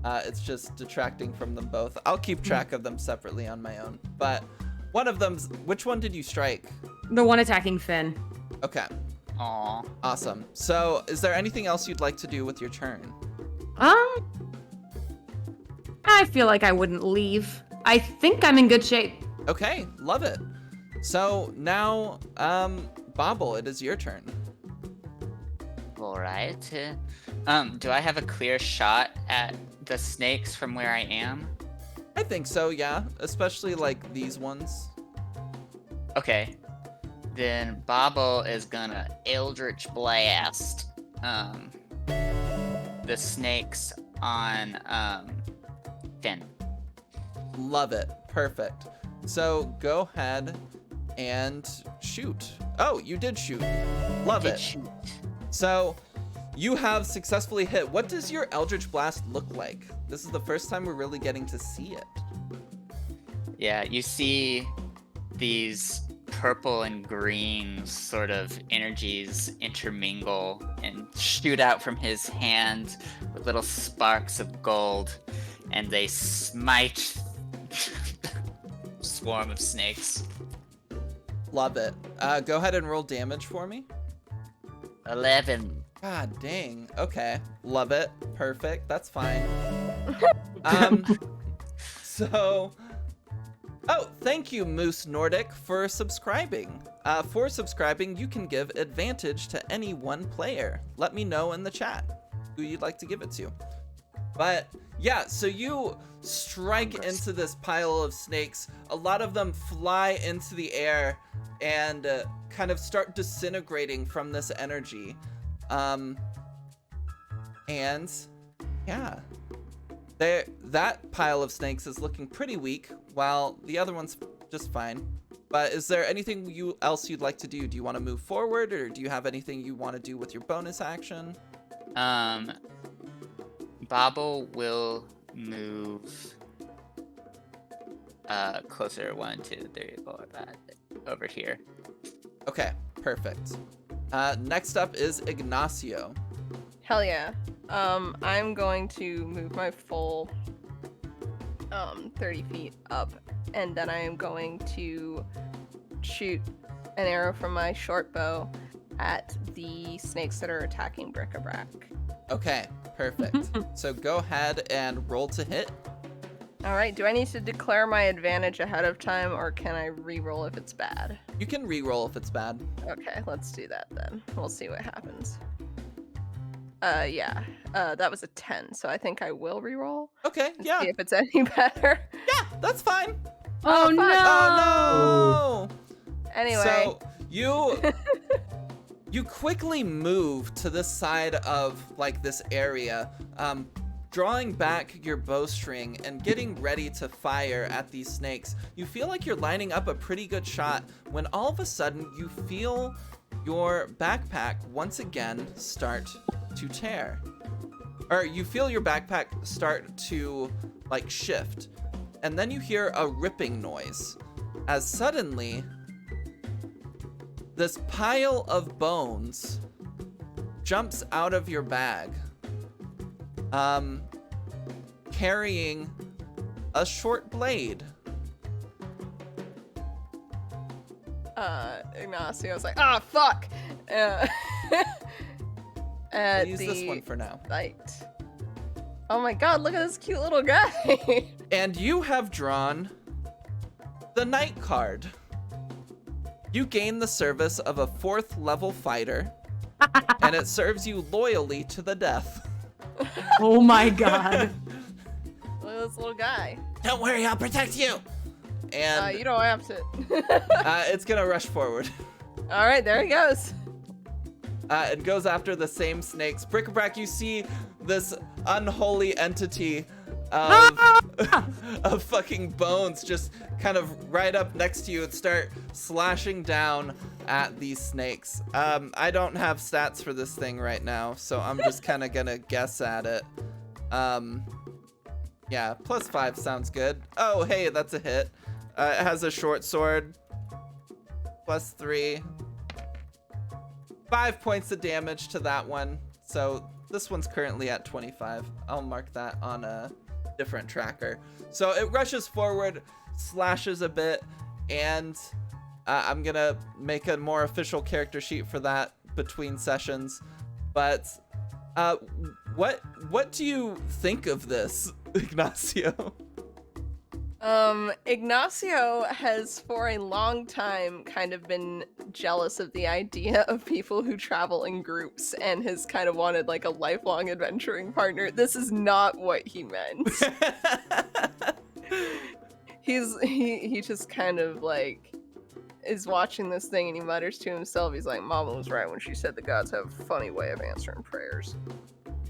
It's just detracting from them both. I'll keep track of them separately on my own. But one of them's... Which one did you strike? The one attacking Finn. Okay. Aw. Awesome. So is there anything else you'd like to do with your turn? I feel like I wouldn't leave. I think I'm in good shape. Okay. Love it. So now, Bobble, it is your turn. All right. Do I have a clear shot at the snakes from where I am? I think so, yeah. Especially like these ones. Okay. Then Bobble is gonna Eldritch Blast the snakes on Finn. Love it. Perfect. So go ahead and shoot. Oh, you did shoot. Love Did it. shoot. So you have successfully hit. What does your Eldritch Blast look like? This is the first time we're really getting to see it. Yeah, you see these purple and green sort of energies intermingle and shoot out from his hand with little sparks of gold, and they smite swarm of snakes. Love it. Go ahead and roll damage for me. 11. God dang. Okay. Love it. Perfect. That's fine. So... Oh, thank you, Moose Nordic, for subscribing. For subscribing, you can give advantage to any one player. Let me know in the chat who you'd like to give it to. But yeah, so you strike into this pile of snakes. A lot of them fly into the air and kind of start disintegrating from this energy. And yeah. That pile of snakes is looking pretty weak, while the other one's just fine. But is there anything else you'd like to do? Do you want to move forward, or do you have anything you want to do with your bonus action? Bobble will move closer. 1, 2, 3, 4, 5, over here. Okay, perfect. Next up is Ignacio. Hell yeah. I'm going to move my full 30 feet up, and then I am going to shoot an arrow from my short bow at the snakes that are attacking Bric-a-Brac. Okay, perfect. So go ahead and roll to hit. Alright, do I need to declare my advantage ahead of time, or can I re-roll if it's bad? You can re-roll if it's bad. Okay, let's do that then. We'll see what happens. Yeah. That was a 10, so I think I will re-roll. Okay, And yeah. see if it's any better. Yeah, that's fine. Oh, fuck. no! Oh no! Anyway. So you quickly move to this side of like this area, drawing back your bowstring and getting ready to fire at these snakes. You feel like you're lining up a pretty good shot when all of a sudden you feel your backpack once again start to tear. Or you feel your backpack start to like shift. And then you hear a ripping noise as suddenly this pile of bones jumps out of your bag, carrying a short blade. Ignacio's like, ah, fuck! We'll use this one for now. Right. Oh my god, look at this cute little guy! And you have drawn the Knight card. You gain the service of a 4th level fighter, and it serves you loyally to the death. Oh my god. Look at this little guy. Don't worry, I'll protect you. And You don't have to. it's gonna rush forward. Alright, there he goes. It goes after the same snakes. Bric-a-brac, you see this unholy entity of of fucking bones just kind of right up next to you and start slashing down at these snakes. I don't have stats for this thing right now, so I'm just kind of gonna guess at it. Yeah, +5 sounds good. Oh, hey, that's a hit. It has a short sword. +3. 5 points of damage to that one. So this one's currently at 25. I'll mark that on a different tracker. So it rushes forward, slashes a bit, and I'm gonna make a more official character sheet for that between sessions. But what do you think of this, Ignacio? Ignacio has for a long time kind of been jealous of the idea of people who travel in groups and has kind of wanted like a lifelong adventuring partner. This is not what he meant. He just kind of like is watching this thing and he mutters to himself, he's like, Mama was right when she said the gods have a funny way of answering prayers.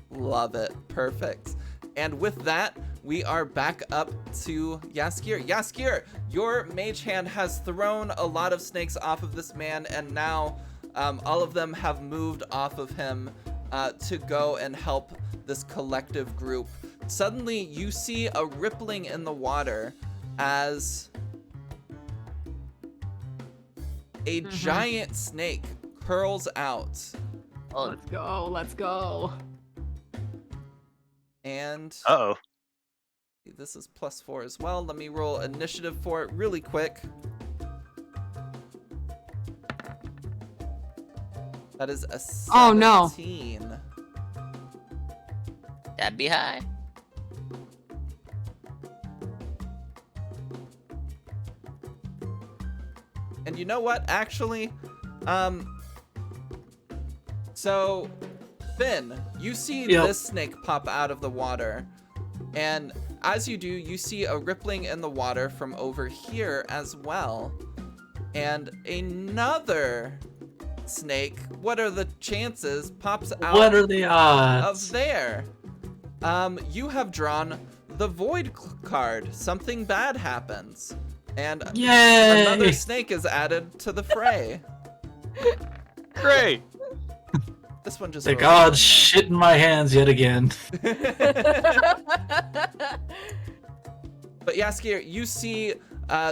Love it. Perfect. And with that, we are back up to Jaskier. Jaskier, your mage hand has thrown a lot of snakes off of this man, and now all of them have moved off of him to go and help this collective group. Suddenly, you see a rippling in the water as a giant snake curls out. Oh, Let's go. Let's go. And Uh-oh. this is +4 as well. Let me roll initiative for it really quick. That is a 17. Oh, no. that'd be high. And you know what? Actually, so Finn, you see Yep. this snake pop out of the water, and as you do, you see a rippling in the water from over here as well, and another snake. What are the chances? Pops out What are the of odds? there. You have drawn the void card. Something bad happens, and another Yay! snake is added to the fray. Great. This one just The rolled gods in. shit in my hands yet again. But Jaskier, you see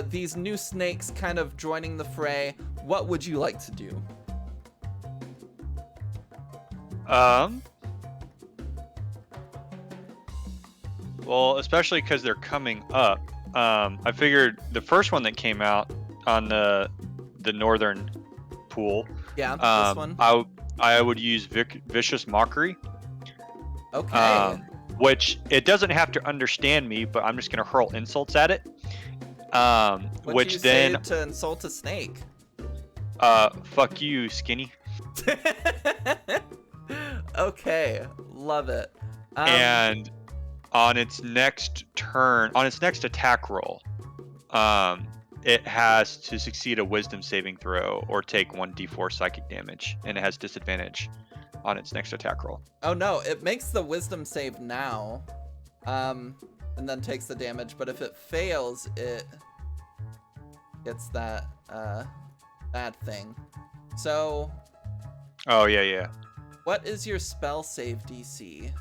these new snakes kind of joining the fray. What would you like to do? Well, especially because they're coming up. I figured the first one that came out on the northern pool. Yeah, this one. I would use vicious mockery. Okay. Which it doesn't have to understand me, but I'm just gonna hurl insults at it. What Which do you then say to insult a snake? fuck you, skinny. Okay, love it. And on its next turn, on its next attack roll, it has to succeed a wisdom saving throw or take 1d4 psychic damage, and it has disadvantage on its next attack roll. Oh no, it makes the wisdom save now, and then takes the damage. But if it fails, it gets that bad thing. So, Oh yeah. what is your spell save DC?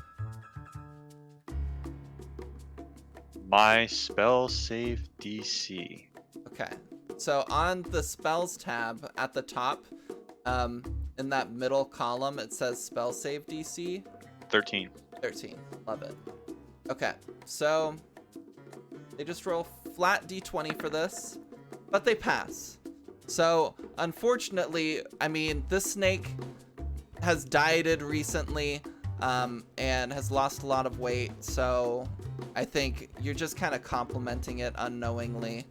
My spell save DC. Okay, so on the spells tab at the top, in that middle column, it says spell save DC. 13. 13. Love it. Okay, so they just roll flat d20 for this, but they pass. So unfortunately, I mean, this snake has dieted recently, and has lost a lot of weight. So I think you're just kind of complimenting it unknowingly,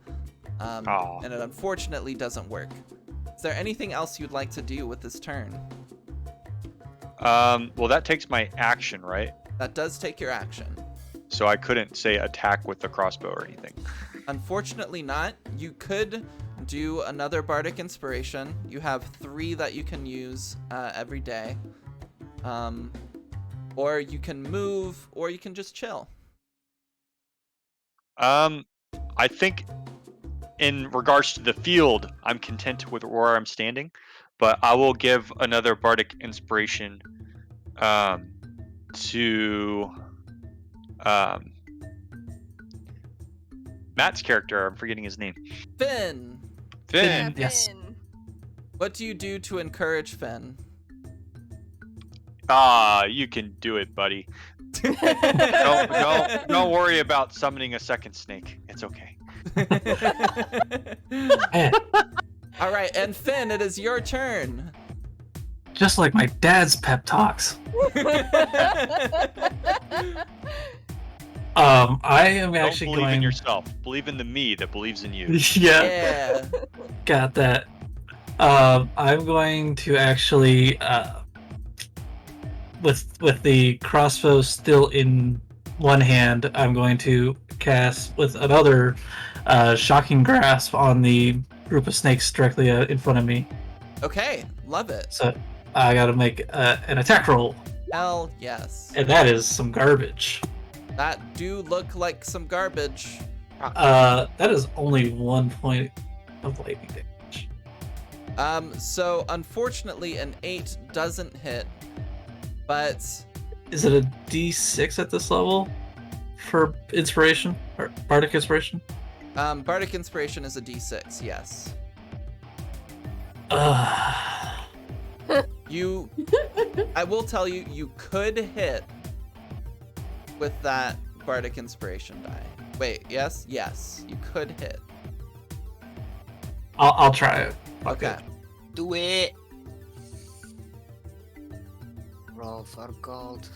Aw. and it unfortunately doesn't work. Is there anything else you'd like to do with this turn? Well, that takes my action, right? That does take your action. So I couldn't say attack with the crossbow or anything. Unfortunately not. You could do another bardic inspiration. You have 3 that you can use every day. Or you can move, or you can just chill. Um, What would you like to do? I think in regards to the field, I'm content with where I'm standing, but I will give another bardic inspiration to um, Matt's character. I'm forgetting his name. Finn, Finn. Yes. Finn. what do you do to encourage Finn? You can do it, buddy. Don't worry about summoning a second snake. It's okay. Man, All right, and Finn, it is your turn. just like my dad's pep talks. I am Don't actually believe going. in yourself. Believe in the me that believes in you. Yeah, Yeah. got that. I'm going to actually, with the crossbow still in one hand, I'm going to cast with another shocking grasp on the group of snakes directly in front of me. Okay, love it. So I got to make an attack roll, Hell yes. and that is some garbage. That do look like some garbage. That is only 1 point of lightning damage. So unfortunately an 8 doesn't hit, but Is it a D6 at this level for inspiration or bardic inspiration? Bardic Inspiration is a D6, yes. You, I will tell you, you could hit with that Bardic Inspiration die. Wait, yes? Yes, you could hit. I'll try it. Fuck Okay. it. Do it. Roll for gold.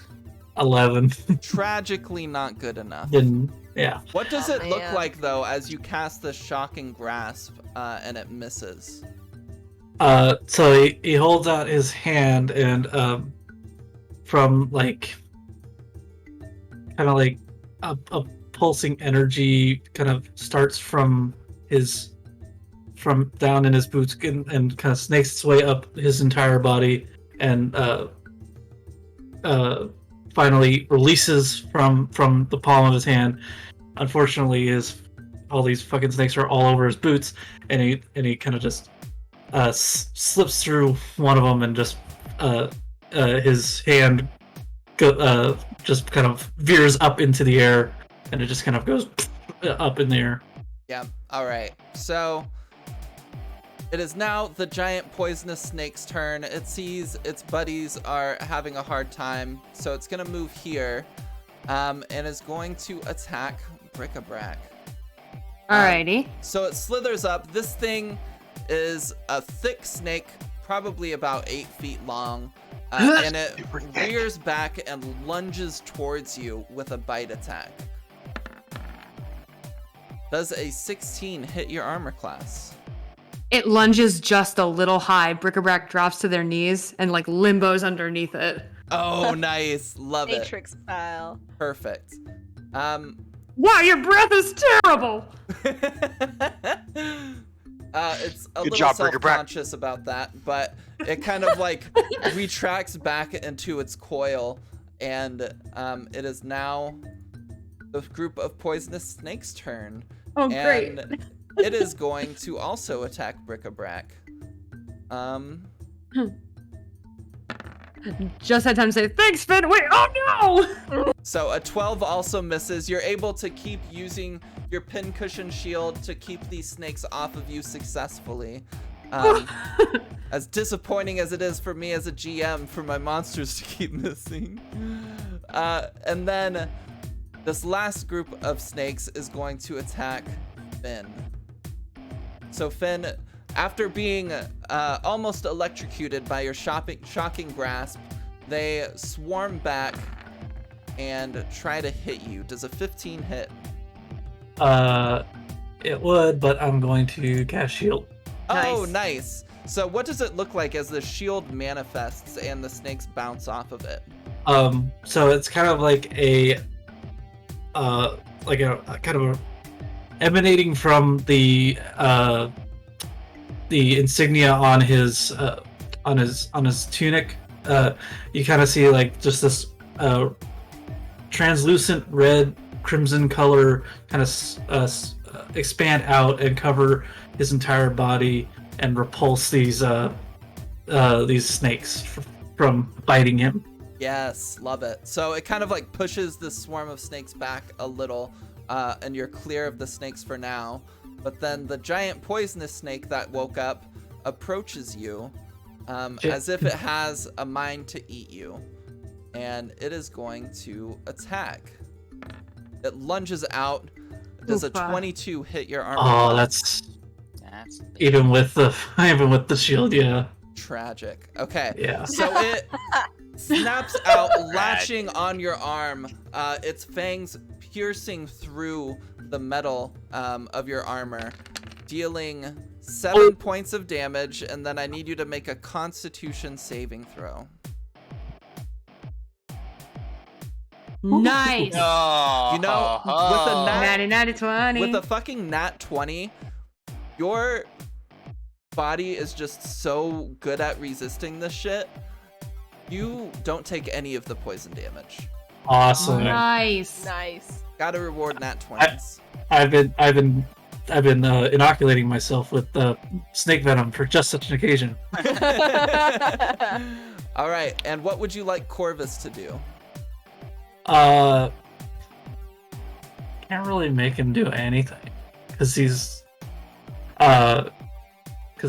11. Tragically not good enough. Didn't. Yeah. What does Oh, it look man. like, though, as you cast the Shocking Grasp and it misses? So he holds out his hand and from like kind of like a pulsing energy kind of starts from down in his boots and kind of snakes its way up his entire body and finally releases from the palm of his hand. Unfortunately, all these fucking snakes are all over his boots, and he kind of just slips through one of them and just his hand just kind of veers up into the air, and it just kind of goes up in the air. Yeah, alright. So, it is now the giant poisonous snake's turn. It sees its buddies are having a hard time, so it's gonna move here, and is going to attack Bric-a-Brac. Alrighty. So it slithers up. This thing is a thick snake, probably about 8 feet long, and it rears back and lunges towards you with a bite attack. Does a 16 hit your armor class? It lunges just a little high. Bric-a-brac drops to their knees and like limbos underneath it. Oh, nice. Love it. Matrix style. Perfect. Wow, your breath is terrible! It's a Good little job, Bric-a-brac. self-conscious about that, but it kind of like retracts back into its coil, and it is now the group of poisonous snakes' turn. Oh, great. And it is going to also attack Bric-a-brac. Just had time to say, thanks, Finn! Wait, oh no! So a 12 also misses. You're able to keep using your pincushion shield to keep these snakes off of you successfully. As disappointing as it is for me as a GM for my monsters to keep missing. And then this last group of snakes is going to attack Finn. So Finn, after being almost electrocuted by your shocking grasp, they swarm back and try to hit you. Does a 15 hit? It would, but I'm going to cast shield. Oh, Nice. nice. So what does it look like as the shield manifests and the snakes bounce off of it? So it's kind of like a kind of a emanating from the insignia on his tunic. You kind of see like just this translucent red crimson color kind of expand out and cover his entire body and repulse these snakes from biting him. Yes, love it. So it kind of like pushes the swarm of snakes back a little, and you're clear of the snakes for now. But then the giant poisonous snake that woke up approaches you, as if it has a mind to eat you. And it is going to attack. It lunges out. Does a 22 hit your armor? Oh, that's That's even with the shield, yeah. Tragic. Okay. Yeah. So it snaps out, latching on your arm. Its fangs piercing through the metal of your armor, dealing 7 points of damage. And then I need you to make a Constitution saving throw. Nice. No. You know, with a nat, 90, 20. with a fucking nat 20, your body is just so good at resisting this shit. You don't take any of the poison damage. Awesome. Nice. Nice. Gotta reward nat 20s. I've been inoculating myself with snake venom for just such an occasion. All right, and what would you like Corvus to do? Can't really make him do anything because he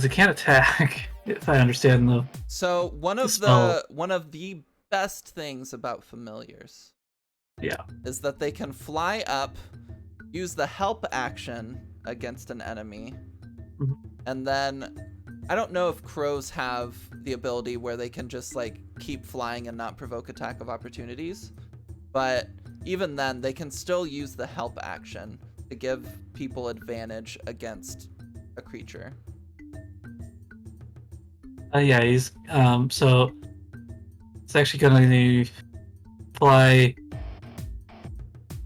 can't attack. If I understand the So one of spell. the best things about familiars, Yeah. is that they can fly up, use the help action against an enemy, Mhm. and then I don't know if crows have the ability where they can just like keep flying and not provoke attack of opportunities, but even then they can still use the help action to give people advantage against a creature. Yeah, he's so it's actually gonna fly.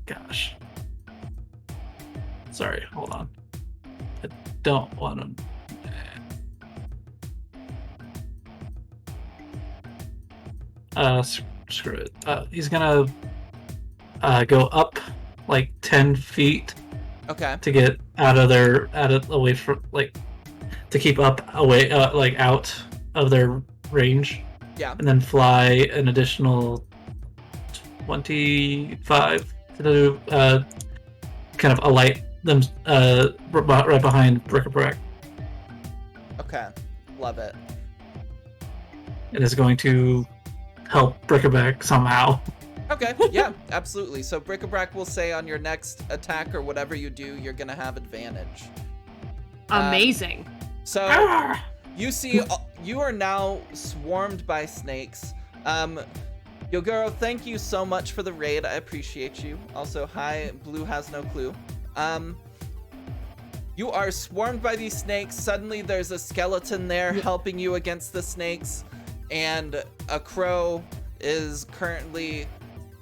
Gosh. Sorry, hold on. I don't want him. Screw it. He's gonna go up like 10 feet Okay. to get away from to keep up away out of their range. Yeah. And then fly an additional 25 to do kind of alight them right behind Brick-a-Brack, Okay. Love it. and is going to help Brick-a-Brack somehow. Okay, yeah, absolutely. So Brick-a-Brack will say on your next attack or whatever you do, you're gonna have advantage. Amazing. So Ah! you see, you are now swarmed by snakes. Yogoro, thank you so much for the raid. I appreciate you. Also, hi, Blue has no clue. You are swarmed by these snakes. Suddenly there's a skeleton there helping you against the snakes, and a crow is currently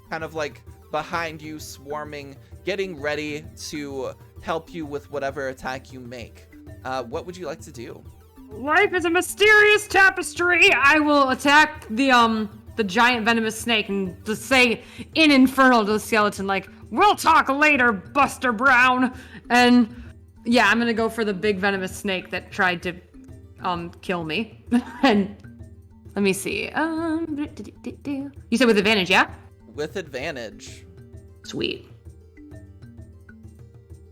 kind of like behind you, swarming, getting ready to help you with whatever attack you make. What would you like to do? Life is a mysterious tapestry. I will attack the giant venomous snake and just say in Infernal to the skeleton, like, we'll talk later, Buster Brown. And yeah, I'm gonna go for the big venomous snake that tried to kill me. And let me see. You said with advantage, yeah? With advantage. Sweet.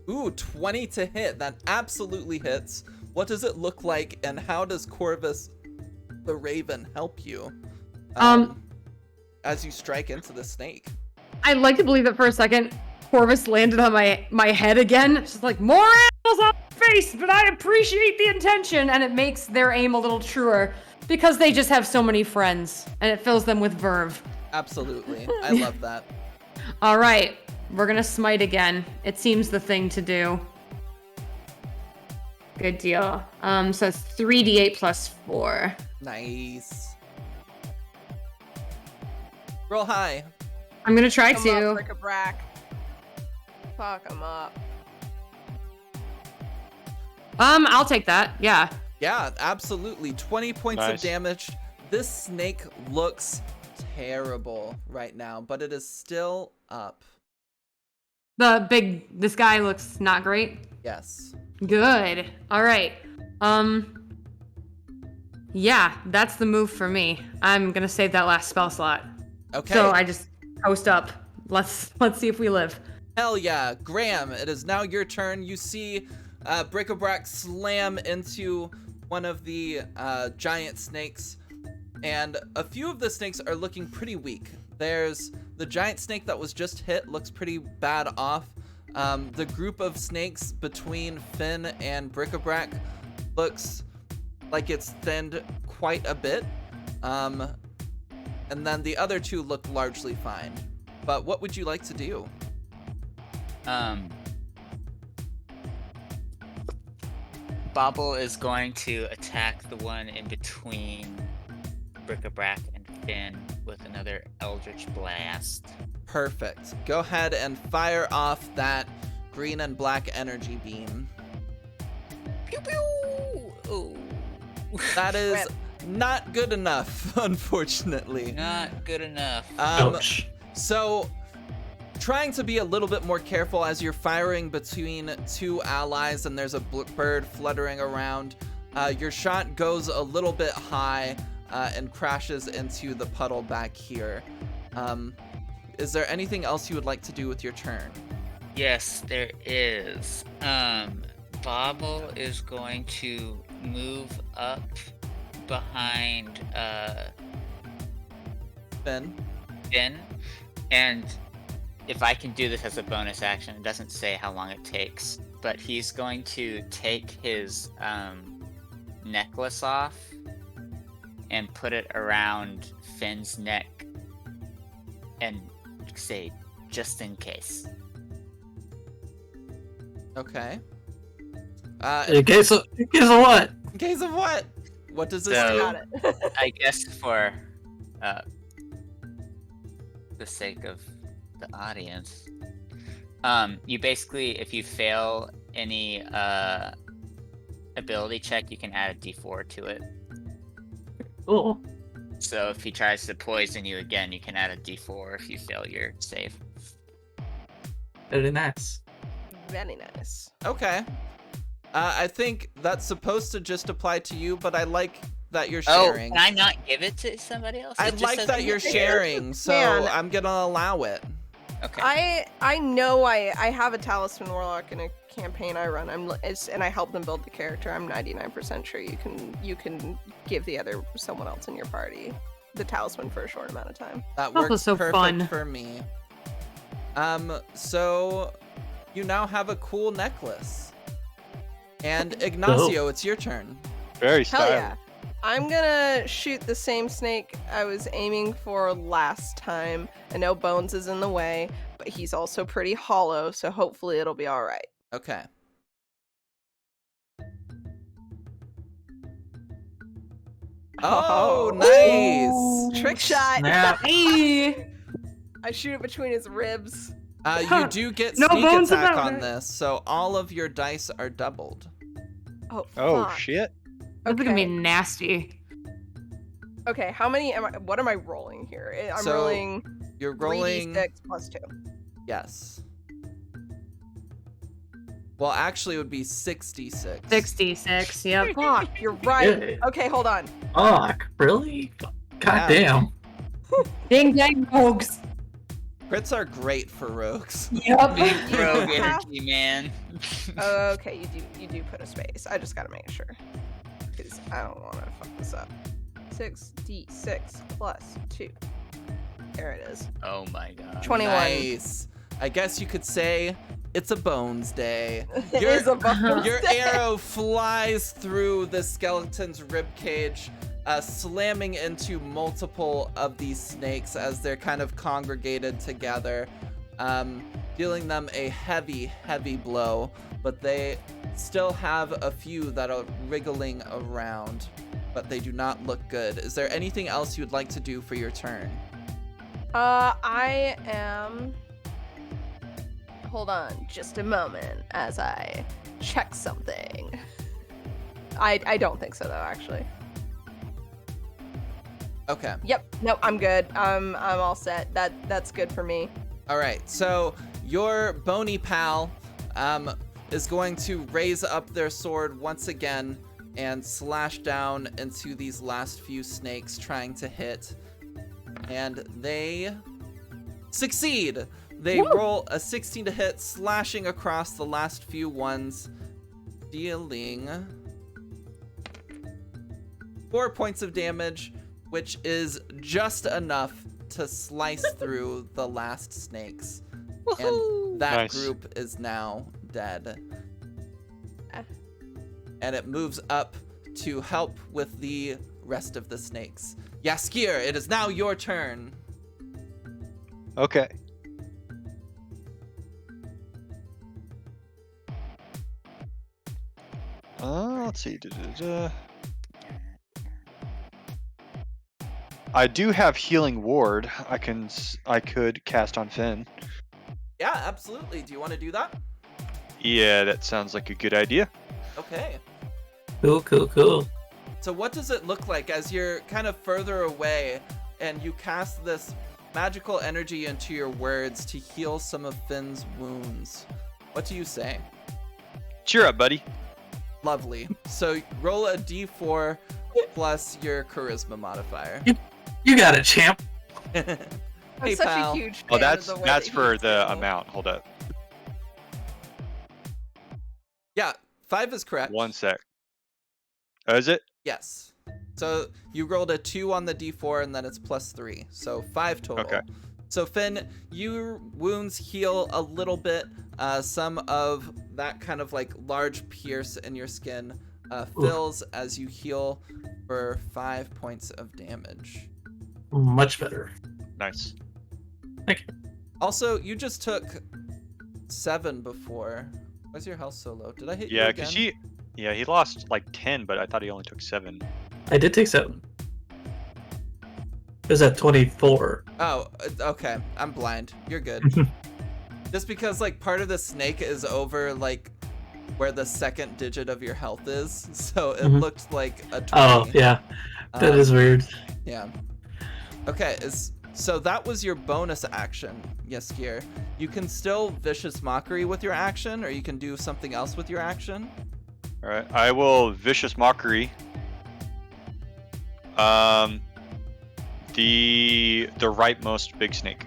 Ooh, 20 to hit. That absolutely hits. What does it look like, and how does Corvus the Raven help you as you strike into the snake? I'd like to believe that for a second, Corvus landed on my head again. It's just like, more animals on my face, but I appreciate the intention, and it makes their aim a little truer because they just have so many friends, and it fills them with verve. Absolutely. I love that. All right, we're gonna smite again. It seems the thing to do. Good deal. So 3d8 plus 4. Nice. Roll high. I'm gonna try Come to. up, Brick-a-Brack. Fuck him up. I'll take that. Yeah. Yeah, absolutely. 20 points of Nice. damage. This snake looks terrible right now, but it is still up. This guy looks not great. Yes. Good. All right. Yeah, that's the move for me. I'm gonna save that last spell slot. Okay. So I just post up. Let's see if we live. Hell yeah. Graham, it is now your turn. You see Brick-a-Brack slam into one of the giant snakes, and a few of the snakes are looking pretty weak. There's the giant snake that was just hit, looks pretty bad off. The group of snakes between Finn and Brick-a-Brack looks like it's thinned quite a bit. And then the other two look largely fine. But what would you like to do? Bobble is going to attack the one in between Brick-a-Brack and Finn with another Eldritch Blast. Perfect. Go ahead and fire off that green and black energy beam. Pew pew! Ooh. That is not good enough, unfortunately. Not good enough. Ouch. So, trying to be a little bit more careful as you're firing between two allies and there's a bird fluttering around, your shot goes a little bit high and crashes into the puddle back here. Is there anything else you would like to do with your turn? Yes, there is. Bobble is going to move up behind Finn? Finn, and if I can do this as a bonus action, it doesn't say how long it takes, but he's going to take his necklace off and put it around Finn's neck and say, just in case. Okay. In case of what? In case of what? What does this So- do? Got it. I guess for the sake of the audience, you basically, if you fail any ability check, you can add a d4 to it. Cool. So if he tries to poison you again, you can add a d4 if you fail your save. Very nice. Very nice. Okay. I think that's supposed to just apply to you, but I like that you're Oh, sharing. can I not give it to somebody else? I It just like says that in you're the- sharing, so Man. I'm gonna allow it. Okay. I know I have a Talisman Warlock in a campaign I run. And I help them build the character. I'm 99% sure you can give the other someone else in your party the talisman for a short amount of time. That That was works so perfect fun. for me. So you now have a cool necklace. And Ignacio, it's your turn. Very Hell stylish. yeah. I'm gonna shoot the same snake I was aiming for last time. I know Bones is in the way, but he's also pretty hollow, so hopefully it'll be alright. Okay. Oh, nice. Trick shot! Snap. Hey! I shoot it between his ribs. You do get No sneak bones attack about on it. this, so all of your dice are doubled. Oh, Oh fuck. shit. That's gonna be Okay. nasty. Okay, how many what am I rolling here? I'm So, rolling You're rolling. 3d6 plus 2. Yes. Well, actually, it would be 66. 66, yep. Fuck, you're right. Yeah. Okay, hold on. Fuck, really? God damn. Ding dang rogues. Crits are great for rogues. Yep. Big rogue Yeah. energy, man. Okay, you do put a space. I just gotta make sure. Because I don't want to fuck this up. 6d6 plus 2. There it is. Oh my god. 21. Nice. I guess you could say it's a bones day. It Your- is a bonus Your day. arrow flies through the skeleton's rib cage, slamming into multiple of these snakes as they're kind of congregated together, dealing them a heavy, heavy blow. But they still have a few that are wriggling around, but they do not look good. Is there anything else you'd like to do for your turn? I am. Hold on just a moment as I check something. I don't think so though, actually. Okay. Yep. No, I'm good. I'm all set. That's good for me. All right, so your bony pal is going to raise up their sword once again and slash down into these last few snakes trying to hit. And they succeed. They roll a 16 to hit, slashing across the last few ones, dealing 4 points of damage, which is just enough to slice through the last snakes. And that Nice. group is now dead. Ah. And it moves up to help with the rest of the snakes. Yaskir, it is now your turn. Okay. Let's see. I do have healing ward. I could cast on Finn. Yeah, absolutely. Do you want to do that? Yeah, that sounds like a good idea. Okay. Cool. So what does it look like as you're kind of further away and you cast this magical energy into your words to heal some of Finn's wounds? What do you say? Cheer up, buddy. Lovely. So roll a d4 plus your charisma modifier. You got it, champ. I'm Hey, such pal. a huge fan Oh, of that's the way that's that for he's the doing. amount. Hold up. Yeah, 5 is correct. 1 sec. Oh, is it? Yes. So you rolled a 2 on the d4 and then it's plus 3. So 5 total. Okay. So Finn, your wounds heal a little bit. Some of that kind of like large pierce in your skin fills as you heal for 5 points of damage. Much better. Nice. Thank you. Also, you just took 7 before. Why's your health so low? Did I hit you Yeah, again? because he lost like 10, but I thought he only took 7. I did take 7. It was at 24. Oh, okay. I'm blind. You're good. Just because like part of the snake is over like where the second digit of your health is, so it Mhm. looked like a 20. Oh, yeah. That is weird. Yeah. Okay, so that was your bonus action, Yaskir. You can still Vicious Mockery with your action, or you can do something else with your action. All right, I will Vicious Mockery. The rightmost big snake.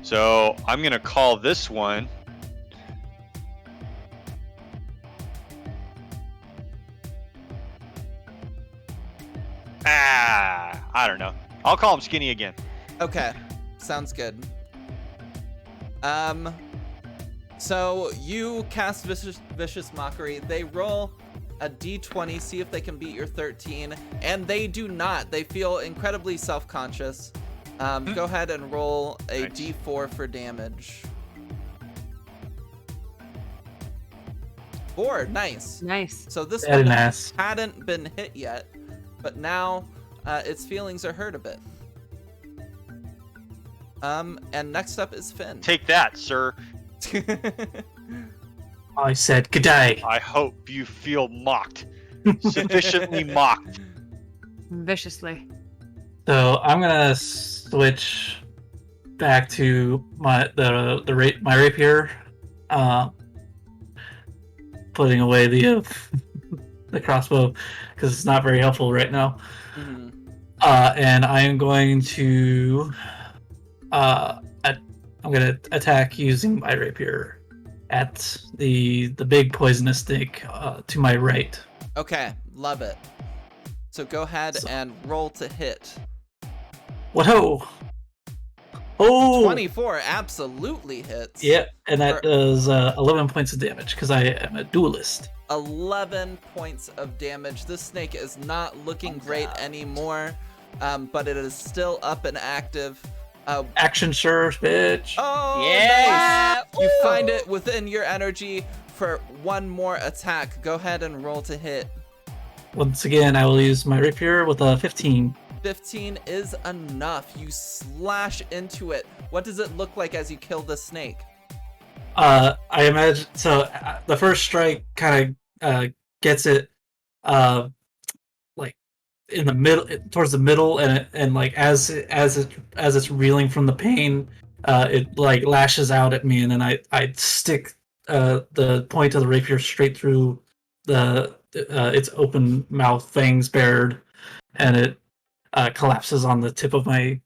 So I'm gonna call this one. I don't know. I'll call him Skinny again. Okay, sounds good. So you cast Vicious Mockery. They roll a d20, see if they can beat your 13, and they do not. They feel incredibly self-conscious. Go ahead and roll a Nice. d4 for damage. 4, nice. Nice. So this Very one nice. hadn't been hit yet, but now its feelings are hurt a bit. And next up is Finn. Take that, sir. I said good day. I hope you feel mocked. Sufficiently mocked. Viciously. So I'm gonna switch back to my rapier, putting away the the crossbow because it's not very helpful right now. Mhm. And I am going to I'm gonna attack using my rapier at the big poisonous snake to my right. Okay, love it. So go ahead So- and roll to hit. What ho! Oh, 24 absolutely hits. yeah, and that For- does 11 points of damage because I am a duelist. 11 points of damage. This snake is not looking great anymore, but it is still up and active. Action surge, bitch. Oh, Yeah! nice! You find it within your energy for one more attack. Go ahead and roll to hit. Once again, I will use my rapier with a 15. 15 is enough. You slash into it. What does it look like as you kill the snake? I imagine so. The first strike kind of gets it, like in the middle, towards the middle, and like as it's reeling from the pain, it like lashes out at me, and then I stick the point of the rapier straight through the its open mouth, fangs bared, and it collapses on the tip of my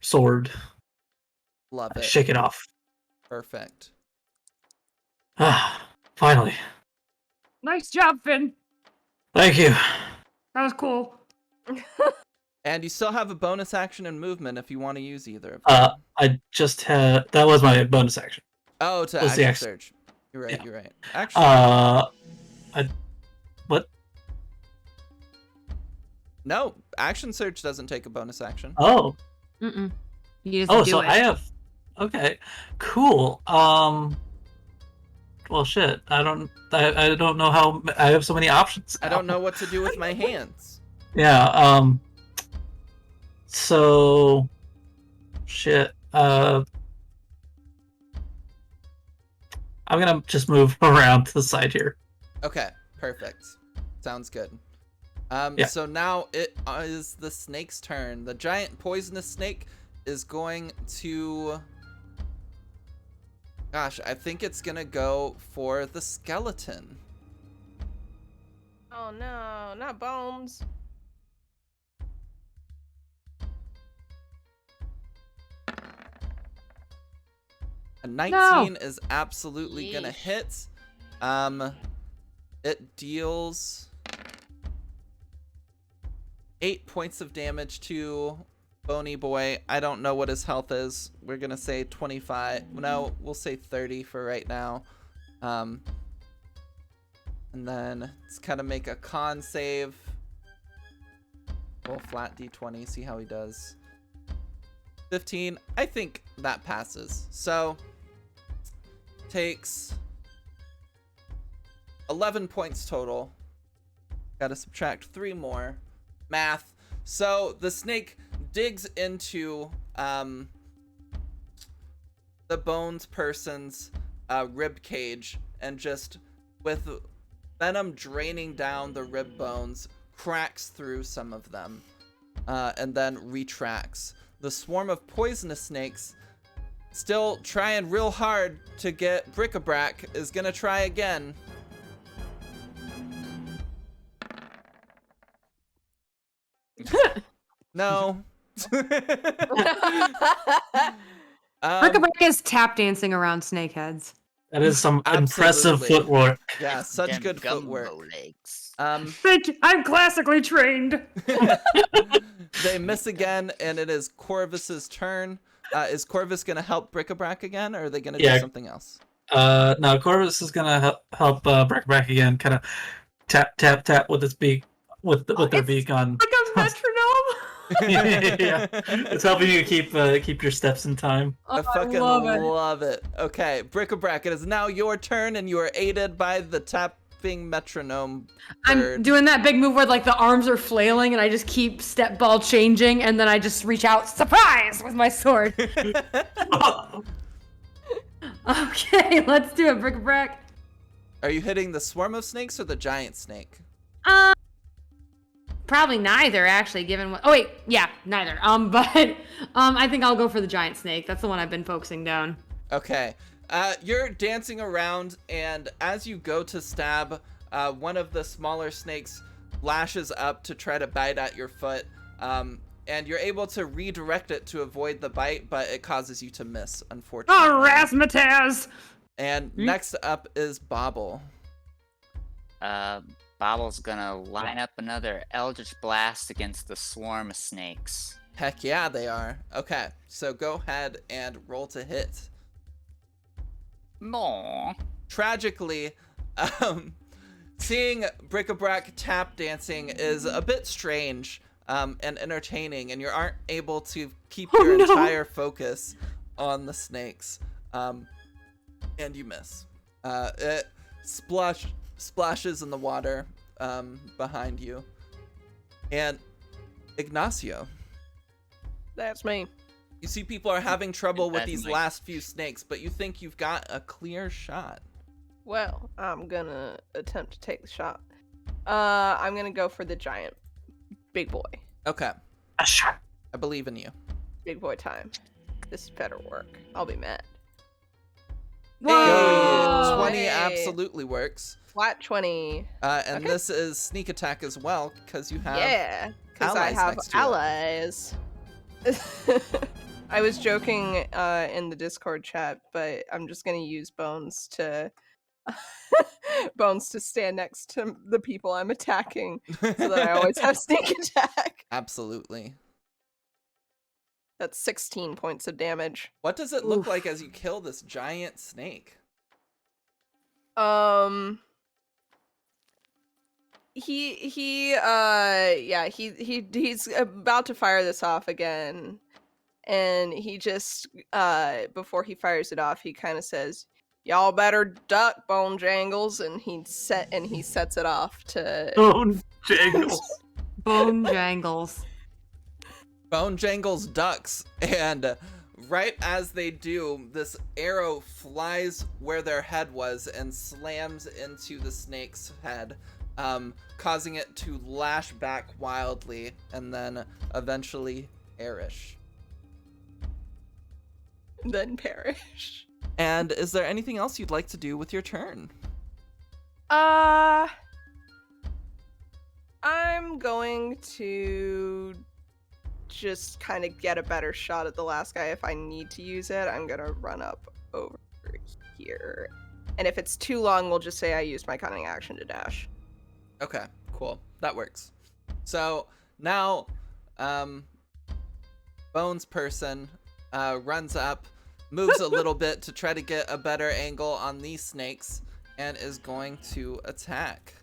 sword. Love it. Shake it off. Perfect. Ah, finally. Nice job, Finn. Thank you. That was cool. And you still have a bonus action and movement if you want to use either of them. I just had that was my bonus action. Oh, to was the action action. surge. You're right. Yeah. You're right. Actually, What? no. Action surge doesn't take a bonus action. Oh, Mm-mm. You just oh, do so it. I have. Okay, cool. Well, shit. I don't know how I have so many options. I don't know what to do with my hands. Yeah. So, shit. I'm gonna just move around to the side here. Okay. Perfect. Sounds good. Yeah. So now it is the snake's turn. The giant poisonous snake is going to... Gosh, I think it's gonna go for the skeleton. Oh no, not bones. A 19 is absolutely gonna Yeesh. hit. It deals 8 points of damage to Bony Boy. I don't know what his health is. We're gonna say 25. No, we'll say 30 for right now. And then let's kind of make a con save. Roll flat d20, see how he does. 15. I think that passes. So takes 11 points total. Gotta subtract 3 more. Math. So the snake digs into the bones person's rib cage, and just with venom draining down the rib bones, cracks through some of them, and then retracts. The swarm of poisonous snakes, still trying real hard to get Bric-a-Brac, is gonna try again. No. Bric-a-Brac is tap dancing around snakeheads. That is some impressive Absolutely. footwork. Yeah, such Them good gumbo footwork. legs. I'm classically trained. They miss again, and it is Corvus's turn. Is Corvus gonna help Bric-a-Brac again, or are they gonna do something else? No, Corvus is gonna help Bric-a-Brac again. Kind of tap tap tap with its beak, with their beak on. Like a metronome. Yeah, it's helping you keep your steps in time. I fucking love it. Okay, Bric-a-Brac, it is now your turn, and you are aided by the tapping metronome I'm bird. doing that big move where like the arms are flailing and I just keep step ball changing and then I just reach out, surprise, with my sword. Okay, let's do it, Bric-a-Brac. Are you hitting the swarm of snakes or the giant snake? Probably neither, actually, given what. Oh wait, yeah, neither. But I think I'll go for the giant snake. That's the one I've been focusing down. Okay. You're dancing around, and as you go to stab, one of the smaller snakes lashes up to try to bite at your foot, and you're able to redirect it to avoid the bite, but it causes you to miss, unfortunately. Oh, Razzmatazz! And next up is Bobble. Bobble's gonna line up another Eldritch Blast against the swarm of snakes. Heck yeah, they are. Okay, so go ahead and roll to hit. Aww. Tragically, seeing Bric-a-Brac tap dancing is a bit strange and entertaining, and you aren't able to keep your entire focus on the snakes, and you miss. It splashes in the water behind you. And Ignacio, That's me. you see people are having trouble with That's these me. last few snakes, but you think you've got a clear shot. Well, I'm gonna attempt to take the shot. I'm gonna go for the giant big boy. Okay, Sure. I believe in you. Big boy time. This better work. I'll be mad. Whoa! 20 Hey. absolutely works. Flat 20. And Okay. this is sneak attack as well, because you have Yeah, because I allies have next to it. allies. I was joking in the Discord chat, but I'm just gonna use Bones to Bones to stand next to the people I'm attacking, so that I always have sneak attack. Absolutely. That's 16 points of damage. What does it look Oof. like as you kill this giant snake? He's about to fire this off again, and he just before he fires it off, he kind of says, "Y'all better duck, Bone Jangles," and he sets it off to Bone jangles. Bone jangles. Bone Jangles ducks, and right as they do, this arrow flies where their head was and slams into the snake's head, causing it to lash back wildly and then eventually perish. then perish. And is there anything else you'd like to do with your turn? I'm going to just kind of get a better shot at the last guy. If I need to use it, I'm gonna run up over here. And if it's too long, we'll just say I used my cunning action to dash. Okay, cool. That works. So now, Bones person runs up, moves a little bit to try to get a better angle on these snakes, and is going to attack.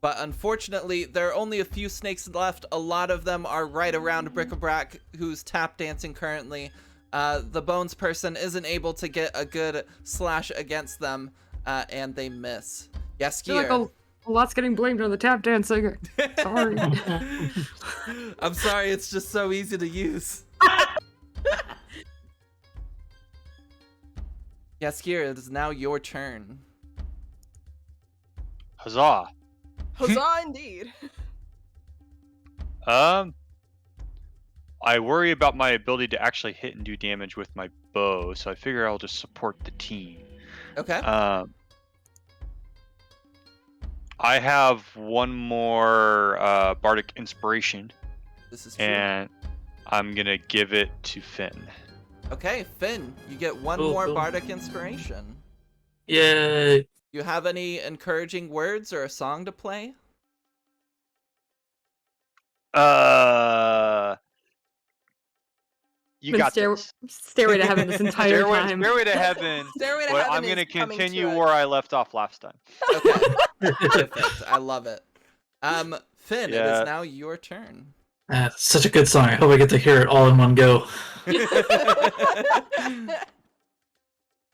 But unfortunately, there are only a few snakes left. A lot of them are right around Bric-a-Brac, who's tap dancing currently. The Bones person isn't able to get a good slash against them, and they miss. Yes, I feel like a lot's getting blamed on the tap dancing. Sorry. I'm sorry, it's just so easy to use. Yes, Kira, it is now your turn. Huzzah! Huzzah indeed. I worry about my ability to actually hit and do damage with my bow, so I figure I'll just support the team. Okay. I have one more bardic inspiration, This is true. and I'm gonna give it to Finn. Okay, Finn, you get one Cool, more cool. bardic inspiration. Yay. You have any encouraging words or a song to play? You Been got this. Stairway to Heaven this entire Stairway, time. Stairway to Heaven. Stairway to But Heaven I'm gonna is coming to continue it. where I left off last time. Okay, perfect. I love it. Finn, it Yeah. is now your turn. Such a good song. I hope I get to hear it all in one go.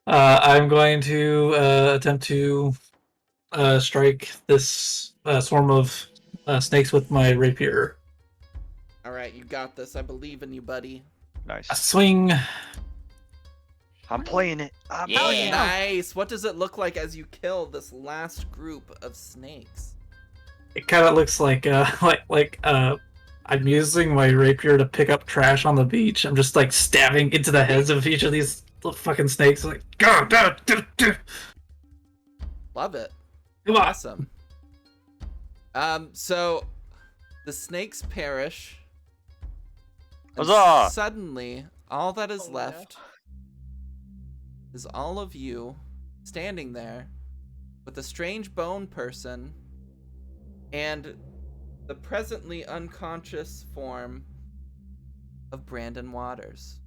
I'm going to attempt to strike this swarm of snakes with my rapier. All right, you got this. I believe in you, buddy. Nice. A swing. I'm playing it. I'm Yeah. playing it. Nice. What does it look like as you kill this last group of snakes? It kind of looks like I'm using my rapier to pick up trash on the beach. I'm just like stabbing into the heads of each of these little fucking snakes. Like, go, do. Love it. Come on. Awesome. So the snakes perish. And Huzzah! suddenly, all that is Oh, no. left is all of you standing there with a strange bone person and the presently unconscious form of Brandon Waters.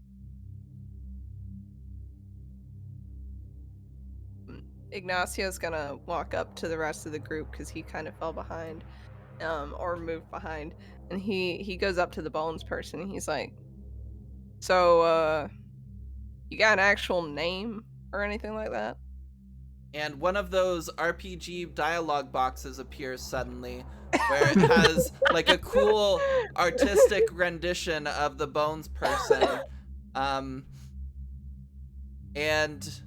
Ignacio's gonna walk up to the rest of the group because he kind of fell behind, or moved behind, and he goes up to the Bones person. And he's like, "So, you got an actual name or anything like that?" And one of those RPG dialogue boxes appears suddenly, where it has like a cool artistic rendition of the Bones person. And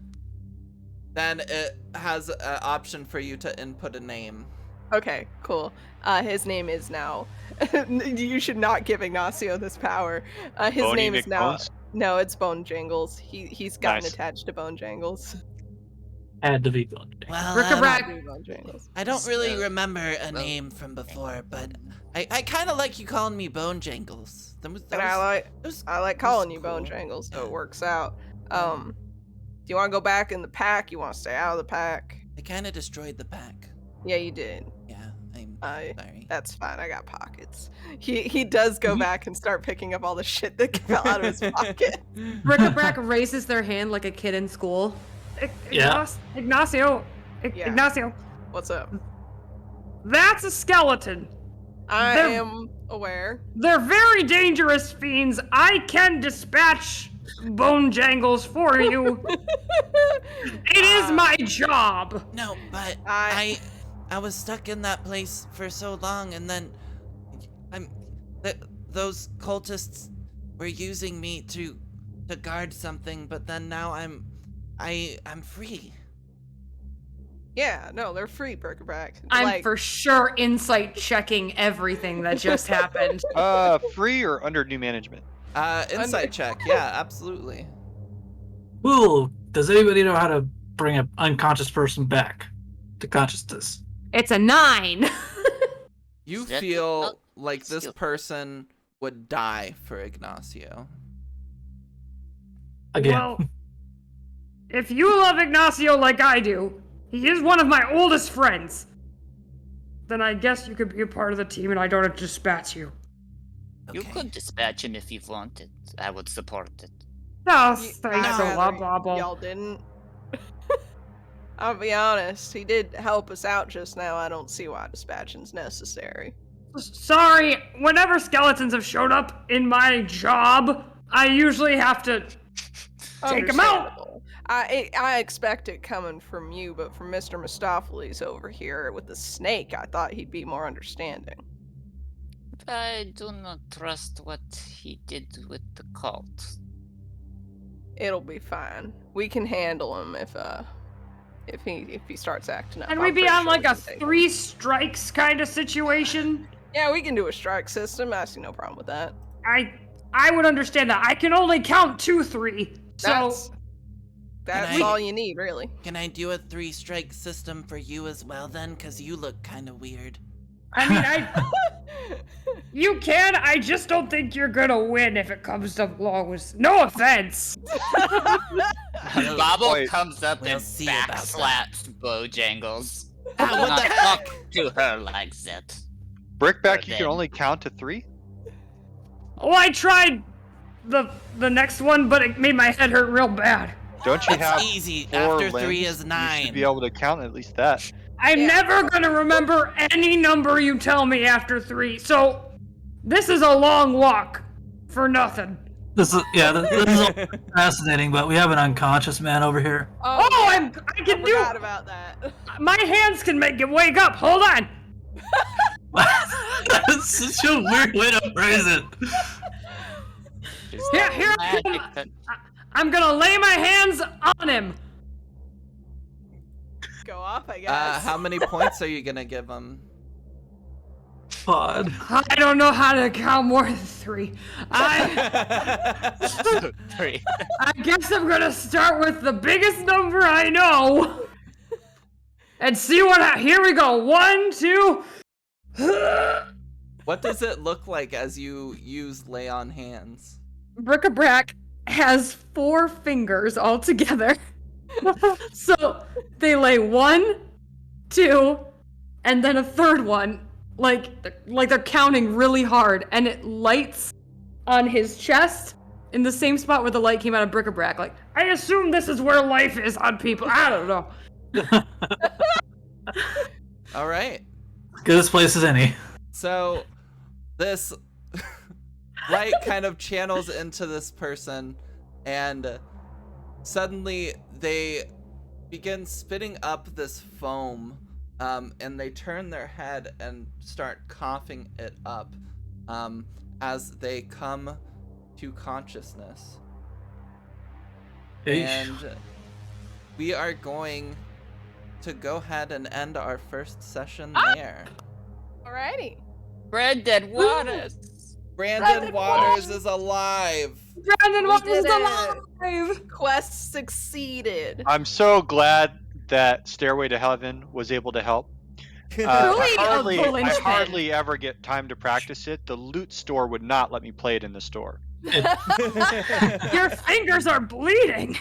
then it has an option for you to input a name. Okay, cool. His name is now. You should not give Ignacio this power. His Boney name is now. McBones? No, it's Bone Jangles. He's gotten Nice. attached to Bone Jangles. Had to be good. Well, Bric-a-brac. Bone Jangles. I don't really So- remember a name from before, but I kind of like you calling me Bone Jangles. And I like calling you Bone Jangles, so it works out. Do you want to go back in the pack? You want to stay out of the pack? I kind of destroyed the pack. Yeah, you did. Yeah, I'm sorry. That's fine. I got pockets. He does go back and start picking up all the shit that fell out of his pocket. Bric-a-brac raises their hand like a kid in school. Yeah. Ignacio. Yeah. Ignacio. What's up? That's a skeleton. I They're- am aware. They're very dangerous fiends. I can dispatch Bone Jangles for you. It is my job. No, but I- I was stuck in that place for so long, and then those cultists were using me to guard something, but then now I'm free. Yeah, no, they're free, Bric-a-brac. I'm for sure insight checking everything that just happened. Free or under new management? Insight check. Yeah, absolutely. Ooh, does anybody know how to bring an unconscious person back to consciousness? It's a 9. You That- feel oh, like this skill. person would die for Ignacio. Again. Well, if you love Ignacio like I do, he is one of my oldest friends. Then I guess you could be a part of the team and I don't have to dispatch you. You Okay. could dispatch him if you wanted. I would support it. No, I'd thanks, rather blah, blah, blah. Y'all didn't. I'll be honest. He did help us out just now. I don't see why dispatching's necessary. Sorry, whenever skeletons have showed up in my job, I usually have to take 'em out. Understandable. I expect it coming from you, but from Mr. Mistopheles over here with the snake, I thought he'd be more understanding. I do not trust what he did with the cult. It'll be fine. We can handle him if he starts acting up. And I'm we be pretty on sure like we a can take him. 3 strikes kind of situation. Yeah, we can do a strike system. I see no problem with that. I would understand that. I can only count 2, 3. So That's Can I- all you need, really. Can I do a 3-strike system for you as well then? Cause you look kind of weird. I mean, you can. I just don't think you're gonna win if it comes to blows. No offense. Bobble Wait. comes up We'll and see about that. backslaps Bojangles. Ah, Do what not the talk heck? to her like that. Brickback, you can then- only count to 3? Oh, I tried the next one, but it made my head hurt real bad. Don't you have It's easy. 4 After limbs? 3 is You 9. should be able to count at least that. I'm Yeah. never gonna remember any number you tell me after 3. So this is a long walk for nothing. This is all fascinating, but we have an unconscious man over here. Oh, yeah. I I can do. forgot about that. My hands can make it wake up. Hold on. That's such a weird way to phrase it. There's Here, no here I magic come. that- I'm gonna lay my hands on him. Go off, I guess. How many points are you gonna give him? Pod. I don't know how to count more than 3. I 3. I guess I'm gonna start with the biggest number I know. And see what here we go. 1, 2. What does it look like as you use lay on hands? Bric-a-brac has 4 fingers all together. So they lay 1, 2, and then a third one, like they're counting really hard, and it lights on his chest in the same spot where the light came out of Bric-a-brac. Like, I assume this is where life is on people. I don't know. All right. Good as place as any. So this light kind of channels into this person, and suddenly they begin spitting up this foam, and they turn their head and start coughing it up as they come to consciousness. Eesh. And we are going to go ahead and end our first session there. Alrighty. Brandon Waters. Brandon Waters is alive. Brandon We Waters is did it. alive. Quest succeeded. I'm so glad that Stairway to Heaven was able to help. Truly I a linchpin. hardly ever get time to practice it. The loot store would not let me play it in the store. Your fingers are bleeding.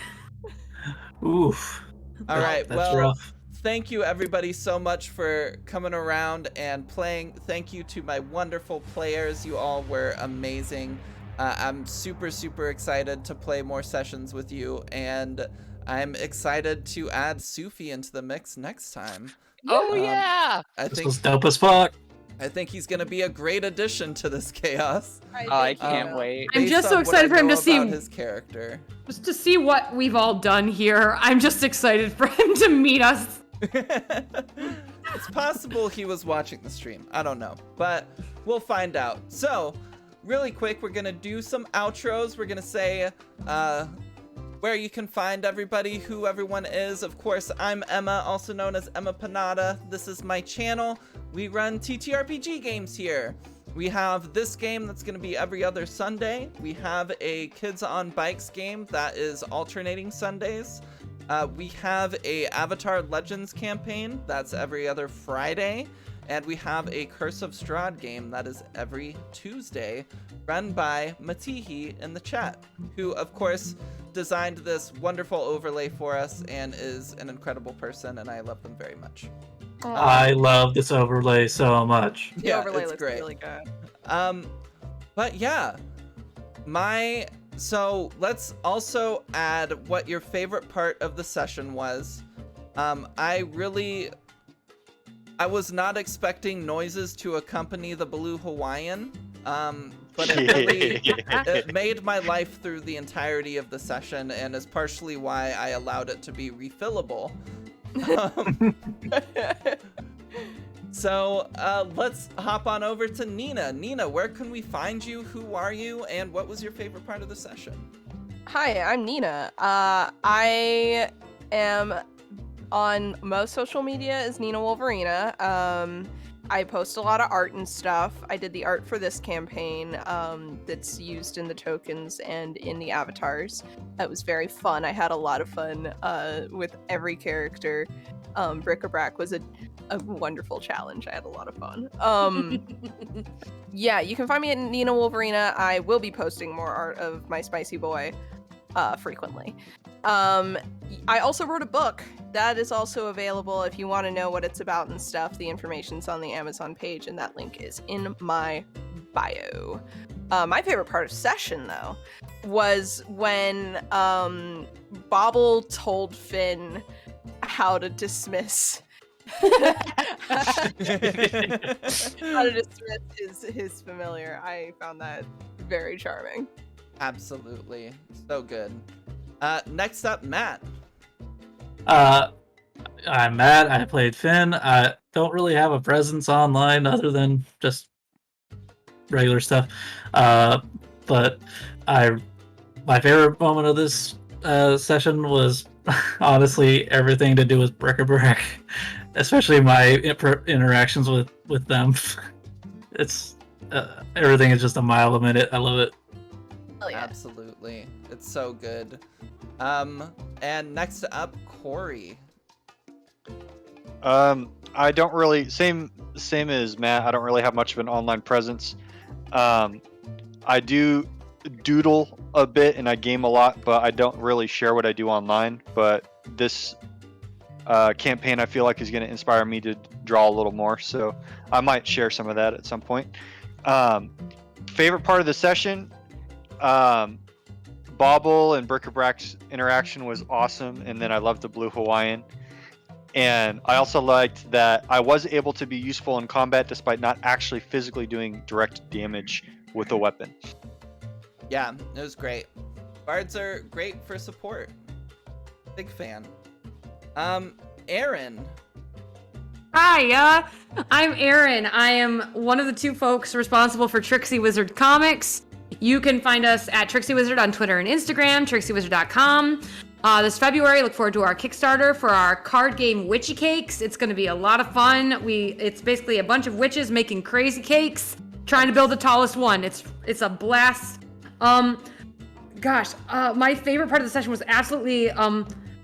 Oof. All right, That's well, rough. thank you everybody so much for coming around and playing. Thank you to my wonderful players. You all were amazing. I'm super excited to play more sessions with you, and I'm excited to add Sufi into the mix next time. Oh yeah. This was dope as fuck. I think he's gonna be a great addition to this chaos. I can't wait. I'm based just so on what excited I for him know to see- about his character. Just to see what we've all done here. I'm just excited for him to meet us. It's possible he was watching the stream. I don't know, but we'll find out. So, really quick, we're gonna do some outros. We're gonna say where you can find everybody, who everyone is. Of course, I'm Emma, also known as Emma Panada. This is my channel. We run TTRPG games here. We have this game that's going to be every other Sunday. We have a Kids on Bikes game that is alternating Sundays. We have a Avatar Legends campaign that's every other Friday. And we have a Curse of Strahd game that is every Tuesday, run by Matihi in the chat, who, of course, designed this wonderful overlay for us and is an incredible person, and I love them very much. I love this overlay so much. The overlay it's looks great. really good. But yeah, so let's also add what your favorite part of the session was. I was not expecting noises to accompany the Blue Hawaiian, but it made my life through the entirety of the session, and is partially why I allowed it to be refillable. So let's hop on over to Nina. Nina, where can we find you? Who are you? And what was your favorite part of the session? Hi, I'm Nina. I am on most social media as Nina Wolverina. I post a lot of art and stuff. I did the art for this campaign that's used in the tokens and in the avatars. That was very fun. I had a lot of fun with every character. Bric-a-brac was a wonderful challenge. I had a lot of fun. Yeah, you can find me at Nina Wolverina. I will be posting more art of my spicy boy frequently. I also wrote a book that is also available if you want to know what it's about and stuff. The information's on the Amazon page, and that link is in my bio. My favorite part of session, though, was when Bobble told Finn how to dismiss how to dismiss his familiar. I found that very charming. Absolutely. So good. Next up, Matt. I'm Matt. I played Finn. I don't really have a presence online other than just regular stuff. But my favorite moment of this session was honestly everything to do with Bric-a-brac, especially my interactions with them. It's everything is just a mile a minute. I love it. Oh, yeah. Absolutely. It's so good. And next up, Corey. I don't really same as Matt. I don't really have much of an online presence. I do doodle a bit and I game a lot, but I don't really share what I do online. But this campaign I feel like is going to inspire me to draw a little more, so I might share some of that at some point. Favorite part of the session, Bobble and Bric-a-brac's interaction was awesome, and then I loved the Blue Hawaiian. And I also liked that I was able to be useful in combat despite not actually physically doing direct damage with a weapon. Yeah, it was great. Bards are great for support. Big fan. Aaron. Hi, I'm Aaron. I am one of the two folks responsible for Trixie Wizard Comics. You can find us at Trixie Wizard on Twitter and Instagram, TrixieWizard.com. This February, look forward to our Kickstarter for our card game Witchy Cakes. It's going to be a lot of fun. It's basically a bunch of witches making crazy cakes, trying to build the tallest one. It's a blast. My favorite part of the session was absolutely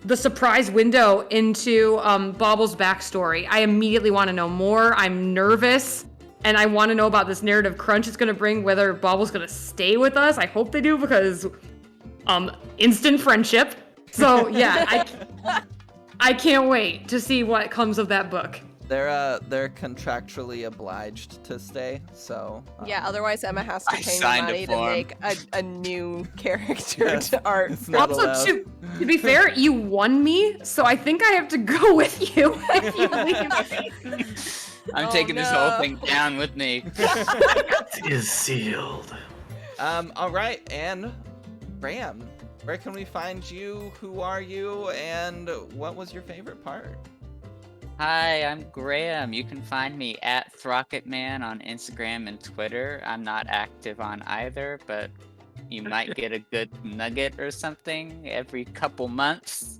the surprise window into Bauble's backstory. I immediately want to know more. I'm nervous, and I want to know about this narrative crunch it's going to bring, whether Bauble's going to stay with us. I hope they do, because instant friendship. So yeah, I can't wait to see what comes of that book. They're contractually obliged to stay, so Yeah, otherwise Emma has to I pay me signed a money to form. make a new character Yes, to art. it's not Also, allowed. to be fair, you won me, so I think I have to go with you if you leave me. I'm Oh, taking this whole no. thing down with me. It is sealed. All right, and Graham, where can we find you? Who are you? And what was your favorite part? Hi, I'm Graham. You can find me at Throcketman on Instagram and Twitter. I'm not active on either, but you might get a good nugget or something every couple months.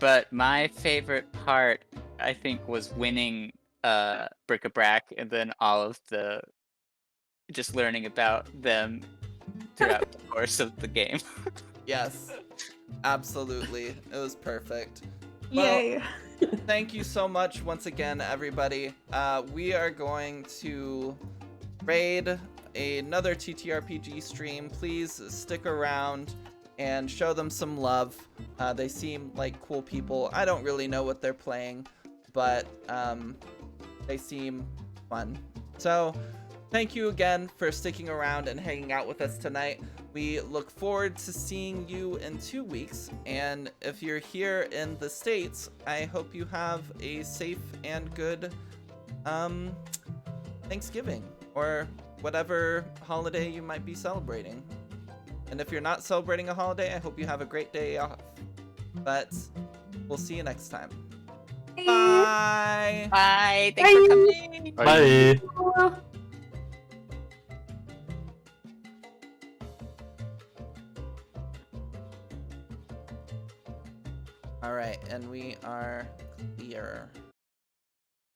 But my favorite part, I think, was winning Bric-a-Brac, and then all of the just learning about them throughout the course of the game. Yes, absolutely. It was perfect. Yay. Thank you so much once again, everybody. We are going to raid another TTRPG stream. Please stick around and show them some love. They seem like cool people. I don't really know what they're playing, but they seem fun. So thank you again for sticking around and hanging out with us tonight. We look forward to seeing you in 2 weeks, and if you're here in the States, I hope you have a safe and good Thanksgiving, or whatever holiday you might be celebrating. And if you're not celebrating a holiday, I hope you have a great day off. But we'll see you next time. Bye! Bye. Thanks for coming. Bye. Alright, and we are clear.